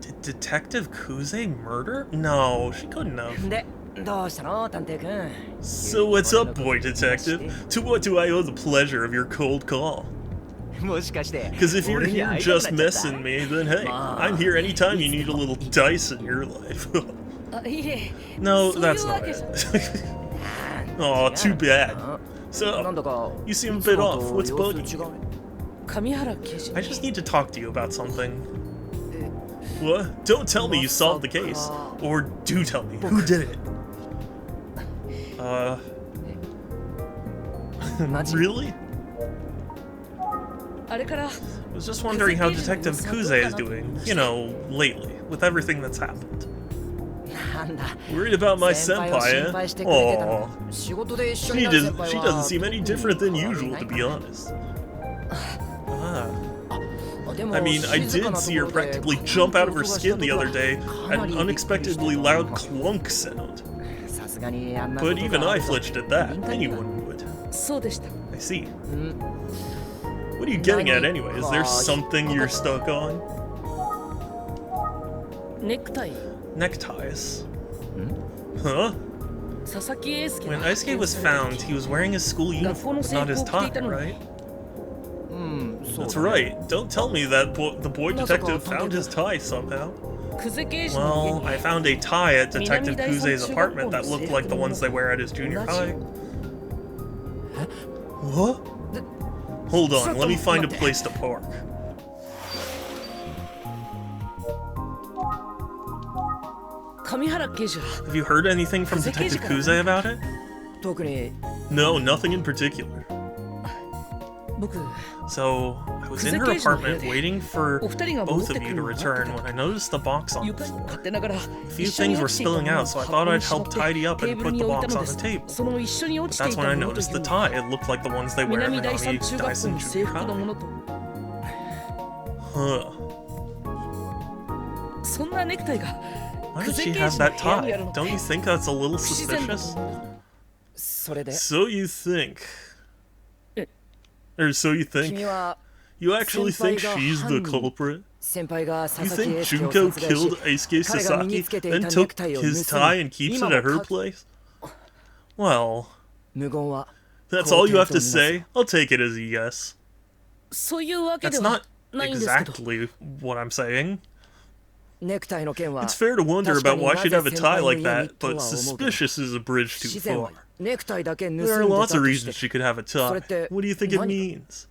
Did Detective Kuze murder? No, she couldn't have. でどうしたの探偵君 So what's up, boy detective? To what do I owe the pleasure of your cold call? もしかして Because if you're 俺に here 会いたく just なっちゃった messing me, then hey, Ma, I'm here anytime you need a little dice in your life. あいえ No, そういう that's わ not けじゃ it. Oh, too bad. なん So, だか you seem a bit off. What's 様子 bugging 違 you? うね上原刑事 I just need to talk to you about something. What? Don't tell me you solved the case. Or do tell me. Who did it? Really? あれから I was just wondering how Detective Kuze is doing, you know, lately, with everything that's happened. なんだ Worried about my 先輩を心 senpai, 配 eh? してくれてた Aw. の仕事で一緒になる先輩は She doesn't seem any different than 特に usual, to be honest. Ah. でも I mean, I 静か did な see と her ころで practically カ jump ン out と of her 音がした skin the 時 other は day か at な an りびっくりした unexpectedly loud clunk sound. さすがにあんなこ But と even があ I ると flinched at that. 敏感には Anyone would. そうでした I see. What are you getting at anyway? Is there something you're stuck on? ネクタイ Neckties. Huh? 佐々木英介 When Isuke was found, he was wearing his school uniform, but not his tie, right? うん That's right. Don't tell me that the boy detective found his tie somehow. 久世刑事の Well, 家 I に found a tie at Detective Minami Kuze's Daisan apartment that Chugakko looked like the ones they wear at his junior high. What? Hold on, let me find a place to park. 上原刑事は Have you heard anything from Detective Kuze about it? 特に No, nothing in particular. 僕 So, I was in her apartment waiting for both of you to return when I noticed the box on the 床に floor. 勝手ながら A few things were spilling out, so I thought I'd help tidy up and put the box on the table. その一緒に落ちて That's いた when I ものとい noticed う the の tie. は It looked like the ones they wear at 南第三 Minami 中学校 Dyson の制 Junior 服のも High. のと Huh. そんなネクタイが Why 久 did 世 she 刑 have 事の that 部屋にある tie? の Don't you think that's a little 不自然だと suspicious? 思うそれで So you think. え Or so you 君 think. は You actually think 先輩が she's the 犯人 culprit? 先輩が You 佐々木 think 英介を Junko 殺害し killed Eisuke 彼が身に Sasaki, つけていた then ネ took クタイを his 盗 tie み and keeps 今 it も at her か place? Well, 無言は that's all you have to say. I'll take it as a yes. そういうわけで That's は not ないんですけど exactly what I'm saying. ネクタイの件は It's fair to wonder 確か about に why な she'd ぜ have a 先 tie 輩の like 家に that, と but は思うけど suspicious is a bridge 不 too 自然は far. ネクタイだけ盗んで There た are と lots of して reasons she could have a それ tie. って What do you think it 何 means?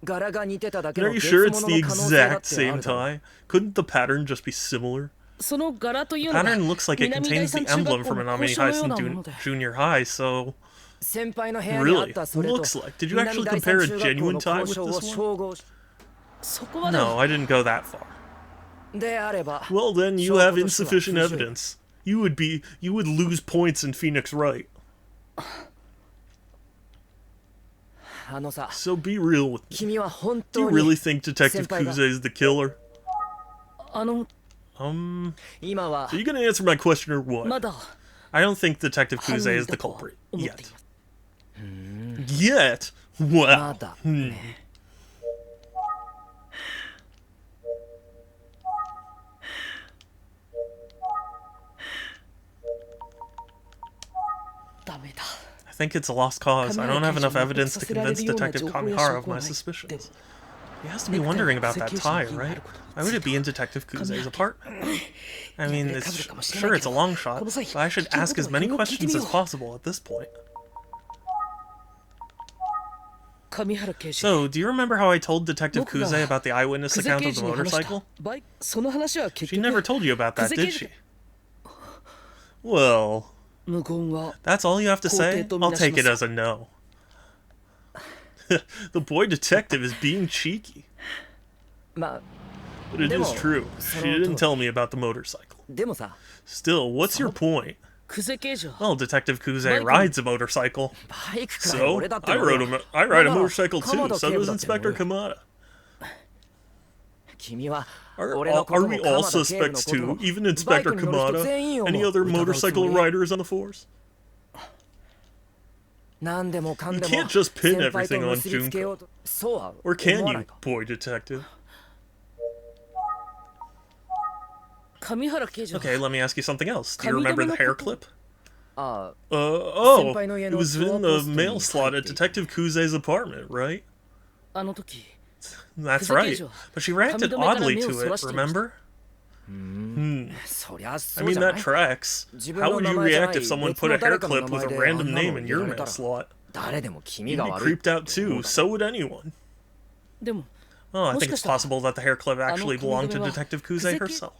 柄が似てただけ And の are you 別 sure 物 it's の the 可能性だっ exact てあ same るだろう tie? Couldn't the pattern just be similar? その柄という The のが pattern looks like it 南第 contains the 三中 emblem 学校 from の Minami 校章のようなもの Dyson で Junior High, so 先輩の部屋にあっ really たそれと looks like. Did you 南 actually 第 compare 三 a 中学校 genuine の tie 校 with 章を this one? 照合しそこまで No, I didn't go that far. であれば Well, then you 証拠 have としては insufficient 不十分 evidence. You would lose points in Phoenix Wright. あのさ So be real with me. 君は本 Do you 当 really に think Detective 先輩が Kuze is the killer? あの So 今は you gonna answer my question or ま what? だ I don't think Detective 犯 Kuze 人 is だ the とは culprit 思っ yet. ています Yet? ま Wow. だ Hmm. ねダメだ I think it's a lost cause. I don't have enough evidence to convince Detective Kamihara of my suspicions. He has to be wondering about that tie, right? Why would it be in Detective Kuze's apartment? I mean, sure, it's a long shot, but I should ask as many questions as possible at this point. 上原刑事 So, do you remember how I told Detective 僕が Kuze about the eyewitness 久世 account 刑 of the 事に話した motorcycle? バイその話は結 She never 局 told you about that, 久世 did 刑事 she? Well, 無言は that's all you have to say? I'll take it as a no. The boy detective is being cheeky. ま But it is true. She didn't tell me about the motorcycle. でもさ Still, what's your point? 久世刑事は Well, Detective Kuze rides a motorcycle. バイクくらい So, 俺だって I 乗る rode よ I ride a だから motorcycle too. 鎌田 So 警部 does だって乗 Inspector る Kamada. 君は Are, 俺のこと are も we 鎌 all 田警部の suspects ことも too? Even バイ Inspector クに乗る人 Kamada? 全員を Any other 疑うつも motorcycle り riders on the force? 何でもかん You でも can't just pin 先輩と everything on 結びつけよ Junko. うとそうは Or can 思わ you, ないか boy detective? 上原刑事は Okay, let me ask you something else. Do you remember the hair clip? あ Oh, Senpai no it ie no was in door the post mail ni slot at haite. Detective Kuze's apartment, right? あの時 That's Kuze right. Keijo, But she reacted 髪留めから oddly 目を to そら it, していました remember? そりゃそ I う mean, じゃな that い tracks. 自分 How の would 名 you 前じゃな react い if someone 別 put の a 誰 hair かの clip 名 with 前 a で random あんな name の in 言 your われ mail たら slot? 誰でも君 You'd が be 悪い creeped out too. So would anyone. でも Oh, I think it's possible that the hair clip actually belonged to Detective Kuze herself.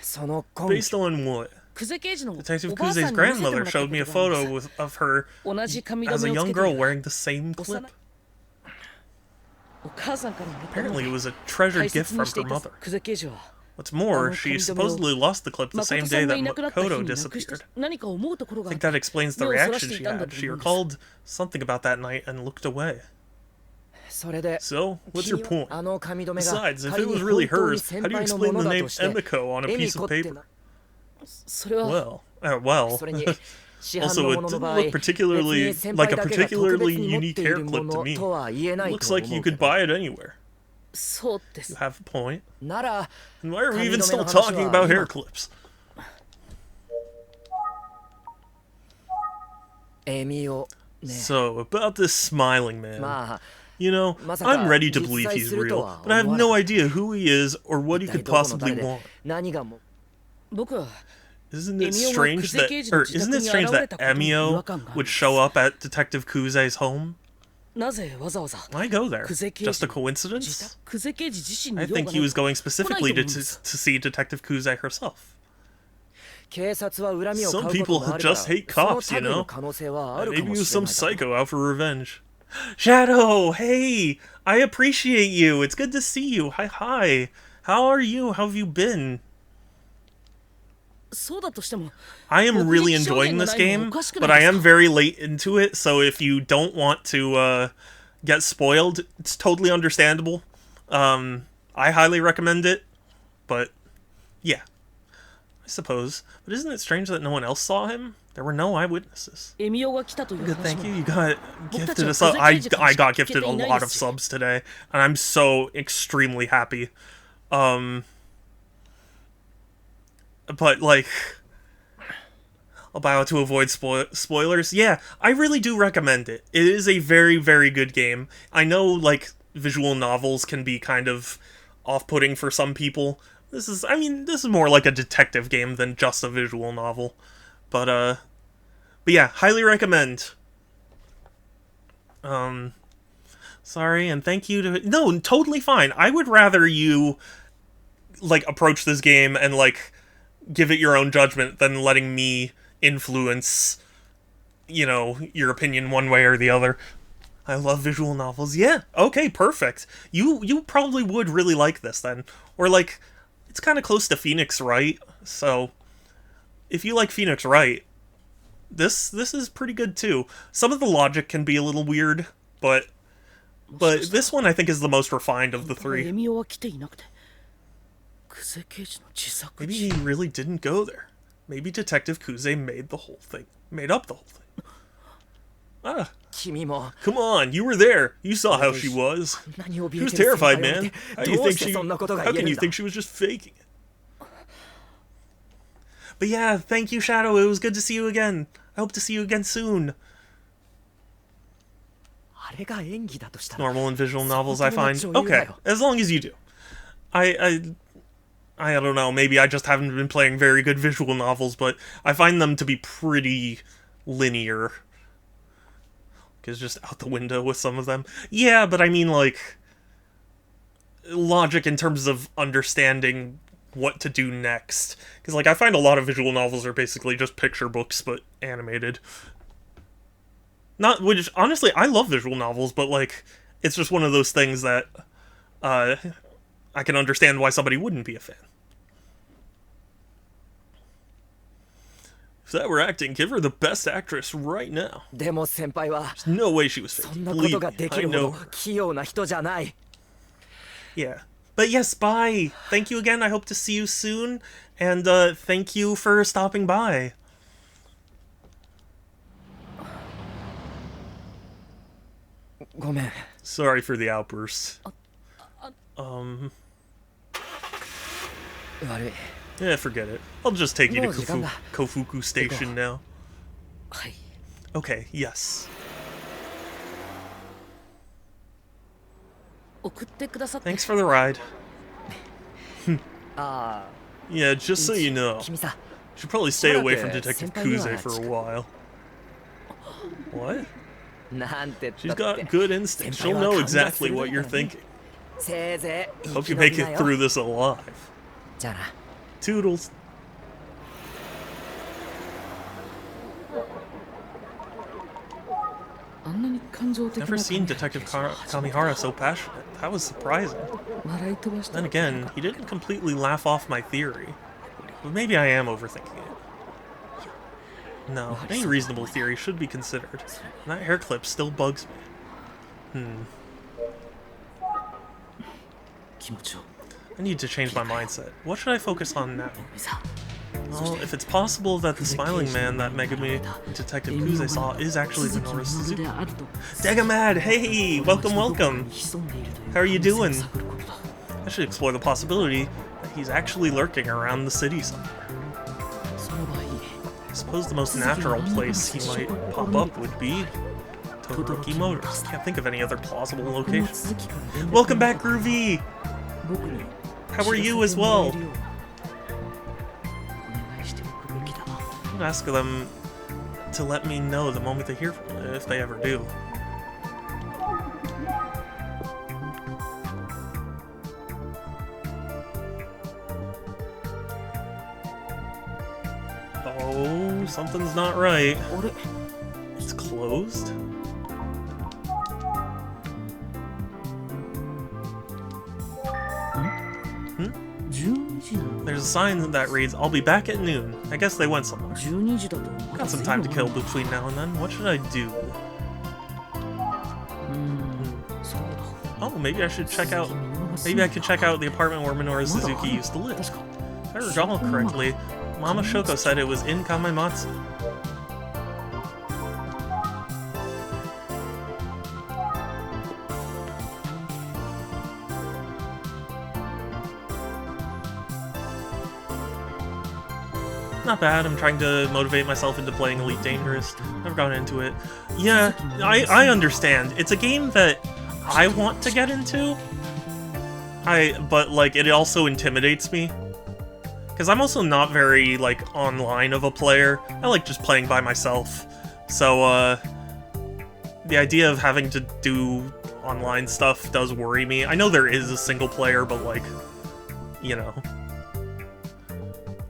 その根 Based 拠 on what? 久世刑事の Detective おばあさ Kuze's んに見せてもらった grandmother こ showed と me a があるんで photo す of her 同じ髪 as a 留めをつ young けて girl いる wearing the same clip. お母さんからもらったもの Apparently, it を was a treasured 大 gift 切に from して her いた mother. 久世刑事は What's more, she 髪留めを supposedly lost the clip the 誠 same さ day んが that いなくなった日 Makoto になくした disappeared. 何か思うところ I があっ think て that explains the 目をそらし reaction てい she たんだ had. と She 思うんです recalled something about that night and looked away. それで So, what's your 君は point? あの髪留めが Besides, if 仮 it に was really 本当に hers, 先 how do you 輩の explain も the のだ name として Emiko on a エミ piece コ of って paper? なそれは Well, それに市販 also, の it ものの didn't 場合 look particularly 別に先 like 輩 a だけが特別 particularly に持って unique い hair るも clip to の me. とは言えない Looks と like 思 you うけ could ど buy it anywhere. そうで You す have a point. なら And why are we even 髪留め still の話は talking about hair 今 clips? エミオね So, about this smiling man. まあ You know, まさか I'm ready to 実 believe 在 he's すると real, は but I have 思わ no なかっ idea who he is or what he た could どこの possibly 誰で want. 何がも僕は Isn't it Emio strange も that, 久世刑事の or 自宅 isn't it に strange 現れ that たことに違和 Emio 感があるん would です show up at Detective Kuze's home? なぜわざわざ Why go there? 久世刑 Just 事 a の coincidence? 自宅久世刑事自身 I に用 think が he ない was going specifically to 来ないと思うんです see Detective Kuze herself. 警察は恨みを買 Some うこと people もあるから just hate その cops, you 類の know? 可能性はあるか Maybe も he was しれ some ないだろ psycho out for revenge. Shadow, hey! I appreciate you. It's good to see you. Hi. How are you? How have you been? そうだとしても I am really enjoying this game, but I am very late into it, so if you don't want to get spoiled, it's totally understandable. I highly recommend it, but yeah, I suppose. But isn't it strange that no one else saw him? There were no eyewitnesses. エミオが来たという Good, 話 thank も you. You got 僕たち gifted は a sub. 久世 I 刑事からしか got 聞け gifted て a いない lot で of すし subs today, and I'm so extremely happy. But like, about to avoid spoilers. Yeah, I really do recommend it. It is a very, very good game. I know like visual novels can be kind of off-putting for some people. This is more like a detective game than just a visual novel. But yeah, highly recommend. Sorry, and thank you to... No, totally fine. I would rather you, like, approach this game and, like, give it your own judgment than letting me influence, you know, your opinion one way or the other. I love visual novels. Yeah, okay, perfect. You probably would really like this, then. Or, like, it's kind of close to Phoenix Wright, so... If you like Phoenix Wright, this is pretty good, too. Some of the logic can be a little weird, but this one I think is the most refined of the エ three. ミオは来ていなくて久世刑事の自作 Maybe 自 he really didn't go there. Maybe Detective Kuze made up the whole thing. Ah, 君も come on, you were there. You saw how she was. 何を She 怯え was てる先 terrified, 輩を見 man. て How do you どう think して she? そんなことが How 言え can る you んだ think she was just faking it? But yeah, thank you, Shadow. It was good to see you again. I hope to see you again soon. あれが演技だとしたら Normal and visual novels, I find. 相当な女優だよ。 Okay, as long as you do. I don't know, maybe I just haven't been playing very good visual novels, but I find them to be pretty linear. It's just out the window with some of them. Yeah, but I mean, like, logic in terms of understanding what to do next. Because, like, I find a lot of visual novels are basically just picture books, but animated. Which, honestly, I love visual novels, but, like, it's just one of those things that, I can understand why somebody wouldn't be a fan. If that were acting, give her the best actress right now. でも先輩は There's no way she was そ fake. んなこ Believe と me, ができ I るほど know her. 器用な人じゃない。 Yeah. But yes, bye. Thank you again. I hope to see you soon. And thank you for stopping by. ごめん。 Sorry for the outburst. 悪い。 Yeah, forget it. I'll just take you to もう時間だ。 Kofuku Station now. はい。 Okay, yes. 送ってくださって。 Thanks for the ride. ああ、 Yeah, just so you know, 君さ、 should probably stay away from しばらく Detective 先輩には Kuze for a while. What? なんて言っ She's たって got good instincts. She'll know exactly what you're thinking. せいぜい生 Hope き you 延 make びな it よ。 through this alive. じゃあな。 Toodles. あんなに感情的な Never seen Detective Kamihara so passionate. That was surprising. 笑い飛ばした Then again, he didn't completely laugh off my theory. But maybe I am overthinking it. No, any reasonable theory should be considered. And that hair clip still bugs me. 気持ちを I need to change my mindset. What should I focus on now? さ Well, if it's possible that the smiling man that Megami Detective Kuze saw is actually 鈴木 Minoru まる Suzuki. であると Degamad, hey! Welcome, welcome! 潜んでいるという How are you 可能性を doing? 探ることだ I should explore the possibility that he's actually lurking around the city somewhere. その場合 I suppose the most natural place he might pop up would be Todoroki Motors. Can't think of any other plausible この location. 続きから連絡 Welcome が back, Groovy! 僕に How are you as 知らせてもら well? えるようお願いしておくべきだな I'm gonna ask them to let me know the moment they hear from it, if they ever do. Oh, something's not right. あれ It's closed? Hmm? 12時なの There's a sign that reads, I'll be back at noon. I guess they went somewhere. 12時だとまだ Got some time to kill between now and then. What should I do? そうだ Oh, maybe I should check out... Maybe I could check out the apartment where Minoru Suzuki used to live. 確か If I recall correctly, Mama Shoko said it was in Kamamatsu. Not bad. I'm trying to motivate myself into playing Elite Dangerous. Never gotten into it. Yeah, I understand. It's a game that I want to get into. But like it also intimidates me. Because I'm also not very like online of a player. I like just playing by myself. So the idea of having to do online stuff does worry me. I know there is a single player, but like, you know.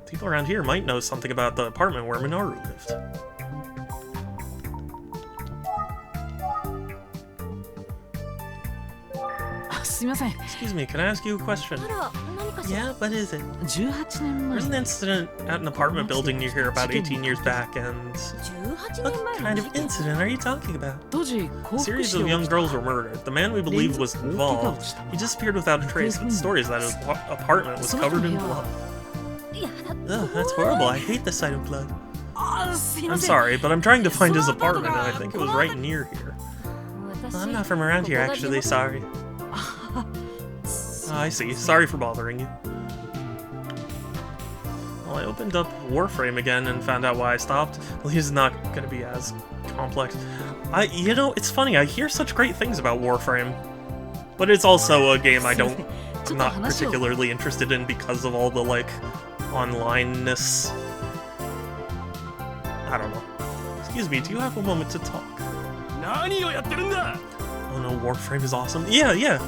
People around here might know something about the apartment where Minoru lived. あすいません Excuse me, can I ask you a question? あら、何かしら。 Yeah, what is it? 18年前 There's an incident at an apartment building near here about 18 years back, and 18 what 年前 kind の of incident are you talking about? 当時 A 幸福 series 市 of を young girls were murdered. The man we believed was involved. He disappeared without a trace, but the story is that his apartment was covered in blood. やだ Ugh, that's horrible. I hate the sight of blood. あすいま I'm せん sorry, but I'm trying to find his apartment, and I think it was right near here. 私 I'm not from around here, actually. Sorry. Oh, I see. Sorry for bothering you. Well, I opened up Warframe again and found out why I stopped. Well, he's not gonna be as complex. You know, it's funny. I hear such great things about Warframe, but it's also a game I'm not particularly interested in because of all the like onlineness. I don't know. Excuse me. Do you have a moment to talk? 何をやってるんだ Oh no, Warframe is awesome. Yeah.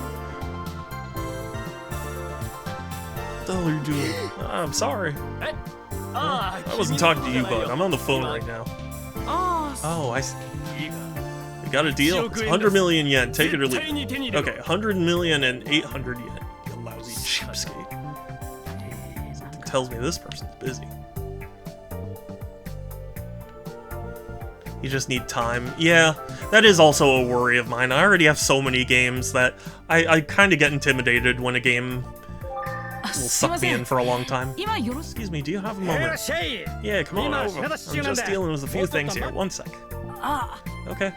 What the hell are you doing? I'm sorry. I wasn't talking to you, bud. I'm on the phone right now. ああ Oh, I see. We got a deal. It's 100 million yen. Take it or leave it. Okay, 100 million and 800 yen. You lousy tells me this person's busy. You just need time. Yeah, that is also a worry of mine. I already have so many games that I kind of get intimidated when a game will suck me in for a long time. Excuse me, do you have a moment? Yeah, come on over. I'm just dealing with a few things here. One sec. Okay.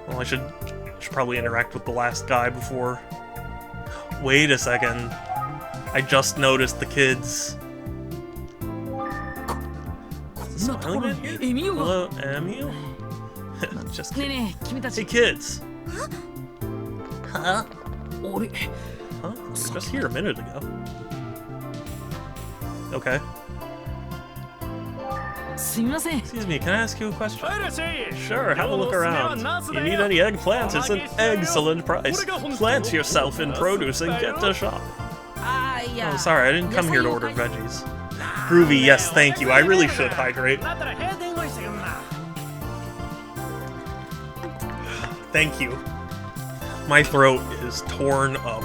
Well, I should probably interact with the last guy before. Wait a second. I just noticed the kids. Smiling man? Hello, Emio? Just kidding. Hey, kids. Huh? Huh? You were just here a minute ago. Okay. Excuse me, can I ask you a question? Sure, have a look around. You need any eggplants? It's an excellent price. Plant yourself in produce and get the shop. Oh, sorry, I didn't come here to order veggies. Groovy, yes, thank you. I really should hydrate. Thank you. My throat is torn up.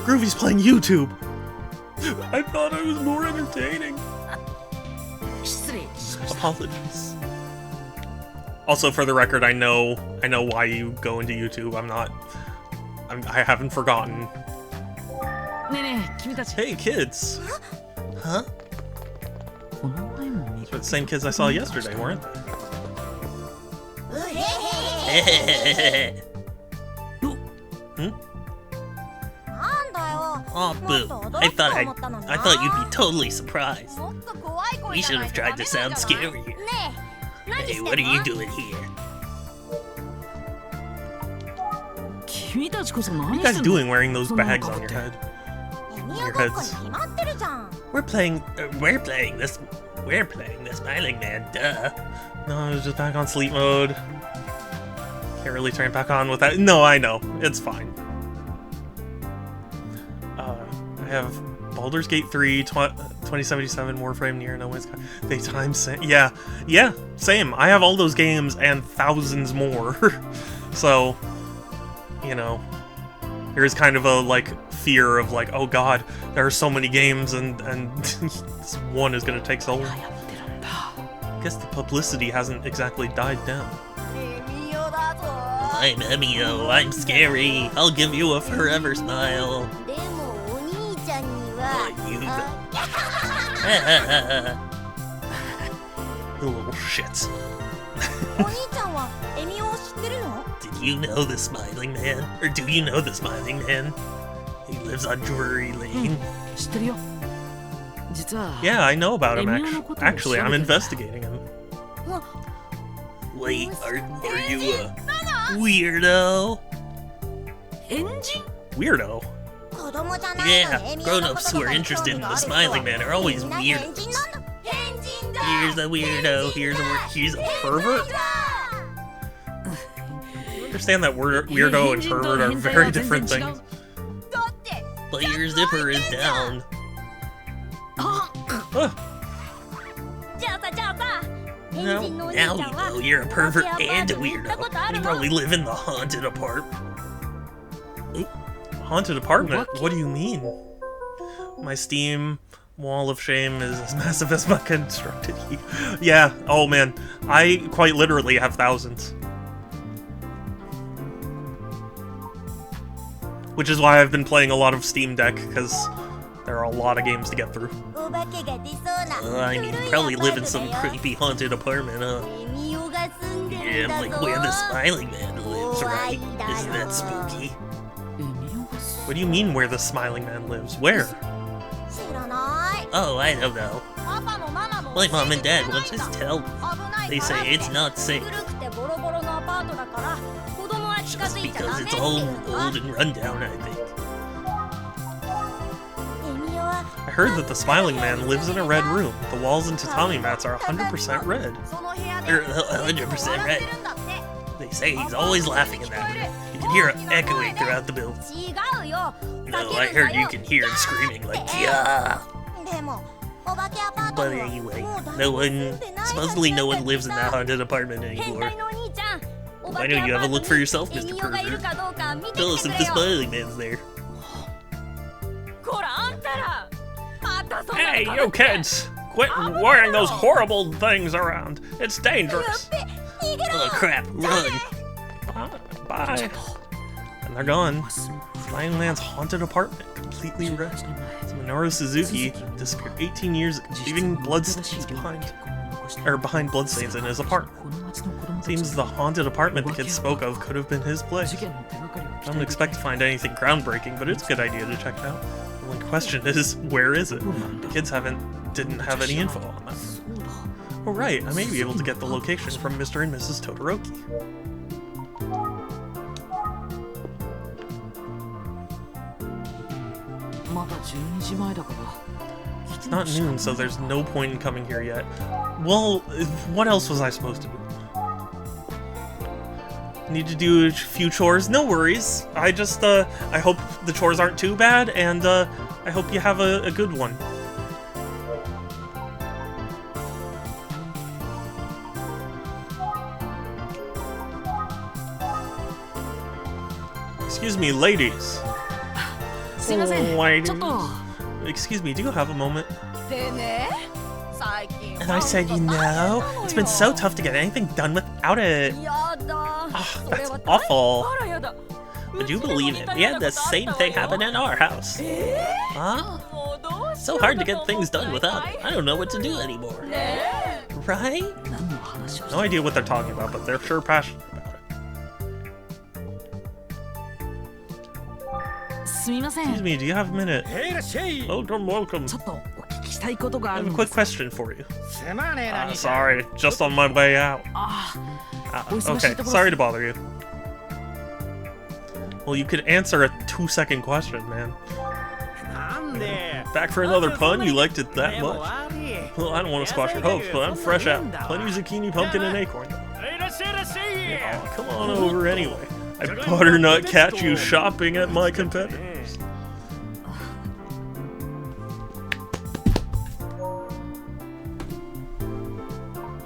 Groovy's playing YouTube. I thought I was more entertaining. Apologies. Also, for the record, I know why you go into YouTube. I haven't forgotten. Hey, kids. Huh? Those were the same kids I saw yesterday, weren't they? Hmm? Oh, boo. I thought you'd be totally surprised. We should have tried to sound scarier. Hey, what are you doing here? What are you guys doing wearing those bags on your head? Your heads. We're playing the Smiling Man, duh. No, I was just back on sleep mode. Can't really turn it back on with that. No, I know. It's fine. I have Baldur's Gate 3, 2077, Warframe, Nier, No Man's Sky. Daytime, yeah, same. I have all those games and thousands more. So, you know, there's kind of a, like, fear of, like, oh god, there are so many games and this one is gonna take so long. I guess the publicity hasn't exactly died down. I'm Emio, I'm scary. I'll give you a forever smile. You Little shits. Did you know the Smiling Man? Or do you know the Smiling Man? He lives on Drury Lane. Yeah, I know about him, actually. I'm investigating him. Wait, are you a weirdo? Weirdo? Yeah, grown-ups who are interested in the Smiling Man are always weirdos. Here's a weirdo, here's a pervert? I understand that weirdo and pervert are very different things. But your zipper is down. Now you know you're a pervert and a weirdo. You probably live in the haunted apartment. Haunted apartment? What do you mean? My Steam wall of shame is as massive as my constructed heap. Yeah, oh man. I quite literally have thousands. Which is why I've been playing a lot of Steam Deck, because there are a lot of games to get through. I mean, you probably live in some creepy haunted apartment, huh? Yeah, like where the Smiling Man lives, right? Isn't that spooky? What do you mean where the Smiling Man lives? Where? Oh, I don't know. My mom and dad once just tell me. They say it's not safe. Just because it's all old and run down, I think. I heard that the Smiling Man lives in a red room. The walls and tatami mats are 100% red. They're 100% red. They say he's always laughing in that room. You can hear it echoing throughout the building. No, I heard you can hear him screaming like, yeah. But anyway, supposedly no one lives in that haunted apartment anymore. Why don't you have a look for yourself, Mr. Pervert? Tell us if the smiling man's there. Hey, you kids! Quit wearing those horrible things around. It's dangerous. Oh crap, run! Bye. And they're gone. Smiling Man's haunted apartment, completely wrecked. Minoru Suzuki disappeared 18 years ago, leaving bloodstains behind bloodstains in his apartment. Seems the haunted apartment the kids spoke of could have been his place. I don't expect to find anything groundbreaking, but it's a good idea to check it out. The only question is, where is it? The kids didn't have any info on that. Oh right, I may be able to get the location from Mr. and Mrs. Todoroki. It's not noon, so there's no point in coming here yet. Well, what else was I supposed to do? Need to do a few chores? No worries. I hope the chores aren't too bad, and I hope you have a good one. Excuse me, ladies. Ladies. Excuse me, do you have a moment? And I said, you know, it's been so tough to get anything done without it. Oh, that's awful. Would you believe it? We had the same thing happen at our house. Huh? So hard to get things done without it. I don't know what to do anymore. Right? No idea what they're talking about, but they're sure passionate about it. Excuse me, do you have a minute? Welcome, welcome. I have a quick question for you. Sorry, just on my way out. Okay, sorry to bother you. Well, you could answer a 2-second question, man. Back for another pun? You liked it that much? Well, I don't want to squash your hopes, but I'm fresh out. Plenty of zucchini, pumpkin, and acorn. Oh, come on over anyway. I better not catch you shopping at my competitors.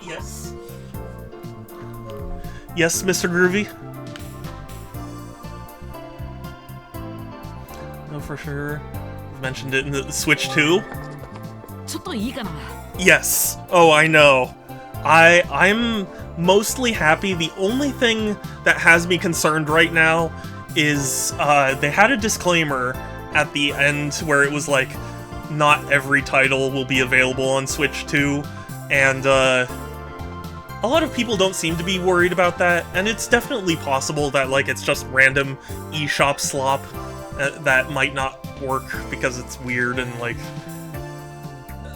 Yes. Yes, Mr. Groovy? No, for sure. You've mentioned it in the Switch 2. Yes. Oh, I know. I'm mostly happy. The only thing that has me concerned right now is they had a disclaimer at the end where it was like, not every title will be available on Switch 2, and a lot of people don't seem to be worried about that, and it's definitely possible that like it's just random eShop slop that might not work because it's weird and like...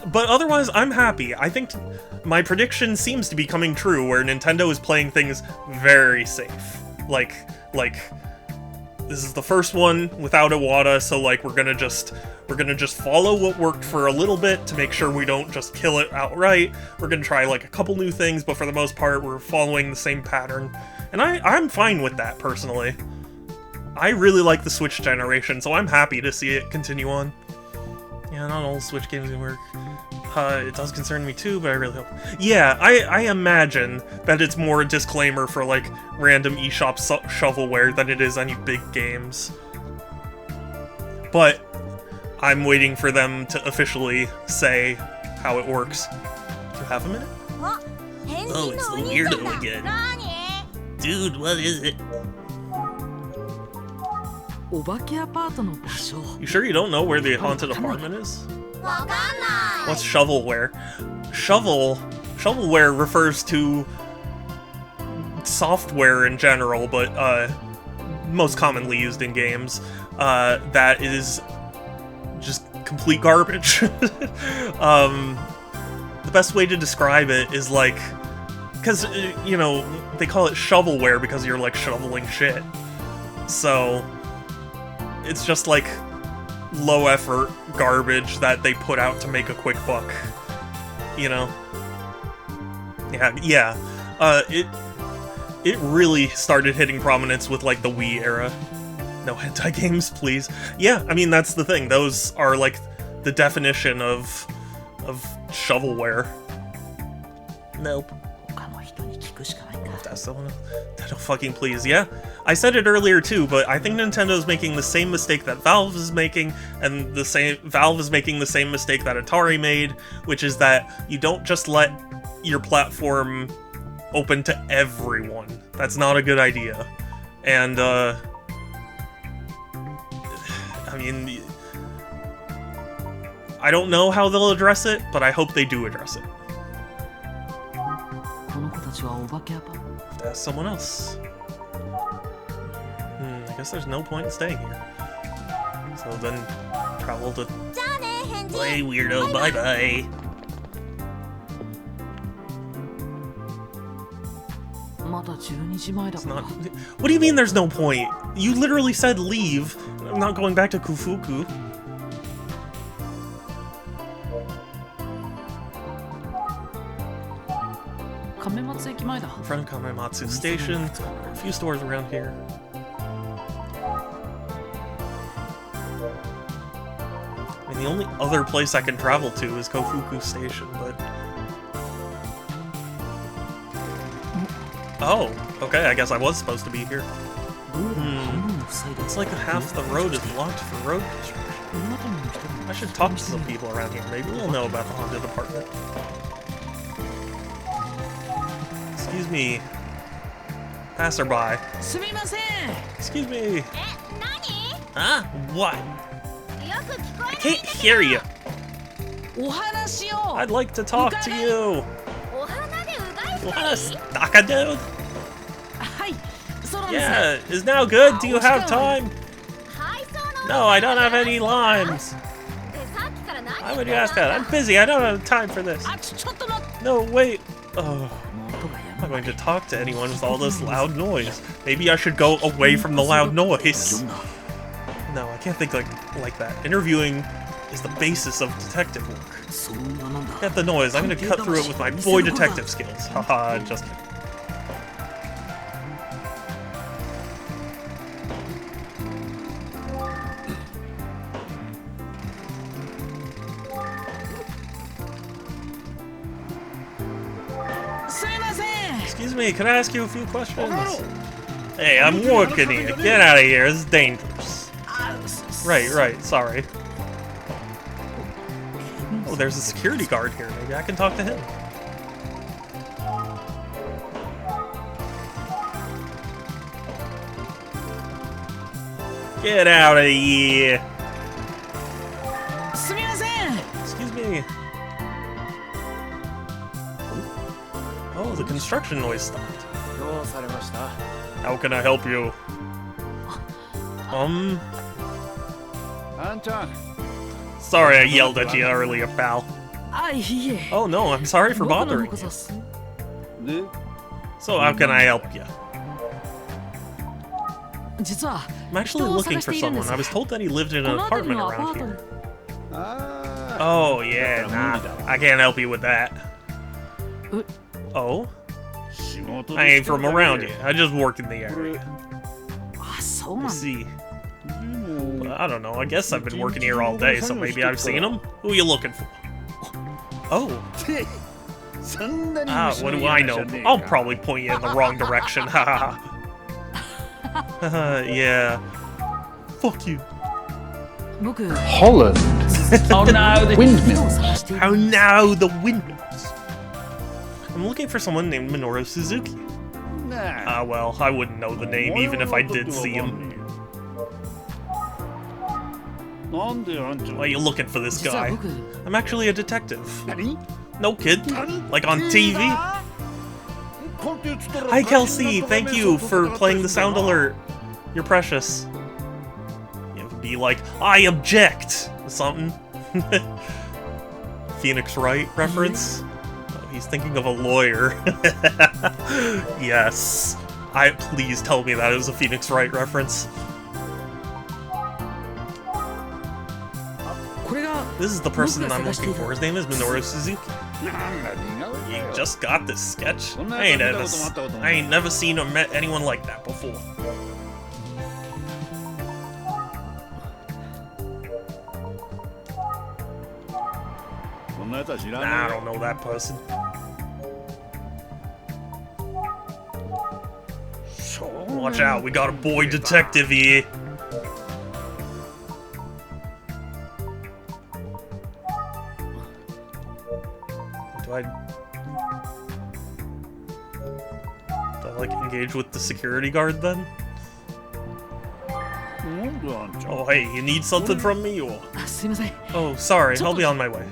But otherwise, I'm happy. I think my prediction seems to be coming true, where Nintendo is playing things very safe. Like, this is the first one without Iwata, so like we're gonna just follow what worked for a little bit to make sure we don't just kill it outright. We're gonna try like a couple new things, but for the most part, we're following the same pattern. And I'm fine with that, personally. I really like the Switch generation, so I'm happy to see it continue on. Yeah, not all Switch games can work. It does concern me too, but I really hope... Yeah, I imagine that it's more a disclaimer for, like, random eShop shovelware than it is any big games. But I'm waiting for them to officially say how it works. Do you have a minute? Oh, it's the weirdo again. Dude, what is it? You sure you don't know where the haunted apartment is? What's shovelware? Shovelware refers to software in general, but most commonly used in games, that is just complete garbage. The best way to describe it is like, because, you know, they call it shovelware because you're like shoveling shit. So it's just like low effort garbage that they put out to make a quick buck, you know? Yeah. It really started hitting prominence with like the Wii era. No hentai games, please. Yeah, I mean, that's the thing. Those are like the definition of of shovelware. Nope. 他の人に聞くしかないか。 That's the one. Nintendo fucking please, yeah. I said it earlier too, but I think Nintendo is making the same mistake that Valve is making, and Valve is making the same mistake that Atari made, which is that you don't just let your platform open to everyone. That's not a good idea. And I mean, I don't know how they'll address it, but I hope they do address it. この子たちはお化けアパ。 That's someone else. I guess there's no point in staying here. So then, travel to... じゃあね返事 Bye, weirdo. Bye bye. まだ12時前だ It's から not... What do you mean there's no point? You literally said leave. I'm not going back to Kufuku. Kamematsu 駅前だ In front of Kamematsu Station. There are a few stores around here. I mean, the only other place I can travel to is Kofuku Station, but... Oh, okay, I guess I was supposed to be here. It's like half the road is blocked for road construction. I should talk to some people around here. Maybe they'll know about the haunted apartment. Excuse me. Passerby. すみません Excuse me. え何 Huh? What? よく聞こ I えない can't hear you. お話を I'd like to talk to you. お花でうがい What した a り stocka dude. はいそうなんです Yeah, is now good? Do you have time? 配送の No, I don't have any limes. さっきから何 Why would you ask that? I'm busy. I don't have time for this. あちょっと待って No, wait. Oh, もう音がや I'm ま not going to talk to anyone with all this loud noise. Maybe I should go away from the loud noise. No, I can't think like that. Interviewing is the basis of detective work. そんななんだ Get the noise. I'm gonna cut through it with my boy detective skills. Haha, just kidding. Excuse me, can I ask you a few questions? Hey, I'm working here. Get out of here. This is dangerous. Right, sorry. Oh, there's a security guard here. Maybe I can talk to him. Get out of here. すみません Excuse me. Oh, the construction noise stopped. どうされました How can I help you? あんちゃん Sorry I yelled at you earlier, pal. あいいえ Oh no, I'm sorry for 僕の bothering 方こ you. そで So how can I help you? 実は I'm actually looking for someone. I was told that he lived in an この辺り apartment のアパ around ート here. あ Oh yeah, nah. I can't help you with that. Oh? 仕事 I ain't from around here. I just work in the area. あそう I なんだ see. Well, I don't know. I guess I've been working here all day, so maybe I've seen him. Who are you looking for? Oh. そんなに Ah, 虫 what の do I 嫌な know? じゃねえか I'll probably point you in the wrong direction. Haha. Yeah. Fuck you. 僕 Holland. Oh no, the windmill. を探している How now the windmills? I'm looking for someone named Minoru Suzuki. な Ah, well, I wouldn't know the name even if I did see him. なんであんちゃん Why are you looking for this 実は guy? 僕 I'm actually a detective. 何 No kid. Like on TV. コンテンツとら Hi, Kelsey. Thank you for playing the sound alert. You're precious. You have to be like, I object! Or something. Phoenix Wright reference? Oh, he's thinking of a lawyer. Yes. Please tell me that it was a Phoenix Wright reference. これが This is the person I'm looking for. His name is Minoru Suzuki. なんだ似顔絵 You よ just got this sketch? Well, I never ain't never seen or met anyone like that before. こんな Nah, I don't know that person. Watch out, we got a boy detective here. Do I like engage with the security guard then? Oh hey, you need something from me or? Oh, sorry, I'll be on my way.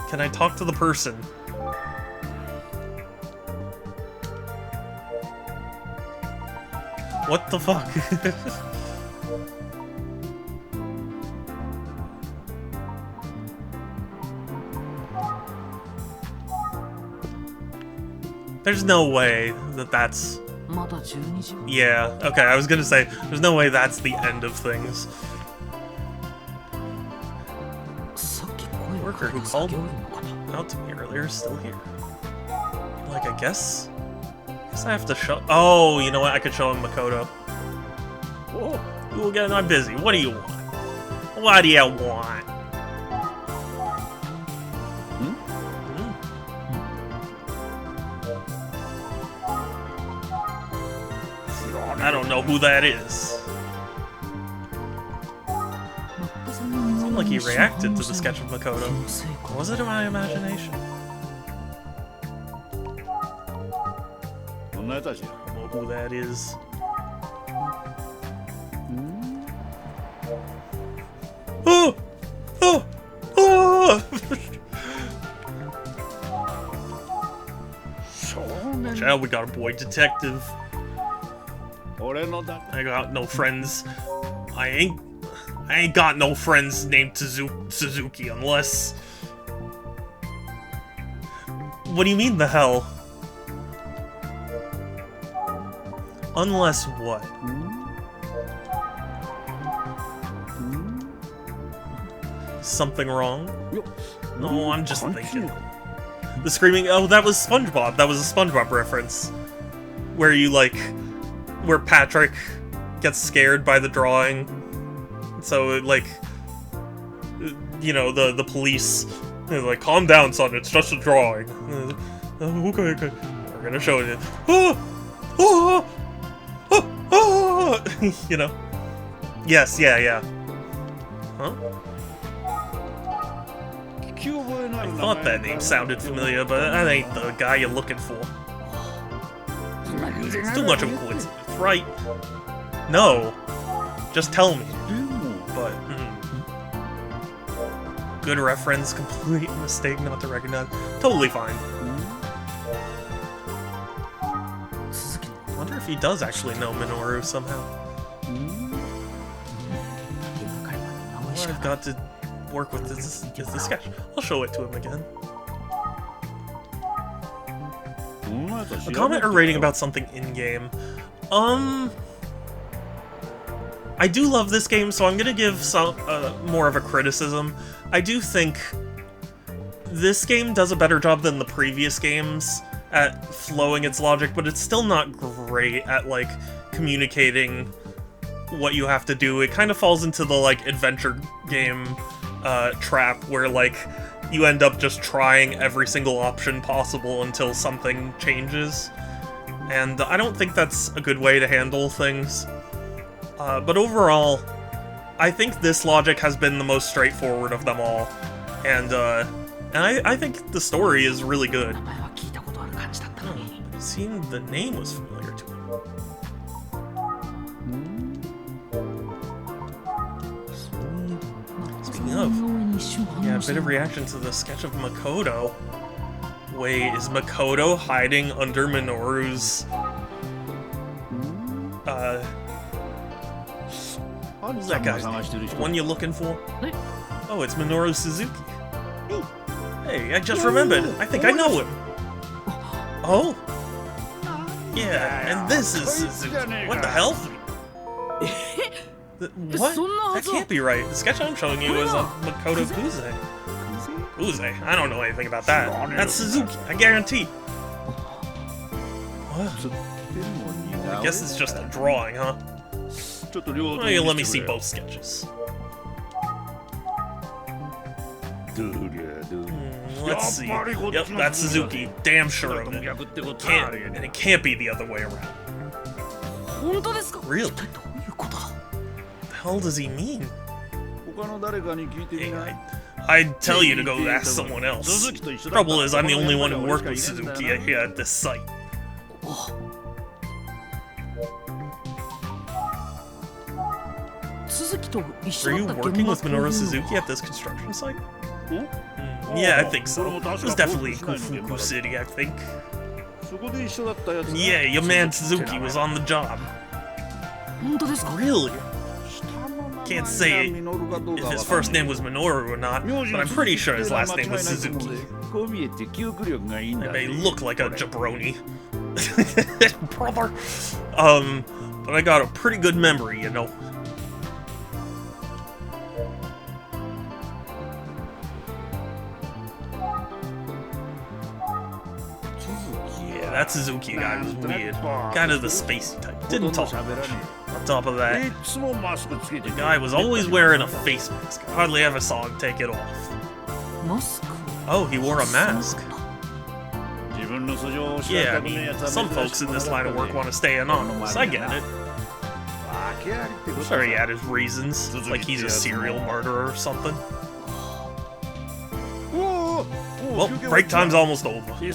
Can I talk to the person? What the fuck? There's no way that that's... Yeah, okay, I was gonna say, there's no way that's the end of things. The worker who called out to me earlier is still here. Like, I guess I have to show... Oh, you know what? I could show him Makoto. Ooh, again, I'm busy. What do you want? What do you want? I don't know who that is. It seemed like he reacted to the sketch of Makoto. Was it in my imagination? I don't know who that is. Oh! Oh! Oh! Child, we got a boy detective. I got no friends. I ain't got no friends named Suzuki unless... What do you mean the hell? Unless what? Something wrong? No, I'm just thinking. The screaming... Oh, that was SpongeBob. That was a SpongeBob reference. Where you, like... Where Patrick gets scared by the drawing. So, like... You know, the police... They're like, calm down, son. It's just a drawing. Okay. We're gonna show it. You know? Yes, yeah. Huh? I thought that name sounded familiar, but that ain't the guy you're looking for. It's too much of a coincidence, right? No. Just tell me. But, good reference, complete mistake not to recognize. Totally fine. I wonder if he does actually know Minoru somehow. Well, I've got to work with this sketch. I'll show it to him again. A comment or rating about something in-game. I do love this game, so I'm gonna give some more of a criticism. I do think this game does a better job than the previous games at flowing its logic, but it's still not great at, like, communicating what you have to do. It kind of falls into the, like, adventure game trap where, like, you end up just trying every single option possible until something changes. And I don't think that's a good way to handle things. But overall, I think this logic has been the most straightforward of them all. And I think the story is really good. It seemed the name was familiar to him. Speaking of, yeah, a bit of reaction to the sketch of Makoto. Wait, is Makoto hiding under Minoru's... Who's that guy's name? The one you're looking for? Oh, it's Minoru Suzuki. Hey, I just remembered. I think I know him. Oh? Yeah, and this is Suzuki. What the hell? What? That can't be right. The sketch I'm showing you is of Makoto Kuze. Kuze? I don't know anything about that. That's Suzuki, I guarantee. What? I guess it's just a drawing, huh? Oh, yeah, let me see both sketches. Let's see. Yep, that's Suzuki. Damn sure of it. And it can't be the other way around. Really? What the hell does he mean? Hey, I'd tell you to go ask someone else. Trouble is, I'm the only one who worked with Suzuki here at this site. Were you working with Minoru Suzuki at this construction site? Yeah, I think so. It was definitely Kufuku City, I think. Yeah, your man Suzuki was on the job. Really? Can't say if his first name was Minoru or not, but I'm pretty sure his last name was Suzuki. I may look like a jabroni. Brother. But I got a pretty good memory, you know. Yeah, that Suzuki guy was weird. Kind of the spacey type. Didn't talk much. On top of that, the guy was always wearing a face mask. I hardly ever saw him take it off. Oh, he wore a mask. Yeah, I mean, some folks in this line of work want to stay anonymous. I get it. I'm sure he had his reasons, like he's a serial murderer or something. Well, break time's almost over. I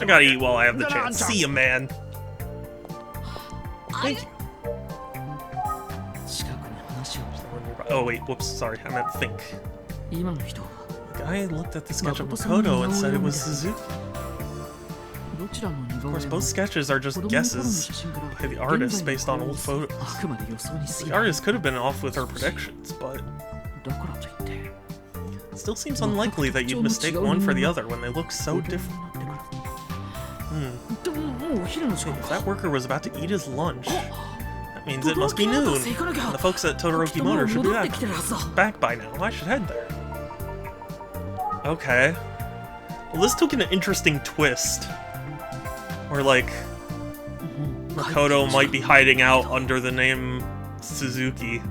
gotta eat while I have the chance. See ya, man. Thank you. Oh wait, whoops, sorry, I meant think. The guy looked at the sketch of Makoto and said it was Suzuki. Of course, both sketches are just guesses by the artist based on old photos. The artist could have been off with her predictions, but it still seems unlikely that you'd mistake one for the other when they look so different. If that worker was about to eat his lunch, that means it must be noon, and the folks at Todoroki Motor should be back by now. I should head there. Okay. Well, this took an interesting twist. Where, like, Makoto might be hiding out under the name Suzuki.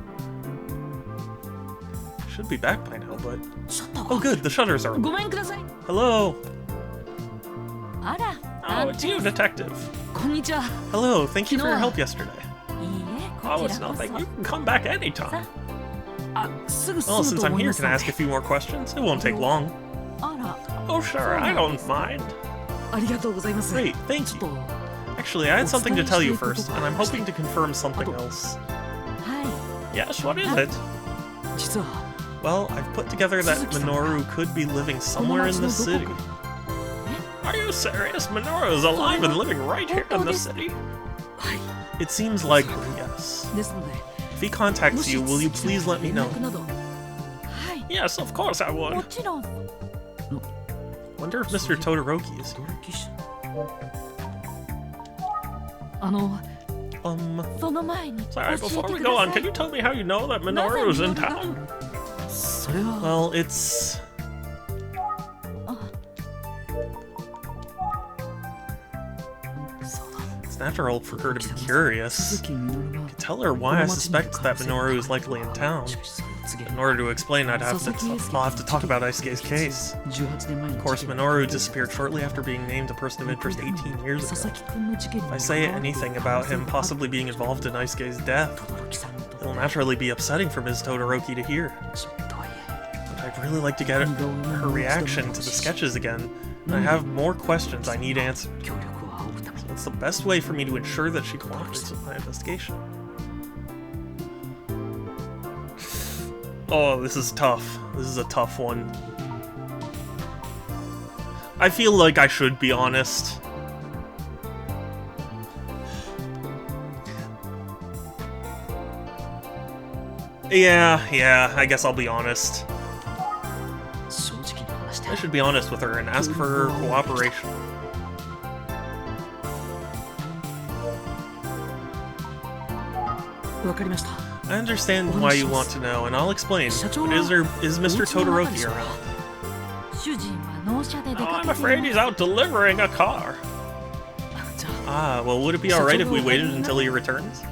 Should be back by now, but... Oh good, the shutters are open. Hello! Oh, it's you, detective. Hello, thank you for your help yesterday. Oh, it's nothing. You can come back anytime. Well, since I'm here, can I ask a few more questions? It won't take long. Oh, sure, I don't mind. Great, thank you. Actually, I had something to tell you first, and I'm hoping to confirm something else. Yes, what is it? Well, I've put together that Minoru could be living somewhere in the city. Are you serious? Minoru is alive and living right here in the city? It seems likely, yes. If he contacts you, will you please let me know? Yes, of course I would. Wonder if Mr. Todoroki is here. Sorry, before we go on, can you tell me how you know that Minoru's in town? Well, it's... It's natural for her to be curious. I can tell her why I suspect that Minoru is likely in town. In order to explain, I'll have to talk about Aisuke's case. Of course, Minoru disappeared shortly after being named a person of interest 18 years ago. If I say anything about him possibly being involved in Aisuke's death, it will naturally be upsetting for Ms. Todoroki to hear. But I'd really like to get her reaction to the sketches again, and I have more questions I need answered. So what's the best way for me to ensure that she cooperates with my investigation? Oh, this is tough. This is a tough one. I feel like I should be honest. Yeah, I guess I'll be honest. I should be honest with her and ask for her cooperation. I understand why you want to know, and I'll explain. But is Mr. Todoroki around? Oh, I'm afraid he's out delivering a car. Ah, well, would it be alright if we waited until he returns?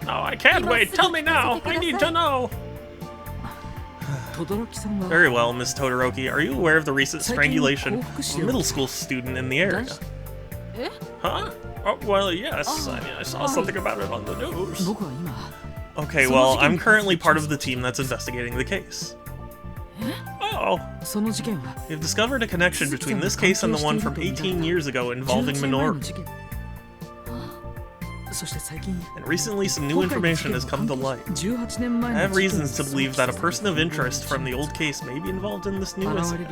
No, I can't wait. Tell me now. I need to know. Very well, Miss Todoroki. Are you aware of the recent strangulation of a middle school student in the area? Huh? Oh, well, yes. I mean, I saw something about it on the news. Okay, well, I'm currently part of the team that's investigating the case. Oh. We've discovered a connection between this case and the one from 18 years ago involving Minoru. And recently, some new information has come to light. I have reasons to believe that a person of interest from the old case may be involved in this new incident.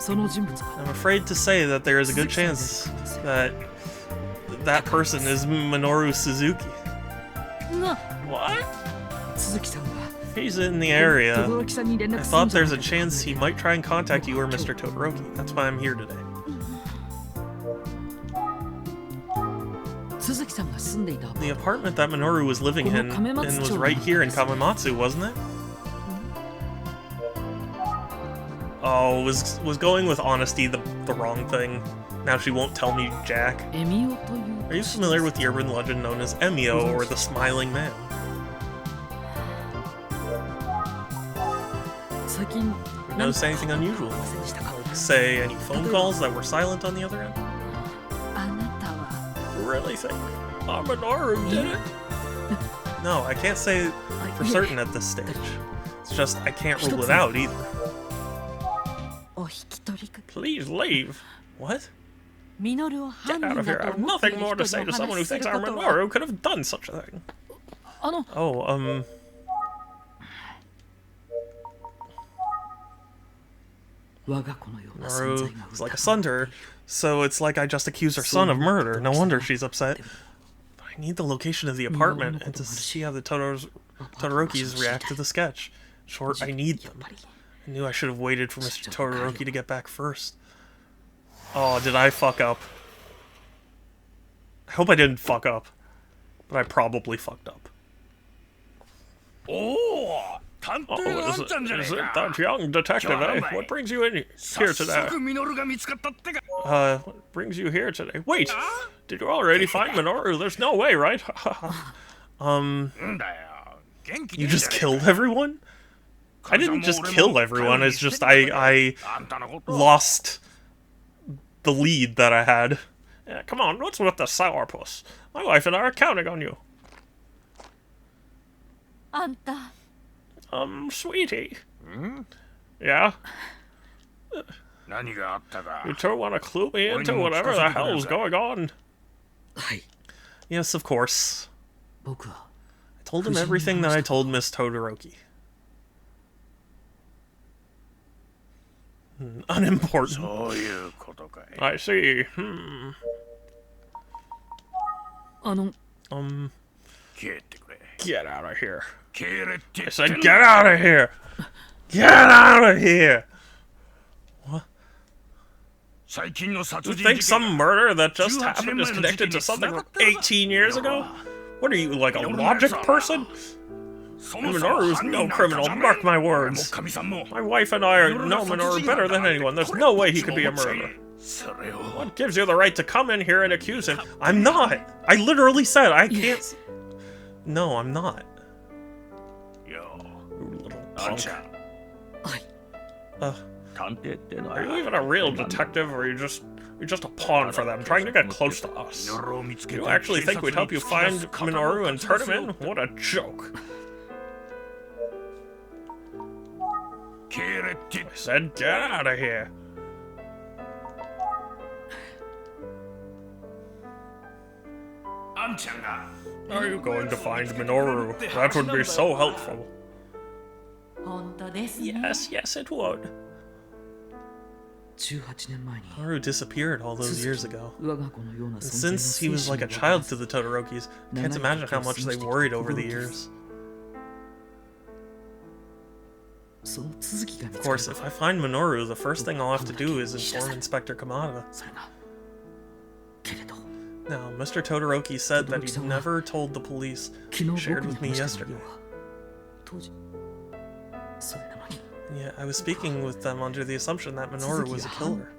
I'm afraid to say that there is a good chance that that person is Minoru Suzuki. What? He's in the area. I thought there's a chance he might try and contact you or Mr. Todoroki. That's why I'm here today. The apartment that Minoru was living in was right here in Kamamatsu, wasn't it? Oh, was going with honesty the wrong thing? Now she won't tell me Jack. Are you familiar with the urban legend known as Emio, or the Smiling Man? You notice anything unusual? Say, any phone calls that were silent on the other end? Really think Minoru did it? No, I can't say for certain at this stage. It's just I can't rule it out either. Please leave. What? Get out of here. I have nothing more to say to someone who thinks our Minoru could have done such a thing. Oh, Minoru is like a son to her, so it's like I just accused her son of murder. No wonder she's upset. But I need the location of the apartment and to see how the Todorokis react to the sketch. In short, I need them. I knew I should have waited for Mr. Todoroki to get back first. Oh, did I fuck up? I hope I didn't fuck up. But I probably fucked up. Oh, is it that young detective, eh? What brings you in here today? What brings you here today? Wait! Did you already find Minoru? There's no way, right? You just killed everyone? I didn't just kill everyone, it's just I lost the lead that I had. Yeah, come on, what's with the sourpuss? My wife and I are counting on you. Sweetie. Yeah? You two want to clue me into whatever the hell's going on? Yes, of course. I told him everything that I told Miss Todoroki. Unimportant. I see. Get out of here. I said get out of here! Get out of here! What? You think some murder that just happened is connected to something from 18 years ago? What are you, like a logic person? Minoru is no criminal, mark my words. My wife and I know Minoru better than anyone. There's no way he could be a murderer. What gives you the right to come in here and accuse him? I'm not! I literally said I can't... No, I'm not. You little punk. Are you even a real detective, or are you just a pawn for them, trying to get close to us? Do you actually think we'd help you find Minoru and turn him in? What a joke. I said get out of here. Are you going to find Minoru? That would be so helpful. Yes, it would. Minoru disappeared all those years ago. And since he was like a child to the Todorokis, I can't imagine how much they worried over the years. Of course, if I find Minoru, the first thing I'll have to do is inform Inspector Kamada. Now, Mr. Todoroki said that he never told the police he shared with me yesterday. Yeah, I was speaking with them under the assumption that Minoru was a killer.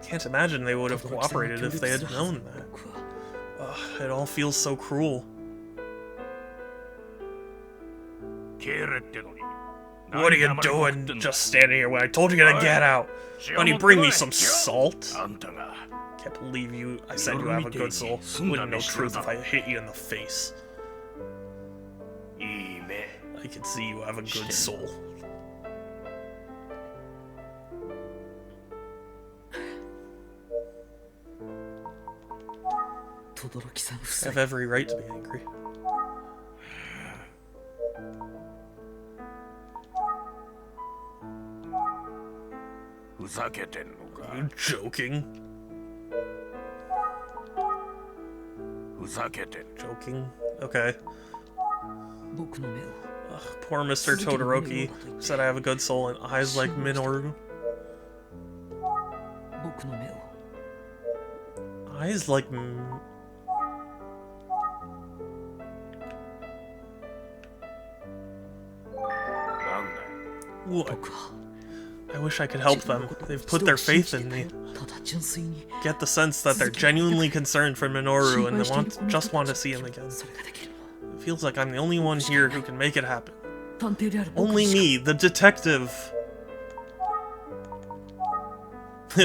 Can't imagine they would have cooperated if they had known that. Ugh, it all feels so cruel. What are you doing just standing here when I told you to get out? Why don't you bring me some salt? Can't believe you. I said you have a good soul. Wouldn't know truth if I hit you in the face. I can see you have a good soul. I have every right to be angry. Are you joking? Joking? Okay. Ugh, poor Mr. Todoroki said I have a good soul and eyes like Minoru. Eyes like What? I wish I could help them. They've put their faith in me. Get the sense that they're genuinely concerned for Minoru and they just want to see him again. It feels like I'm the only one here who can make it happen. Only me, the detective.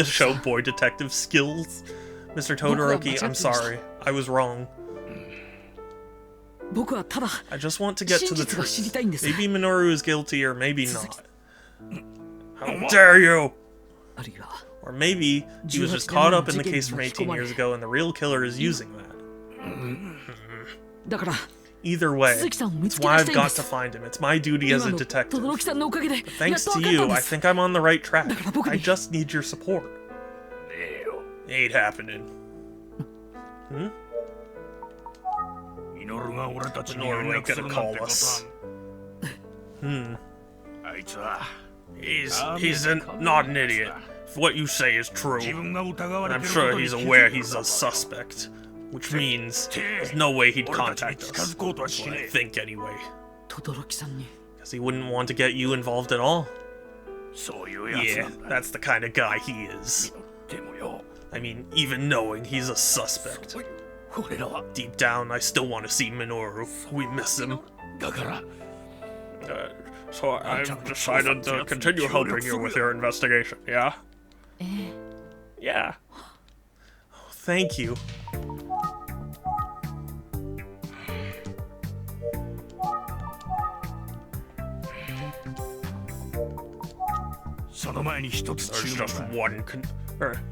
Show boy detective skills. Mr. Todoroki, I'm sorry. I was wrong. I just want to get to the truth. Maybe Minoru is guilty or maybe not. How dare you! Or maybe he was just caught up in the case from 18 years ago and the real killer is using that. Either way, it's why I've got to find him. It's my duty as a detective. But thanks to you, I think I'm on the right track. I just need your support. Ain't happening. Minoru ain't gonna call us. He's not an idiot. If what you say is true, and I'm sure he's aware he's a suspect, which means there's no way he'd contact us. That's what I think anyway. Because he wouldn't want to get you involved at all. Yeah, that's the kind of guy he is. I mean, even knowing he's a suspect. Deep down, I still want to see Minoru. We miss him. So I've decided to continue helping you with your investigation, yeah? Yeah. Oh, thank you.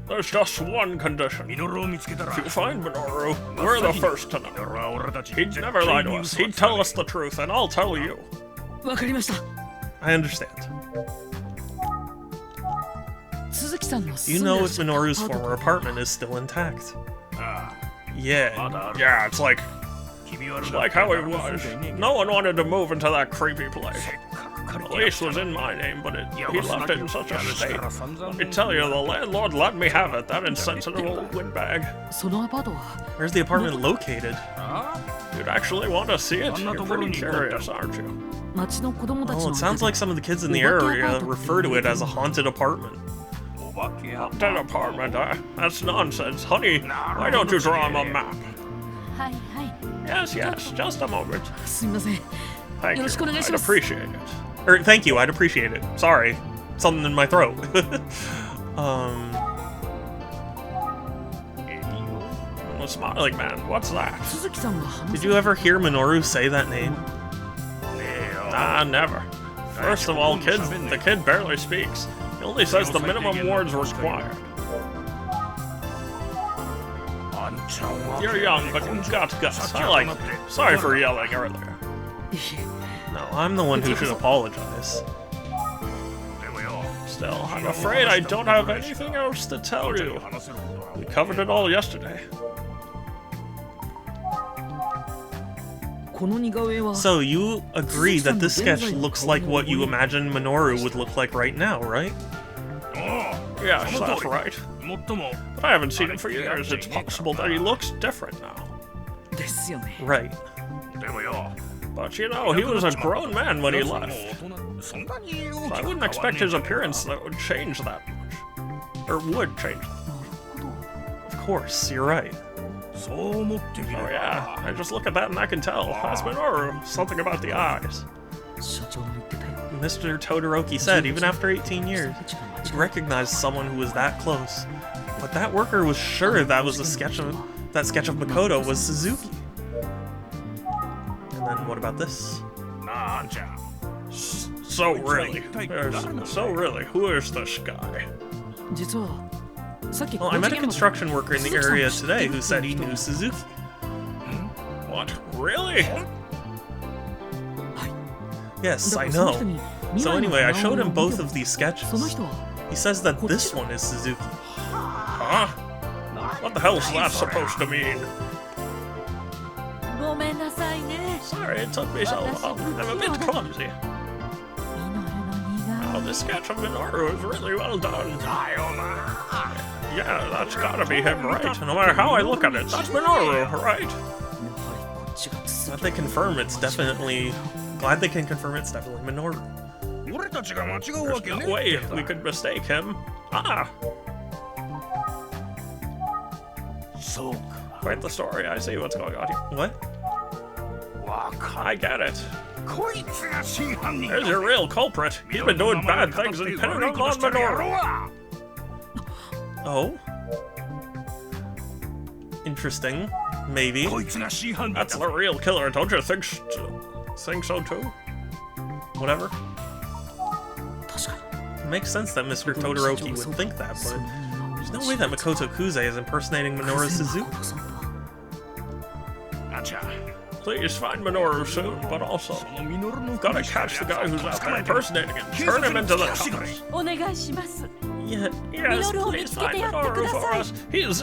There's just one condition. If you find Minoru, we're the first to know. He'd never lie to us. He'd tell us the truth, and I'll tell you. I understand. Do you know if Minoru's former apartment is still intact? Yeah, it's like how it was. No one wanted to move into that creepy place. The lease was in my name, but he left it in such a state. Let me tell you, the landlord let me have it, that insensitive old windbag. Where's the apartment located? You'd actually want to see it? You're pretty curious, aren't you? Well, it sounds like some of the kids in the area refer to it as a haunted apartment. Haunted apartment, eh? That's nonsense. Honey, why don't you draw him a map? Yes, just a moment. Thank you, I'd appreciate it. Thank you, I'd appreciate it. Sorry, something in my throat. A smiling man, what's that? Did you ever hear Minoru say that name? Nah, never. First of all, the kid barely speaks. He only says the minimum words required. You're young, but you've got guts. I like you. Sorry for yelling earlier. No, I'm the one who should apologize. Still, I'm afraid I don't have anything else to tell you. We covered it all yesterday. So you agree that this sketch looks like what you imagine Minoru would look like right now, right? Yes, that's right. But I haven't seen him for years. It's possible that he looks different now. Right. But you know, he was a grown man when he left. So I wouldn't expect his appearance that would change that much. Or would change that much. Of course, you're right. Oh yeah, I just look at that and I can tell. That's Minoru. Something about the eyes. Mr. Todoroki said, even after 18 years, he recognized someone who was that close. But that worker was sure that was a sketch of Makoto was Suzuki. And then what about this? So really, who is this guy? Well, I met a construction worker in the area today who said he knew Suzuki. What? Really? Yes, I know. So anyway, I showed him both of these sketches. He says that this one is Suzuki. Huh? What the hell is that supposed to mean? Sorry it took me so long. I'm a bit clumsy. Oh, this sketch of Minoru is really well done. Yeah, that's gotta be him, right? No matter how I look at it, that's Minoru, right? Glad they confirm it's definitely... Glad they can confirm it's definitely Minoru. There's no way we could mistake him. Ah! Quite the story, I see what's going on here. What? I get it. There's your real culprit. He's been doing bad things and pinning them on Minoru. Oh? Interesting. Maybe. That's the real killer, don't you think so too? Whatever. It makes sense that Mr. Todoroki would think that, but there's no way that Makoto Kuze is impersonating Minoru Suzuki. Please find Minoru soon, but also, gotta catch the guy who's out there impersonating him. Turn him into the cops. Yes, please find Minoru for us. Here's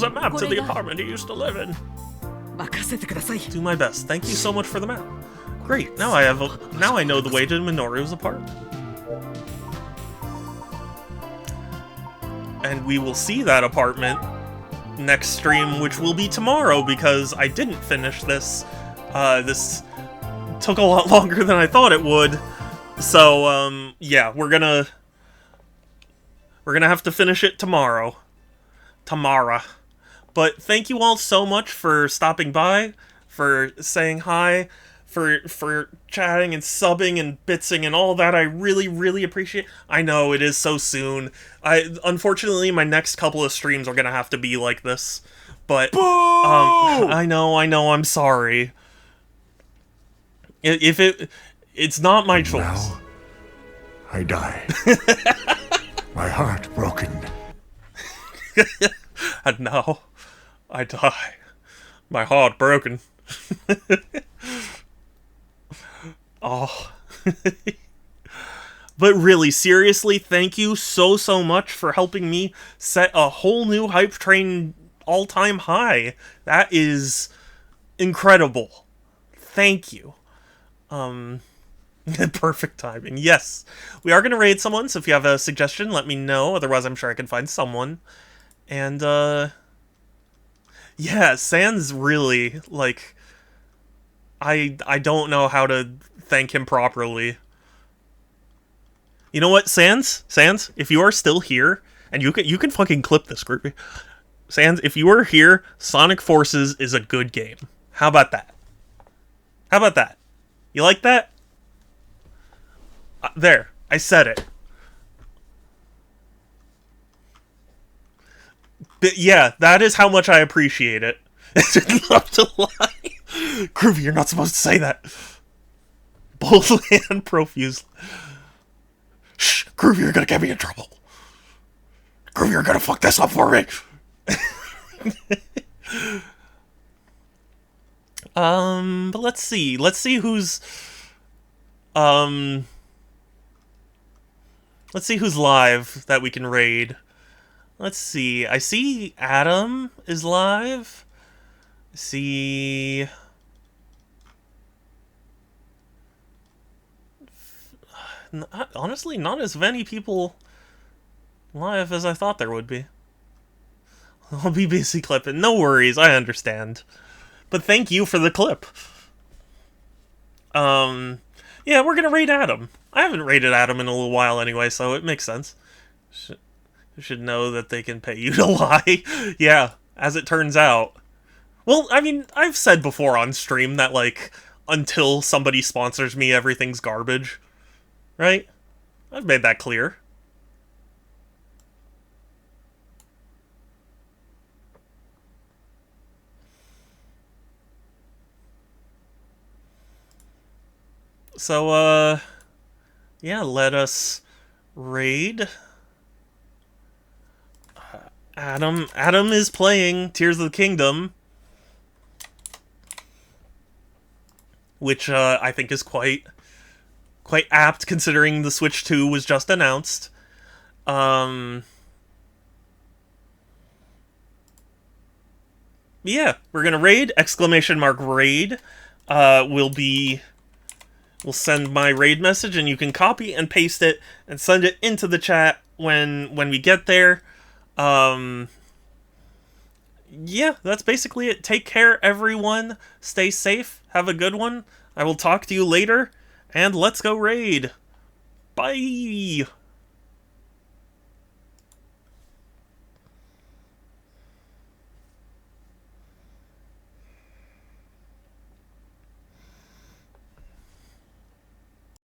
a map to the apartment he used to live in. Do my best. Thank you so much for the map. Great. Now I know the way to Minoru's apartment. And we will see that apartment next stream, which will be tomorrow, because I didn't finish this. This took a lot longer than I thought it would. So, yeah, we're gonna have to finish it tomorrow. But thank you all so much for stopping by, for saying hi, for chatting and subbing and bitsing and all that. I really, really appreciate it. I know it is so soon. Unfortunately, my next couple of streams are gonna have to be like this. But I know, I'm sorry. It's not my choice. Now, I die. My heart broken. And now, I die. My heart broken. Oh. But really, seriously, thank you so much for helping me set a whole new Hype Train all-time high. That is incredible. Thank you. Perfect timing. Yes. We are going to raid someone, so if you have a suggestion, let me know. Otherwise, I'm sure I can find someone. And, yeah, Sans really, like, I don't know how to thank him properly. You know what, Sans, if you are still here, and you can fucking clip this, groupie. Sans, if you are here, Sonic Forces is a good game. How about that? You like that? There, I said it. But yeah, that is how much I appreciate it. I'd love to lie. Groovy, you're not supposed to say that. Both and profuse. Shh, Groovy, you're gonna get me in trouble. Groovy, you're gonna fuck this up for me. But let's see who's live that we can raid. Let's see. I see Adam is live. I see honestly not as many people live as I thought there would be. I'll be busy clipping. No worries, I understand. But thank you for the clip. Yeah, we're gonna raid Adam. I haven't raided Adam in a little while anyway, so it makes sense. Should know that they can pay you to lie. Yeah, as it turns out. Well, I mean, I've said before on stream that, like, until somebody sponsors me, everything's garbage. Right? I've made that clear. So, yeah, let us raid. Adam is playing Tears of the Kingdom, which I think is quite apt considering the Switch 2 was just announced. Yeah, we're gonna raid, ! Raid. We'll send my raid message, and you can copy and paste it and send it into the chat when we get there. Yeah, that's basically it. Take care, everyone. Stay safe. Have a good one. I will talk to you later, and let's go raid. Bye!